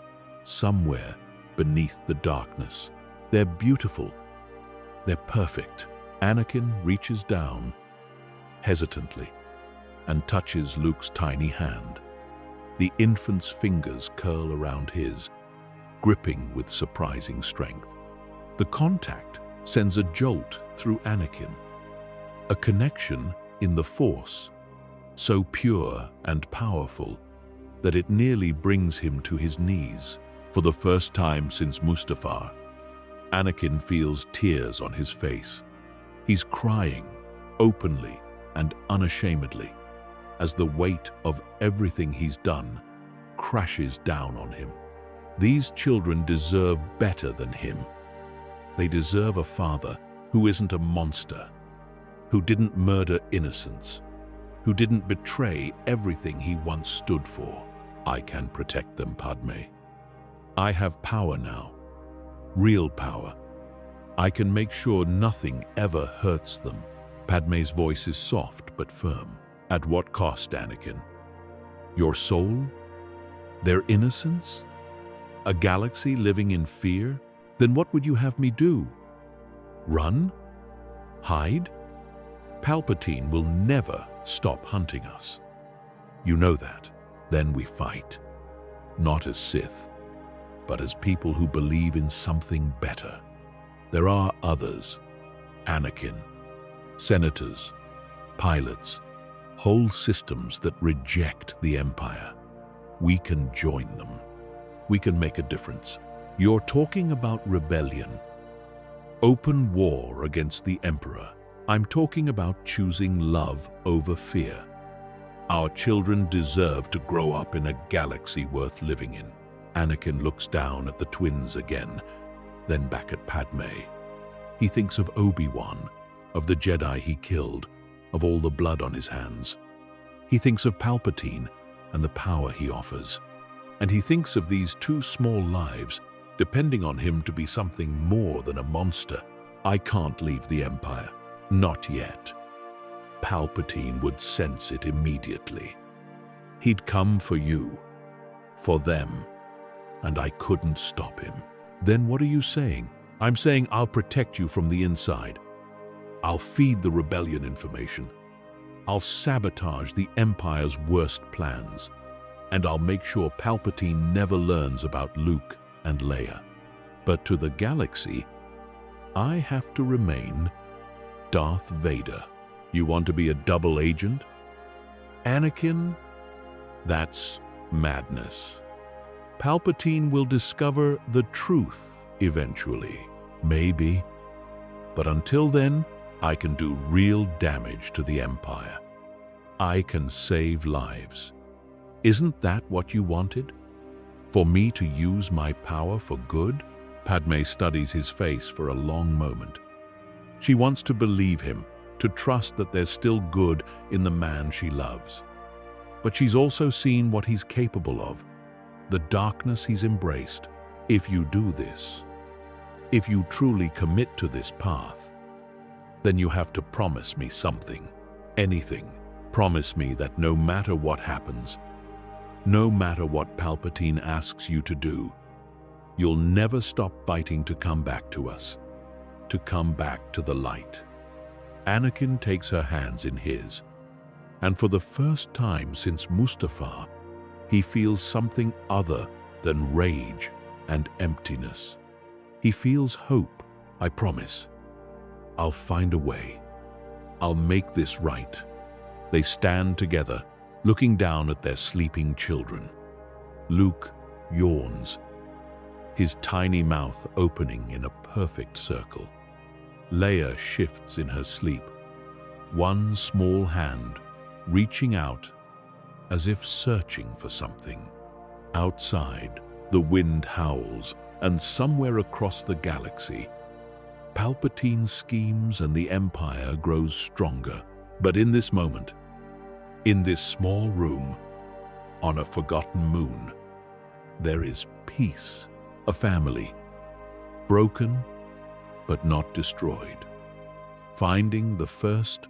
S1: somewhere beneath the darkness. They're beautiful. They're perfect. Anakin reaches down, hesitantly, and touches Luke's tiny hand. The infant's fingers curl around his, gripping with surprising strength. The contact sends a jolt through Anakin, a connection in the Force, so pure and powerful that it nearly brings him to his knees. For the first time since Mustafar, Anakin feels tears on his face. He's crying, openly and unashamedly, as the weight of everything he's done crashes down on him. These children deserve better than him. They deserve a father who isn't a monster, who didn't murder innocents, who didn't betray everything he once stood for. I can protect them, Padme. I have power now, real power. I can make sure nothing ever hurts them. Padme's voice is soft but firm. At what cost, Anakin? Your soul? Their innocence? A galaxy living in fear? Then what would you have me do? Run? Hide? Palpatine will never stop hunting us. You know that. Then we fight. Not as Sith, but as people who believe in something better. There are others. Anakin. Senators. Pilots. Whole systems that reject the Empire. We can join them. We can make a difference. You're talking about rebellion. Open war against the Emperor. I'm talking about choosing love over fear. Our children deserve to grow up in a galaxy worth living in. Anakin looks down at the twins again, then back at Padme. He thinks of Obi-Wan, of the Jedi he killed, of all the blood on his hands. He thinks of Palpatine and the power he offers. And he thinks of these 2 small lives depending on him to be something more than a monster. I can't leave the Empire. Not yet. Palpatine would sense it immediately. He'd come for you, for them, and I couldn't stop him. Then what are you saying? I'm saying I'll protect you from the inside. I'll feed the rebellion information. I'll sabotage the Empire's worst plans. And I'll make sure Palpatine never learns about Luke and Leia. But to the galaxy, I have to remain Darth Vader. You want to be a double agent? Anakin? That's madness. Palpatine will discover the truth eventually. Maybe. But until then, I can do real damage to the Empire. I can save lives. Isn't that what you wanted? For me to use my power for good? Padme studies his face for a long moment. She wants to believe him, to trust that there's still good in the man she loves. But she's also seen what he's capable of, the darkness he's embraced. If you do this, if you truly commit to this path, then you have to promise me something, anything. Promise me that no matter what happens, no matter what Palpatine asks you to do, you'll never stop fighting to come back to us, to come back to the light. Anakin takes her hands in his, and for the first time since Mustafar, he feels something other than rage and emptiness. He feels hope. I promise. I'll find a way. I'll make this right. They stand together, looking down at their sleeping children. Luke yawns, his tiny mouth opening in a perfect circle. Leia shifts in her sleep, one small hand reaching out as if searching for something. Outside, the wind howls, and somewhere across the galaxy, Palpatine's schemes and the Empire grows stronger. But in this moment, in this small room, on a forgotten moon, there is peace, a family, broken but not destroyed, finding the first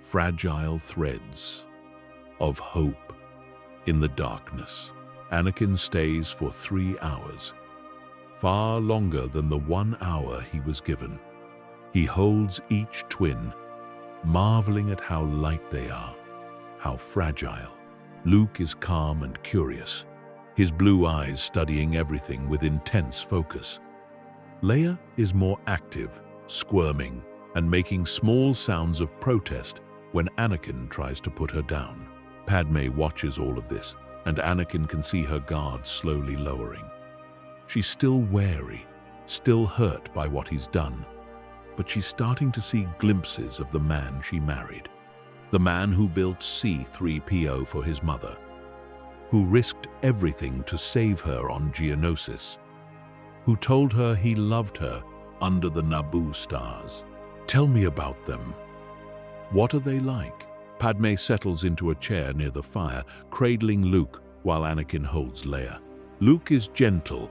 S1: fragile threads of hope in the darkness. Anakin stays for 3 hours, far longer than the 1 hour he was given. He holds each twin, marveling at how light they are, how fragile. Luke is calm and curious, his blue eyes studying everything with intense focus. Leia is more active, squirming, and making small sounds of protest when Anakin tries to put her down. Padme watches all of this, and Anakin can see her guard slowly lowering. She's still wary, still hurt by what he's done, but she's starting to see glimpses of the man she married, the man who built C-3PO for his mother, who risked everything to save her on Geonosis, who told her he loved her under the Naboo stars. Tell me about them. What are they like? Padme settles into a chair near the fire, cradling Luke while Anakin holds Leia. Luke is gentle,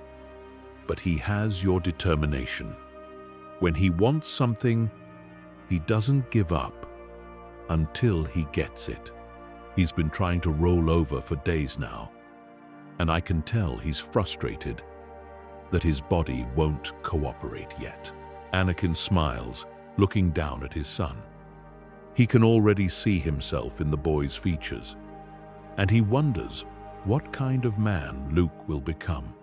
S1: but he has your determination. When he wants something, he doesn't give up until he gets it. He's been trying to roll over for days now, and I can tell he's frustrated that his body won't cooperate yet. Anakin smiles, looking down at his son. He can already see himself in the boy's features, and he wonders what kind of man Luke will become.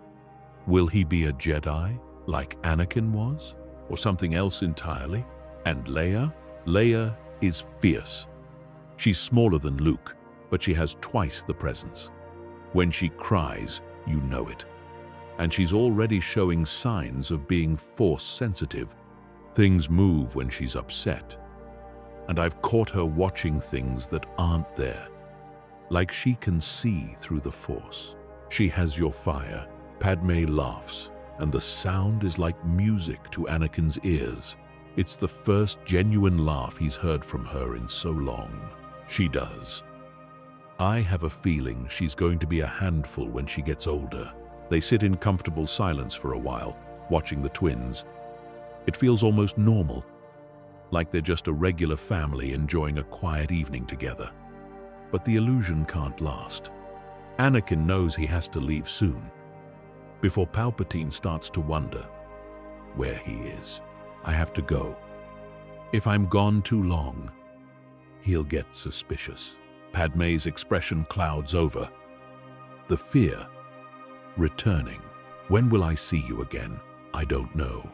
S1: Will he be a Jedi like Anakin was, or something else entirely? And Leia? Leia is fierce. She's smaller than Luke, but she has twice the presence. When she cries, you know it. And she's already showing signs of being Force-sensitive. Things move when she's upset. And I've caught her watching things that aren't there, like she can see through the Force. She has your fire. Padme laughs, and the sound is like music to Anakin's ears. It's the first genuine laugh he's heard from her in so long. She does. I have a feeling she's going to be a handful when she gets older. They sit in comfortable silence for a while, watching the twins. It feels almost normal, like they're just a regular family enjoying a quiet evening together. But the illusion can't last. Anakin knows he has to leave soon, before Palpatine starts to wonder where he is. I have to go. If I'm gone too long, he'll get suspicious. Padmé's expression clouds over. The fear returning. When will I see you again? I don't know.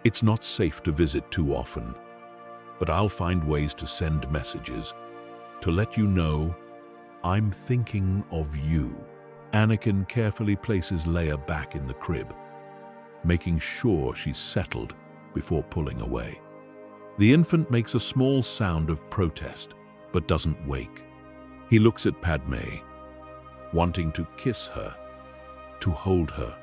S1: It's not safe to visit too often, but I'll find ways to send messages to let you know I'm thinking of you. Anakin carefully places Leia back in the crib, making sure she's settled before pulling away. The infant makes a small sound of protest, but doesn't wake. He looks at Padmé, wanting to kiss her, to hold her,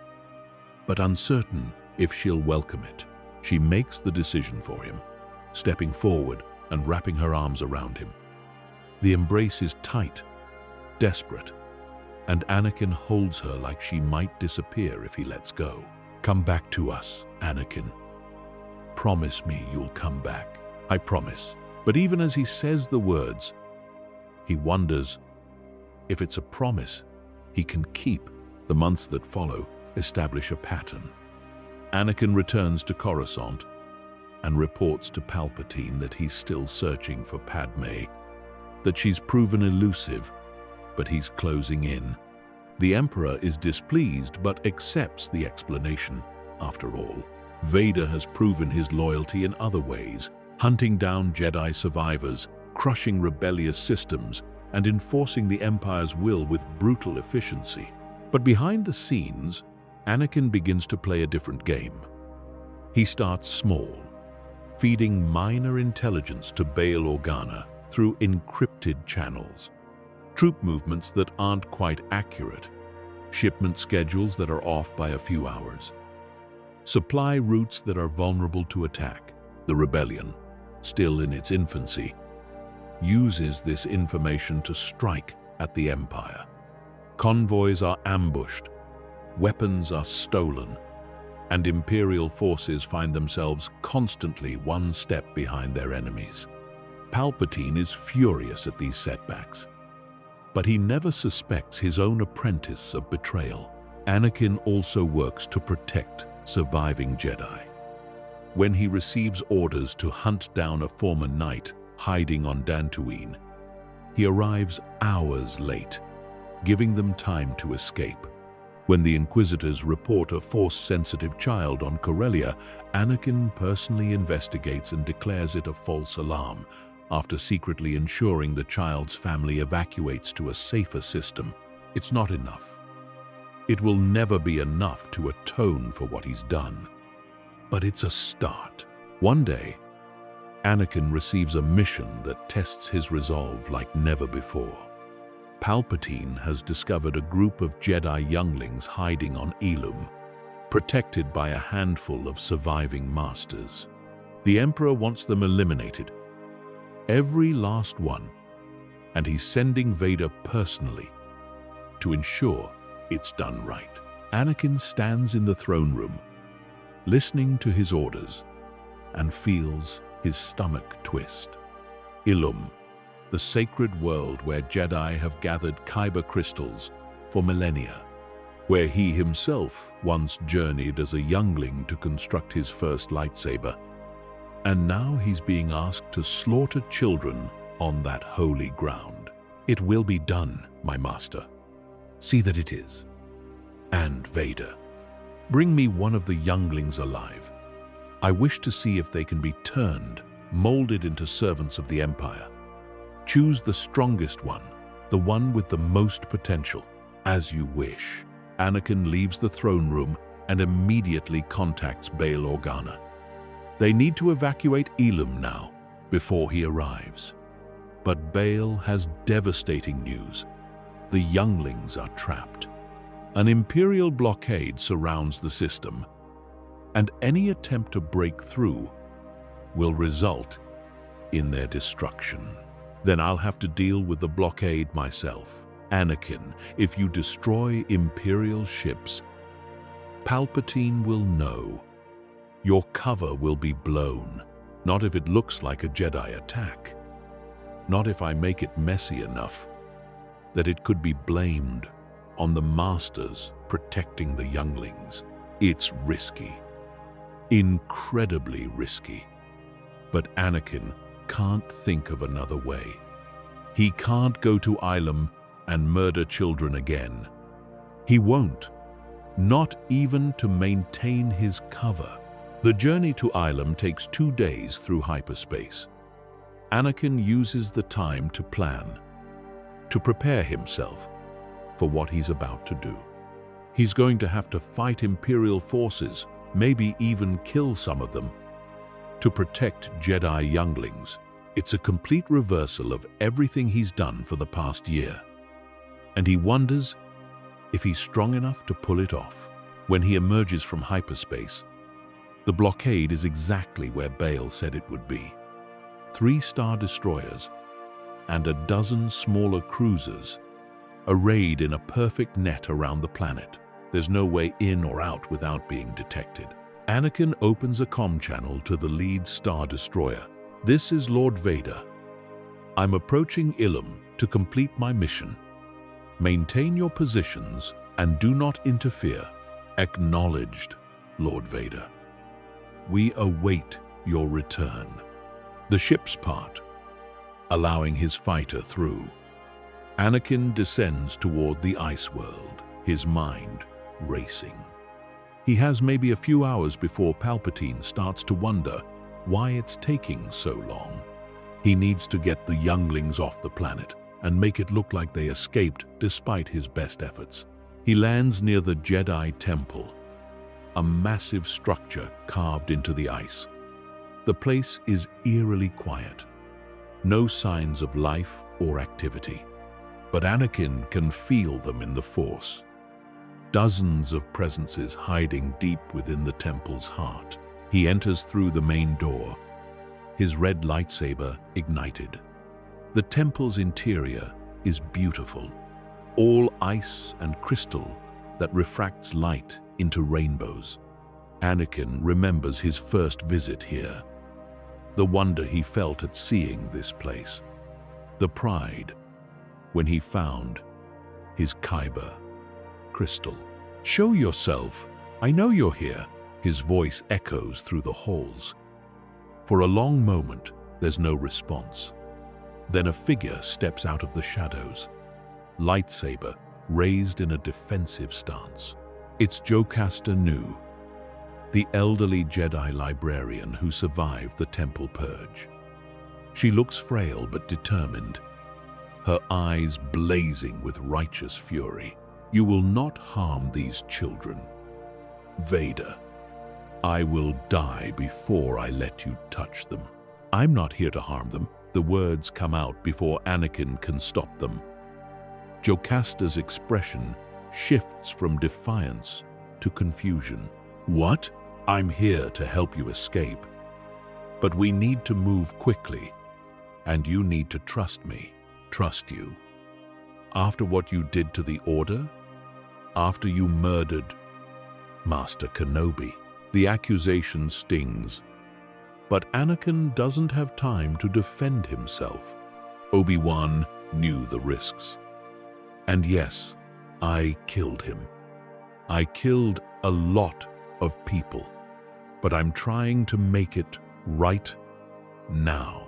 S1: but uncertain if she'll welcome it. She makes the decision for him, stepping forward and wrapping her arms around him. The embrace is tight, desperate, and Anakin holds her like she might disappear if he lets go. Come back to us, Anakin. Promise me you'll come back. I promise. But even as he says the words, he wonders if it's a promise he can keep. The months that follow establish a pattern. Anakin returns to Coruscant and reports to Palpatine that he's still searching for Padmé, that she's proven elusive, but he's closing in. The Emperor is displeased but accepts the explanation. After all, Vader has proven his loyalty in other ways, hunting down Jedi survivors, crushing rebellious systems, and enforcing the Empire's will with brutal efficiency. But behind the scenes, Anakin begins to play a different game. He starts small, feeding minor intelligence to Bail Organa through encrypted channels. Troop movements that aren't quite accurate, shipment schedules that are off by a few hours, supply routes that are vulnerable to attack. The rebellion, still in its infancy, uses this information to strike at the Empire. Convoys are ambushed, weapons are stolen, and Imperial forces find themselves constantly one step behind their enemies. Palpatine is furious at these setbacks, but he never suspects his own apprentice of betrayal. Anakin also works to protect surviving Jedi. When he receives orders to hunt down a former knight hiding on Dantooine, he arrives hours late, giving them time to escape. When the Inquisitors report a Force-sensitive child on Corellia, Anakin personally investigates and declares it a false alarm, after secretly ensuring the child's family evacuates to a safer system. It's not enough. It will never be enough to atone for what he's done. But it's a start. One day, Anakin receives a mission that tests his resolve like never before. Palpatine has discovered a group of Jedi younglings hiding on Ilum, protected by a handful of surviving masters. The Emperor wants them eliminated, every last one, and he's sending Vader personally to ensure it's done right. Anakin stands in the throne room, listening to his orders, and feels his stomach twist. Ilum, the sacred world where Jedi have gathered Kyber crystals for millennia, where he himself once journeyed as a youngling to construct his first lightsaber. And now he's being asked to slaughter children on that holy ground. It will be done, my master. See that it is. And Vader, bring me one of the younglings alive. I wish to see if they can be turned, molded into servants of the Empire. Choose the strongest one, the one with the most potential. As you wish. Anakin leaves the throne room and immediately contacts Bail Organa. They need to evacuate Ilum now, before he arrives. But Bail has devastating news. The younglings are trapped. An Imperial blockade surrounds the system, and any attempt to break through will result in their destruction. Then I'll have to deal with the blockade myself. Anakin, if you destroy Imperial ships, Palpatine will know Your cover will be blown, not if it looks like a Jedi attack, not if I make it messy enough that it could be blamed on the masters protecting the younglings. It's risky, incredibly risky. But Anakin can't think of another way. He can't go to Ilum and murder children again. He won't, not even to maintain his cover. The journey to Ilum takes 2 days through hyperspace. Anakin uses the time to plan, to prepare himself for what he's about to do. He's going to have to fight Imperial forces, maybe even kill some of them, to protect Jedi younglings. It's a complete reversal of everything he's done for the past year. And he wonders if he's strong enough to pull it off. When he emerges from hyperspace, the blockade is exactly where Bail said it would be. 3 Star Destroyers and a dozen smaller cruisers arrayed in a perfect net around the planet. There's no way in or out without being detected. Anakin opens a comm channel to the lead Star Destroyer. This is Lord Vader. I'm approaching Ilum to complete my mission. Maintain your positions and do not interfere. Acknowledged, Lord Vader. We await your return. The ships part, allowing his fighter through. Anakin descends toward the ice world, his mind racing. He has maybe a few hours before Palpatine starts to wonder why it's taking so long. He needs to get the younglings off the planet and make it look like they escaped despite his best efforts. He lands near the Jedi Temple, a massive structure carved into the ice. The place is eerily quiet. No signs of life or activity. But Anakin can feel them in the Force. Dozens of presences hiding deep within the temple's heart. He enters through the main door, his red lightsaber ignited. The temple's interior is beautiful, all ice and crystal that refracts light into rainbows. Anakin remembers his first visit here, the wonder he felt at seeing this place, the pride when he found his Kyber crystal. "Show yourself, I know you're here," his voice echoes through the halls. For a long moment, there's no response. Then a figure steps out of the shadows, lightsaber raised in a defensive stance. It's Jocasta Nu, the elderly Jedi librarian who survived the temple purge. She looks frail but determined, her eyes blazing with righteous fury. "You will not harm these children, Vader. I will die before I let you touch them." "I'm not here to harm them." The words come out before Anakin can stop them. Jocasta's expression shifts from defiance to confusion. "What? I'm here to help you escape. But we need to move quickly, and you need to trust me." "Trust you? After what you did to the Order? After you murdered Master Kenobi?" The accusation stings, but Anakin doesn't have time to defend himself. Obi-Wan knew the risks. And yes, I killed him. I killed a lot of people, but I'm trying to make it right now.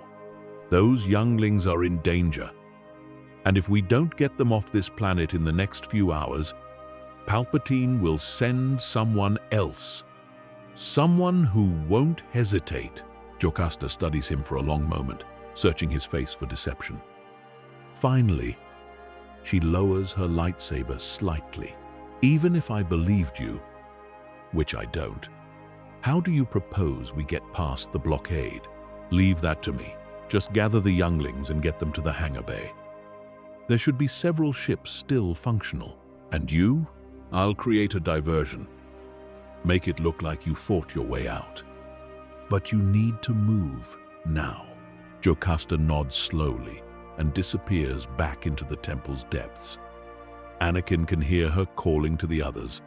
S1: Those younglings are in danger, and if we don't get them off this planet in the next few hours, Palpatine will send someone else. Someone who won't hesitate. Jocasta studies him for a long moment, searching his face for deception. Finally, she lowers her lightsaber slightly. "Even if I believed you, which I don't, how do you propose we get past the blockade?" "Leave that to me. Just gather the younglings and get them to the hangar bay. There should be several ships still functional. And you? I'll create a diversion. Make it look like you fought your way out. But you need to move now." Jocasta nods slowly and disappears back into the temple's depths. Anakin can hear her calling to the others,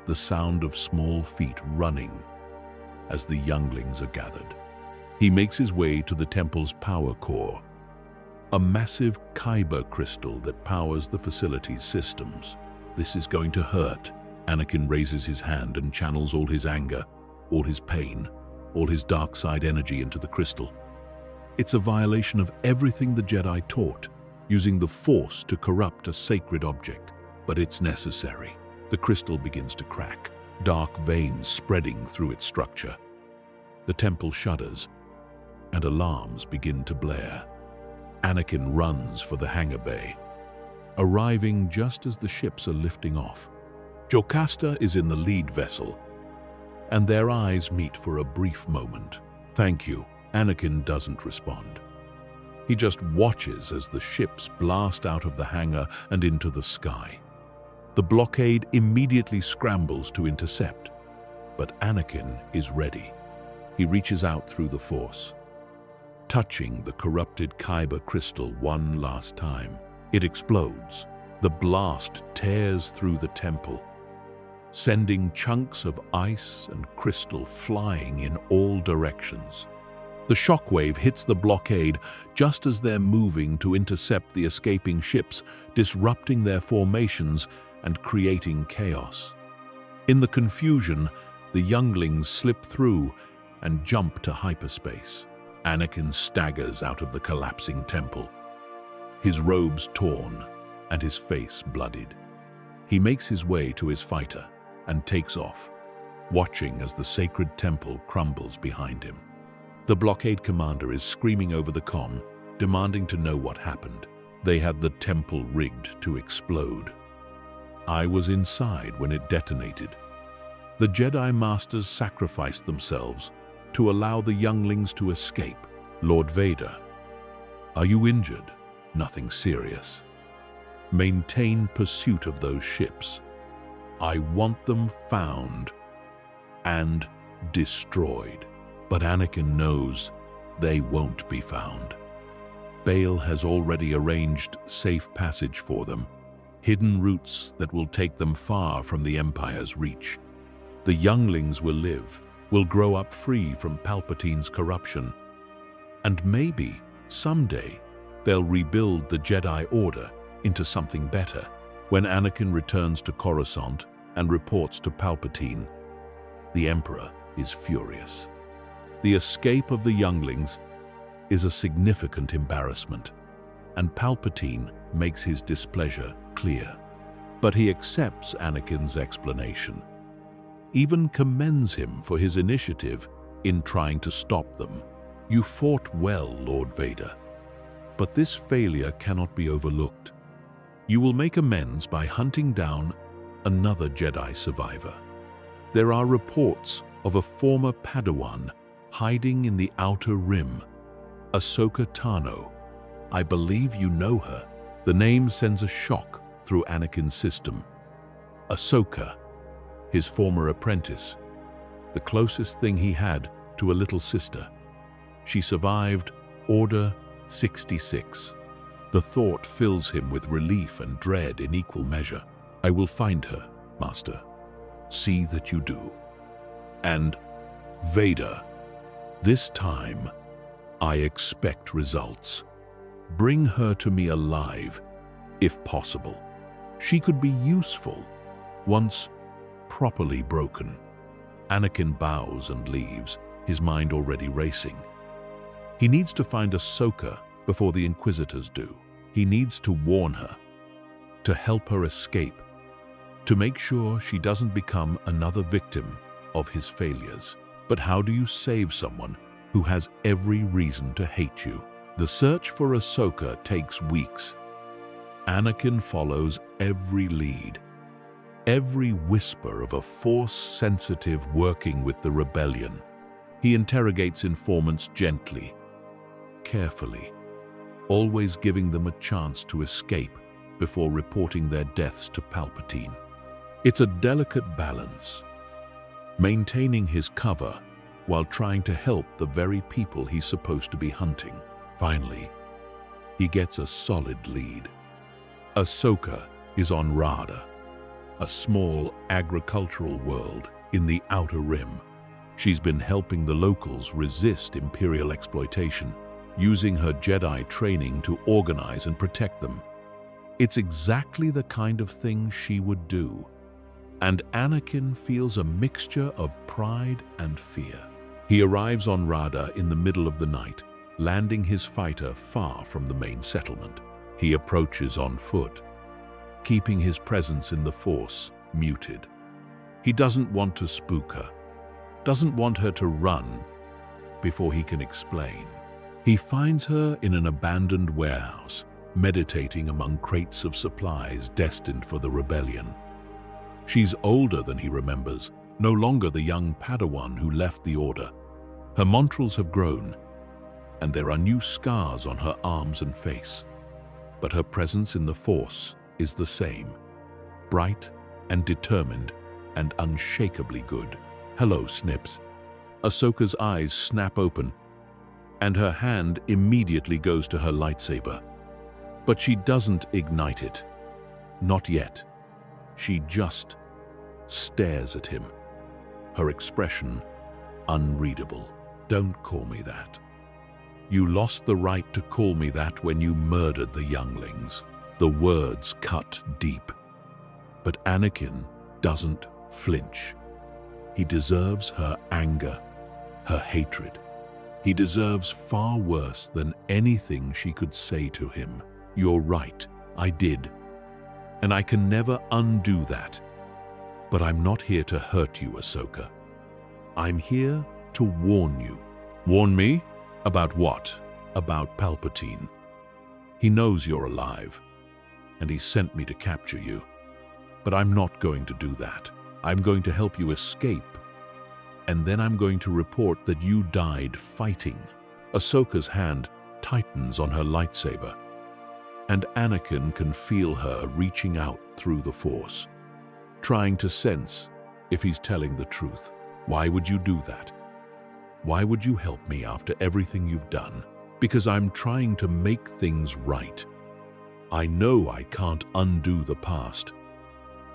S1: the sound of small feet running as the younglings are gathered. He makes his way to the temple's power core, a massive kyber crystal that powers the facility's systems. This is going to hurt. Anakin raises his hand and channels all his anger, all his pain, all his dark side energy into the crystal. It's a violation of everything the Jedi taught, using the Force to corrupt a sacred object. But it's necessary. The crystal begins to crack, dark veins spreading through its structure. The temple shudders, and alarms begin to blare. Anakin runs for the hangar bay, arriving just as the ships are lifting off. Jocasta is in the lead vessel, and their eyes meet for a brief moment. "Thank you." Anakin doesn't respond. He just watches as the ships blast out of the hangar and into the sky. The blockade immediately scrambles to intercept, but Anakin is ready. He reaches out through the Force, touching the corrupted kyber crystal one last time. It explodes. The blast tears through the temple, sending chunks of ice and crystal flying in all directions. The shockwave hits the blockade just as they're moving to intercept the escaping ships, disrupting their formations and creating chaos. In the confusion, the younglings slip through and jump to hyperspace. Anakin staggers out of the collapsing temple, his robes torn and his face bloodied. He makes his way to his fighter and takes off, watching as the sacred temple crumbles behind him. The blockade commander is screaming over the comm, demanding to know what happened. They had the temple rigged to explode. I was inside when it detonated. The Jedi Masters sacrificed themselves to allow the younglings to escape. Lord Vader, are you injured? Nothing serious. Maintain pursuit of those ships. I want them found and destroyed. But Anakin knows they won't be found. Bail has already arranged safe passage for them, hidden routes that will take them far from the Empire's reach. The younglings will live, will grow up free from Palpatine's corruption, and maybe, someday, they'll rebuild the Jedi Order into something better. When Anakin returns to Coruscant and reports to Palpatine, the Emperor is furious. The escape of the younglings is a significant embarrassment, and Palpatine makes his displeasure clear. But he accepts Anakin's explanation, even commends him for his initiative in trying to stop them. You fought well, Lord Vader, but this failure cannot be overlooked. You will make amends by hunting down another Jedi survivor. There are reports of a former Padawan hiding in the Outer Rim, Ahsoka Tano. I believe you know her. The name sends a shock through Anakin's system. Ahsoka, his former apprentice, the closest thing he had to a little sister. She survived Order 66. The thought fills him with relief and dread in equal measure. I will find her, Master. See that you do. And Vader, this time, I expect results. Bring her to me alive, if possible. She could be useful, once properly broken. Anakin bows and leaves, his mind already racing. He needs to find Ahsoka before the Inquisitors do. He needs to warn her, to help her escape, to make sure she doesn't become another victim of his failures. But how do you save someone who has every reason to hate you? The search for Ahsoka takes weeks. Anakin follows every lead, every whisper of a Force-sensitive working with the rebellion. He interrogates informants gently, carefully, always giving them a chance to escape before reporting their deaths to Palpatine. It's a delicate balance, maintaining his cover while trying to help the very people he's supposed to be hunting. Finally, he gets a solid lead. Ahsoka is on Rada, a small agricultural world in the Outer Rim. She's been helping the locals resist Imperial exploitation, using her Jedi training to organize and protect them. It's exactly the kind of thing she would do. And Anakin feels a mixture of pride and fear. He arrives on Rada in the middle of the night, landing his fighter far from the main settlement. He approaches on foot, keeping his presence in the Force muted. He doesn't want to spook her, doesn't want her to run before he can explain. He finds her in an abandoned warehouse, meditating among crates of supplies destined for the rebellion. She's older than he remembers, no longer the young Padawan who left the Order. Her montrals have grown, and there are new scars on her arms and face. But her presence in the Force is the same, bright and determined and unshakably good. "Hello, Snips." Ahsoka's eyes snap open, and her hand immediately goes to her lightsaber. But she doesn't ignite it. Not yet. She just stares at him, her expression unreadable. "Don't call me that. You lost the right to call me that when you murdered the younglings." The words cut deep. But Anakin doesn't flinch. He deserves her anger, her hatred. He deserves far worse than anything she could say to him. "You're right, I did. And I can never undo that. But I'm not here to hurt you, Ahsoka. I'm here to warn you." "Warn me? About what?" "About Palpatine. He knows you're alive, and he sent me to capture you. But I'm not going to do that. I'm going to help you escape, and then I'm going to report that you died fighting." Ahsoka's hand tightens on her lightsaber, and Anakin can feel her reaching out through the Force, trying to sense if he's telling the truth. "Why would you do that? Why would you help me after everything you've done?" "Because I'm trying to make things right. I know I can't undo the past,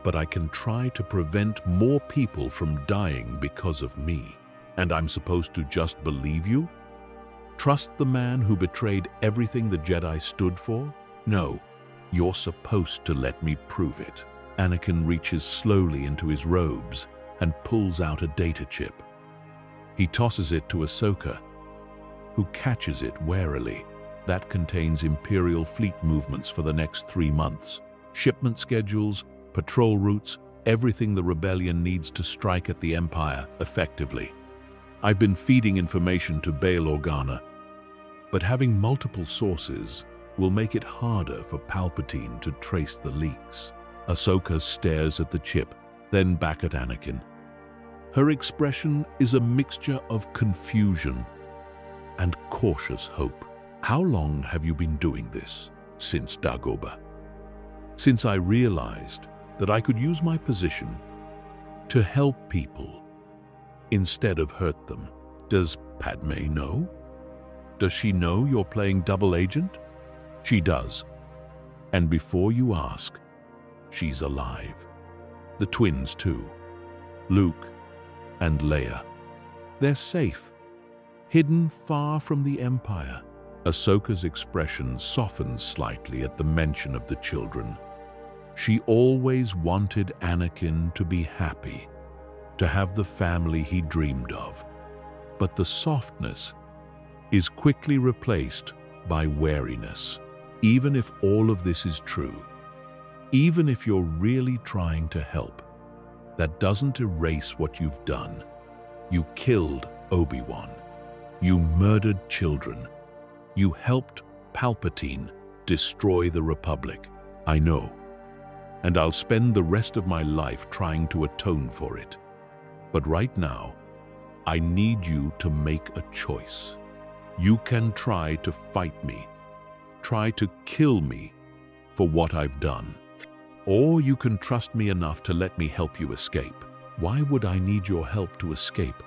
S1: but I can try to prevent more people from dying because of me. And I'm supposed to just believe you? Trust the man who betrayed everything the Jedi stood for? No, you're supposed to let me prove it." Anakin reaches slowly into his robes and pulls out a data chip. He tosses it to Ahsoka, who catches it warily. That contains Imperial fleet movements for the next 3 months. Shipment schedules, patrol routes, everything the rebellion needs to strike at the Empire effectively. I've been feeding information to Bail Organa, but having multiple sources will make it harder for Palpatine to trace the leaks. Ahsoka stares at the chip, then back at Anakin. Her expression is a mixture of confusion and cautious hope. "How long have you been doing this?" "Since Dagobah. Since I realized that I could use my position to help people instead of hurt them." "Does Padme know? Does she know you're playing double agent?" "She does. And before you ask, she's alive. The twins too. Luke and Leia. They're safe, hidden far from the Empire." Ahsoka's expression softens slightly at the mention of the children. She always wanted Anakin to be happy, to have the family he dreamed of. But the softness is quickly replaced by wariness. Even if all of this is true, even if you're really trying to help, that doesn't erase what you've done. You killed Obi-Wan. You murdered children. You helped Palpatine destroy the Republic. I know, and I'll spend the rest of my life trying to atone for it. But right now, I need you to make a choice. You can try to fight me, try to kill me for what I've done. Or you can trust me enough to let me help you escape. Why would I need your help to escape?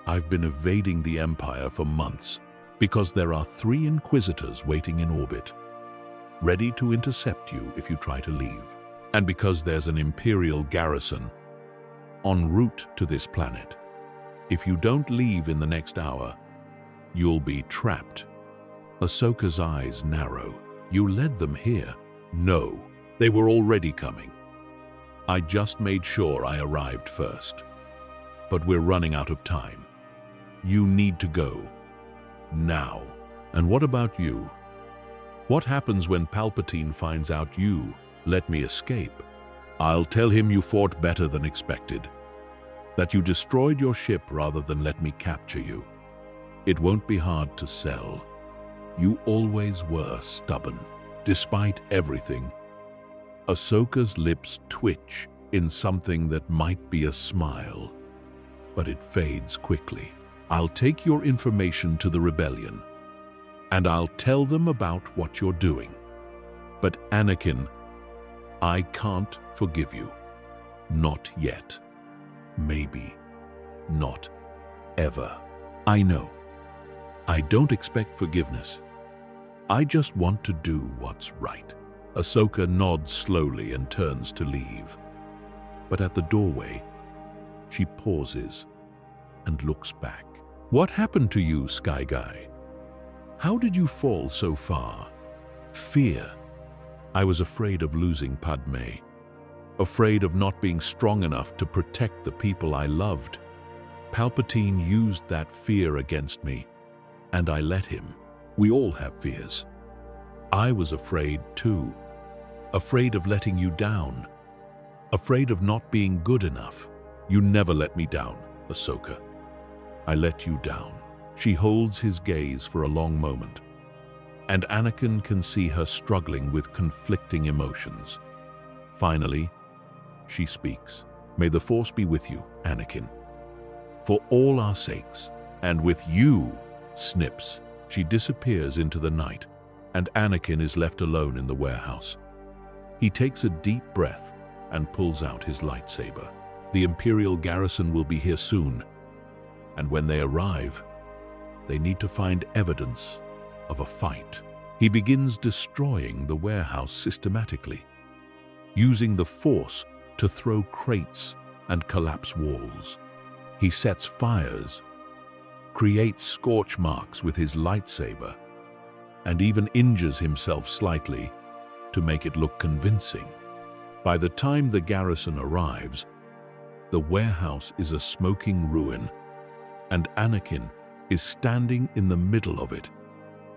S1: I've been evading the Empire for months because there are 3 Inquisitors waiting in orbit, ready to intercept you if you try to leave. And because there's an Imperial garrison en route to this planet. If you don't leave in the next hour, you'll be trapped." Ahsoka's eyes narrow. "You led them here?" "No, they were already coming. I just made sure I arrived first. But we're running out of time. You need to go. Now." "And what about you? What happens when Palpatine finds out you let me escape?" "I'll tell him you fought better than expected. That you destroyed your ship rather than let me capture you. It won't be hard to sell. You always were stubborn, despite everything." Ahsoka's lips twitch in something that might be a smile, but it fades quickly. "I'll take your information to the rebellion, and I'll tell them about what you're doing. But Anakin, I can't forgive you. Not yet. Maybe not ever." "I know. I don't expect forgiveness. I just want to do what's right." Ahsoka nods slowly and turns to leave. But at the doorway, she pauses and looks back. "What happened to you, Sky Guy? How did you fall so far?" "Fear. I was afraid of losing Padme. Afraid of not being strong enough to protect the people I loved. Palpatine used that fear against me, and I let him. We all have fears. I was afraid too. Afraid of letting you down. Afraid of not being good enough. You never let me down, Ahsoka. I let you down." She holds his gaze for a long moment, and Anakin can see her struggling with conflicting emotions. Finally, she speaks. "May the Force be with you, Anakin. For all our sakes, and with you," snips. She disappears into the night, and Anakin is left alone in the warehouse. He takes a deep breath and pulls out his lightsaber. The Imperial garrison will be here soon, and when they arrive, they need to find evidence of a fight. He begins destroying the warehouse systematically, using the Force to throw crates and collapse walls. He sets fires, creates scorch marks with his lightsaber, and even injures himself slightly to make it look convincing. By the time the garrison arrives, the warehouse is a smoking ruin, and Anakin is standing in the middle of it,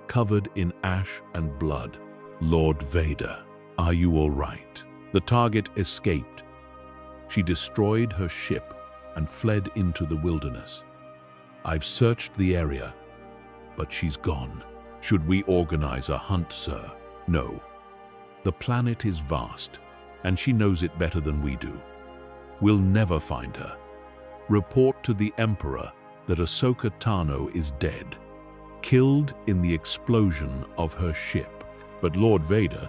S1: covered in ash and blood. "Lord Vader, are you all right?" The target escaped. She destroyed her ship and fled into the wilderness. "I've searched the area, but she's gone. Should we organize a hunt, sir?" "No. The planet is vast, and she knows it better than we do. We'll never find her. Report to the Emperor that Ahsoka Tano is dead, killed in the explosion of her ship. But Lord Vader,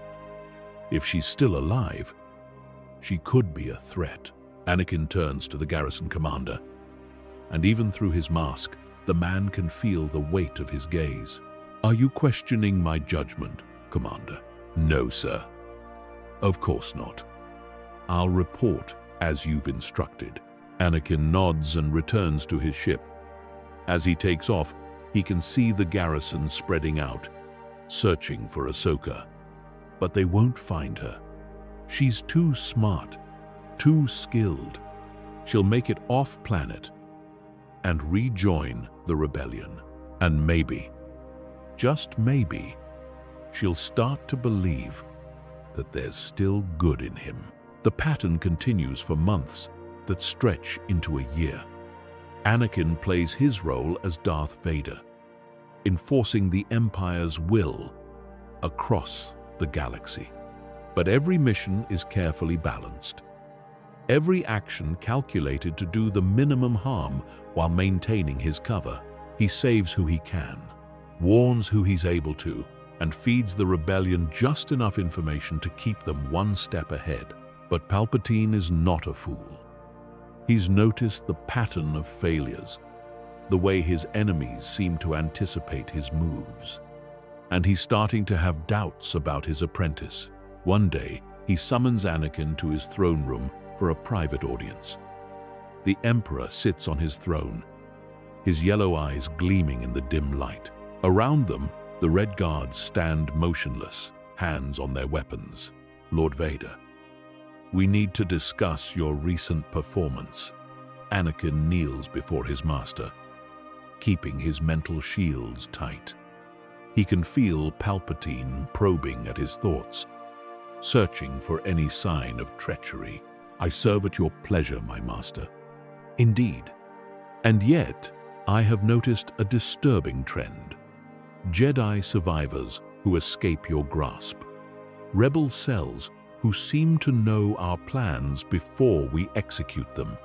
S1: if she's still alive, she could be a threat." Anakin turns to the garrison commander, and even through his mask, the man can feel the weight of his gaze. "Are you questioning my judgment, Commander?" "No, sir. Of course not. I'll report as you've instructed." Anakin nods and returns to his ship. As he takes off, he can see the garrison spreading out, searching for Ahsoka. But they won't find her. She's too smart, too skilled. She'll make it off-planet and rejoin the rebellion. And maybe, just maybe, she'll start to believe that there's still good in him. The pattern continues for months that stretch into a year. Anakin plays his role as Darth Vader, enforcing the Empire's will across the galaxy. But every mission is carefully balanced. Every action calculated to do the minimum harm while maintaining his cover. He saves who he can, warns who he's able to, and feeds the rebellion just enough information to keep them one step ahead. But Palpatine is not a fool. He's noticed the pattern of failures, the way his enemies seem to anticipate his moves. And he's starting to have doubts about his apprentice. One day, he summons Anakin to his throne room for a private audience. The Emperor sits on his throne, his yellow eyes gleaming in the dim light. Around them, the Red Guards stand motionless, hands on their weapons. Lord Vader, we need to discuss your recent performance. Anakin kneels before his master, keeping his mental shields tight. He can feel Palpatine probing at his thoughts, searching for any sign of treachery. I serve at your pleasure, my master. Indeed. And yet, I have noticed a disturbing trend. Jedi survivors who escape your grasp. Rebel cells who seem to know our plans before we execute them.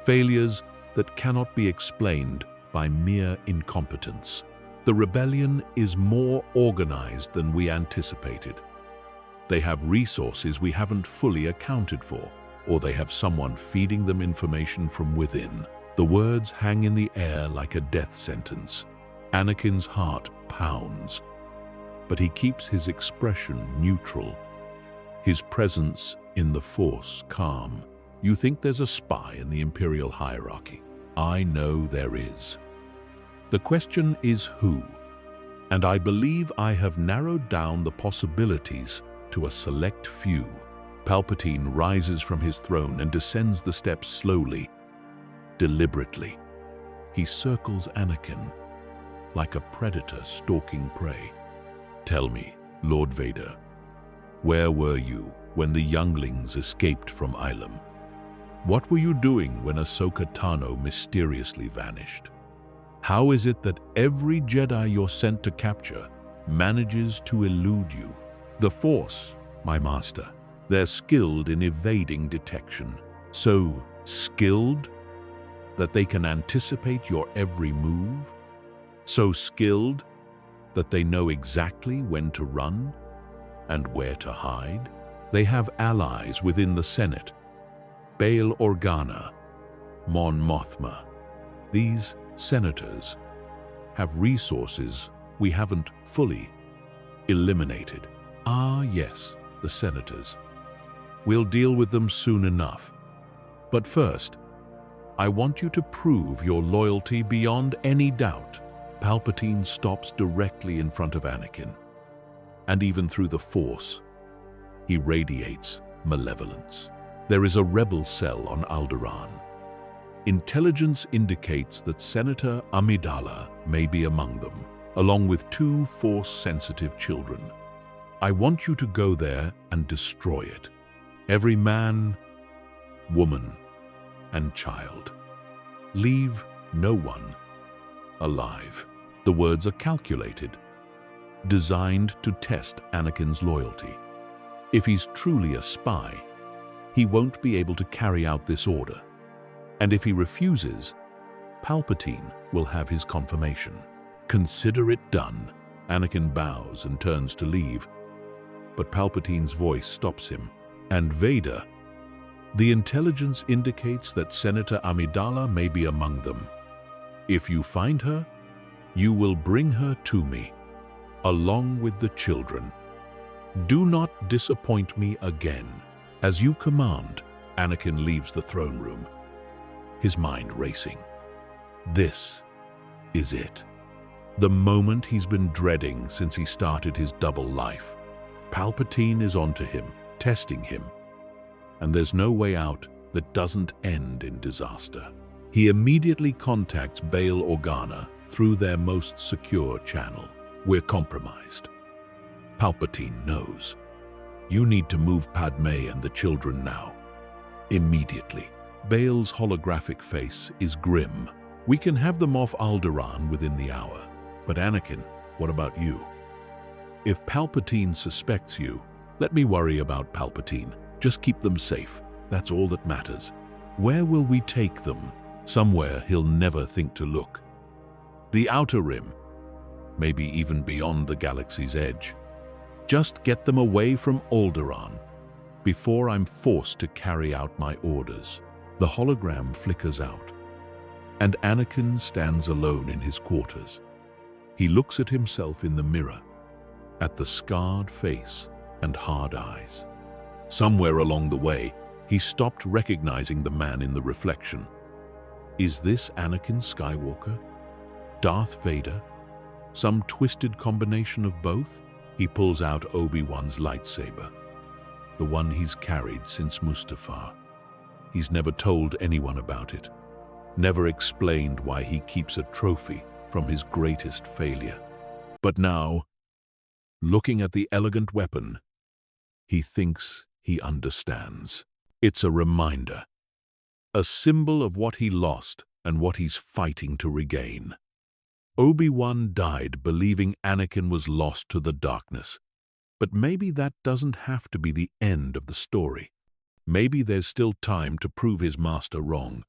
S1: Failures that cannot be explained by mere incompetence. The rebellion is more organized than we anticipated. They have resources we haven't fully accounted for, or they have someone feeding them information from within. The words hang in the air like a death sentence. Anakin's heart pounds, but he keeps his expression neutral, his presence in the Force calm. You think there's a spy in the Imperial hierarchy? I know there is. The question is who, and I believe I have narrowed down the possibilities to a select few. Palpatine rises from his throne and descends the steps slowly, deliberately. He circles Anakin like a predator stalking prey. Tell me, Lord Vader, where were you when the younglings escaped from Ilum? What were you doing when Ahsoka Tano mysteriously vanished? How is it that every Jedi you're sent to capture manages to elude you? The Force, my master. They're skilled in evading detection. So skilled that they can anticipate your every move? So skilled that they know exactly when to run and where to hide? They have allies within the Senate. Bail Organa, Mon Mothma. These senators have resources we haven't fully eliminated. Ah, yes, the senators. We'll deal with them soon enough. But first, I want you to prove your loyalty beyond any doubt. Palpatine stops directly in front of Anakin, and even through the Force, he radiates malevolence. There is a rebel cell on Alderaan. Intelligence indicates that Senator Amidala may be among them, along with 2 Force-sensitive children. I want you to go there and destroy it. Every man, woman, and child. Leave no one alive. The words are calculated, designed to test Anakin's loyalty. If he's truly a spy, he won't be able to carry out this order. And if he refuses, Palpatine will have his confirmation. Consider it done. Anakin bows and turns to leave, but Palpatine's voice stops him. And Vader, the intelligence indicates that Senator Amidala may be among them. If you find her, you will bring her to me, along with the children. Do not disappoint me again. As you command, Anakin leaves the throne room, his mind racing. This is it. The moment he's been dreading since he started his double life. Palpatine is onto him, testing him, and there's no way out that doesn't end in disaster. He immediately contacts Bail Organa through their most secure channel. We're compromised. Palpatine knows. You need to move Padme and the children now. Immediately. Bail's holographic face is grim. We can have them off Alderaan within the hour. But Anakin, what about you? If Palpatine suspects you, let me worry about Palpatine. Just keep them safe. That's all that matters. Where will we take them? Somewhere he'll never think to look. The Outer Rim. Maybe even beyond the galaxy's edge. Just get them away from Alderaan before I'm forced to carry out my orders. The hologram flickers out, and Anakin stands alone in his quarters. He looks at himself in the mirror, at the scarred face and hard eyes. Somewhere along the way, he stopped recognizing the man in the reflection. Is this Anakin Skywalker? Darth Vader? Some twisted combination of both? He pulls out Obi-Wan's lightsaber, the one he's carried since Mustafar. He's never told anyone about it, never explained why he keeps a trophy from his greatest failure. But now, looking at the elegant weapon, he thinks he understands. It's a reminder, a symbol of what he lost and what he's fighting to regain. Obi-Wan died believing Anakin was lost to the darkness. But maybe that doesn't have to be the end of the story. Maybe there's still time to prove his master wrong,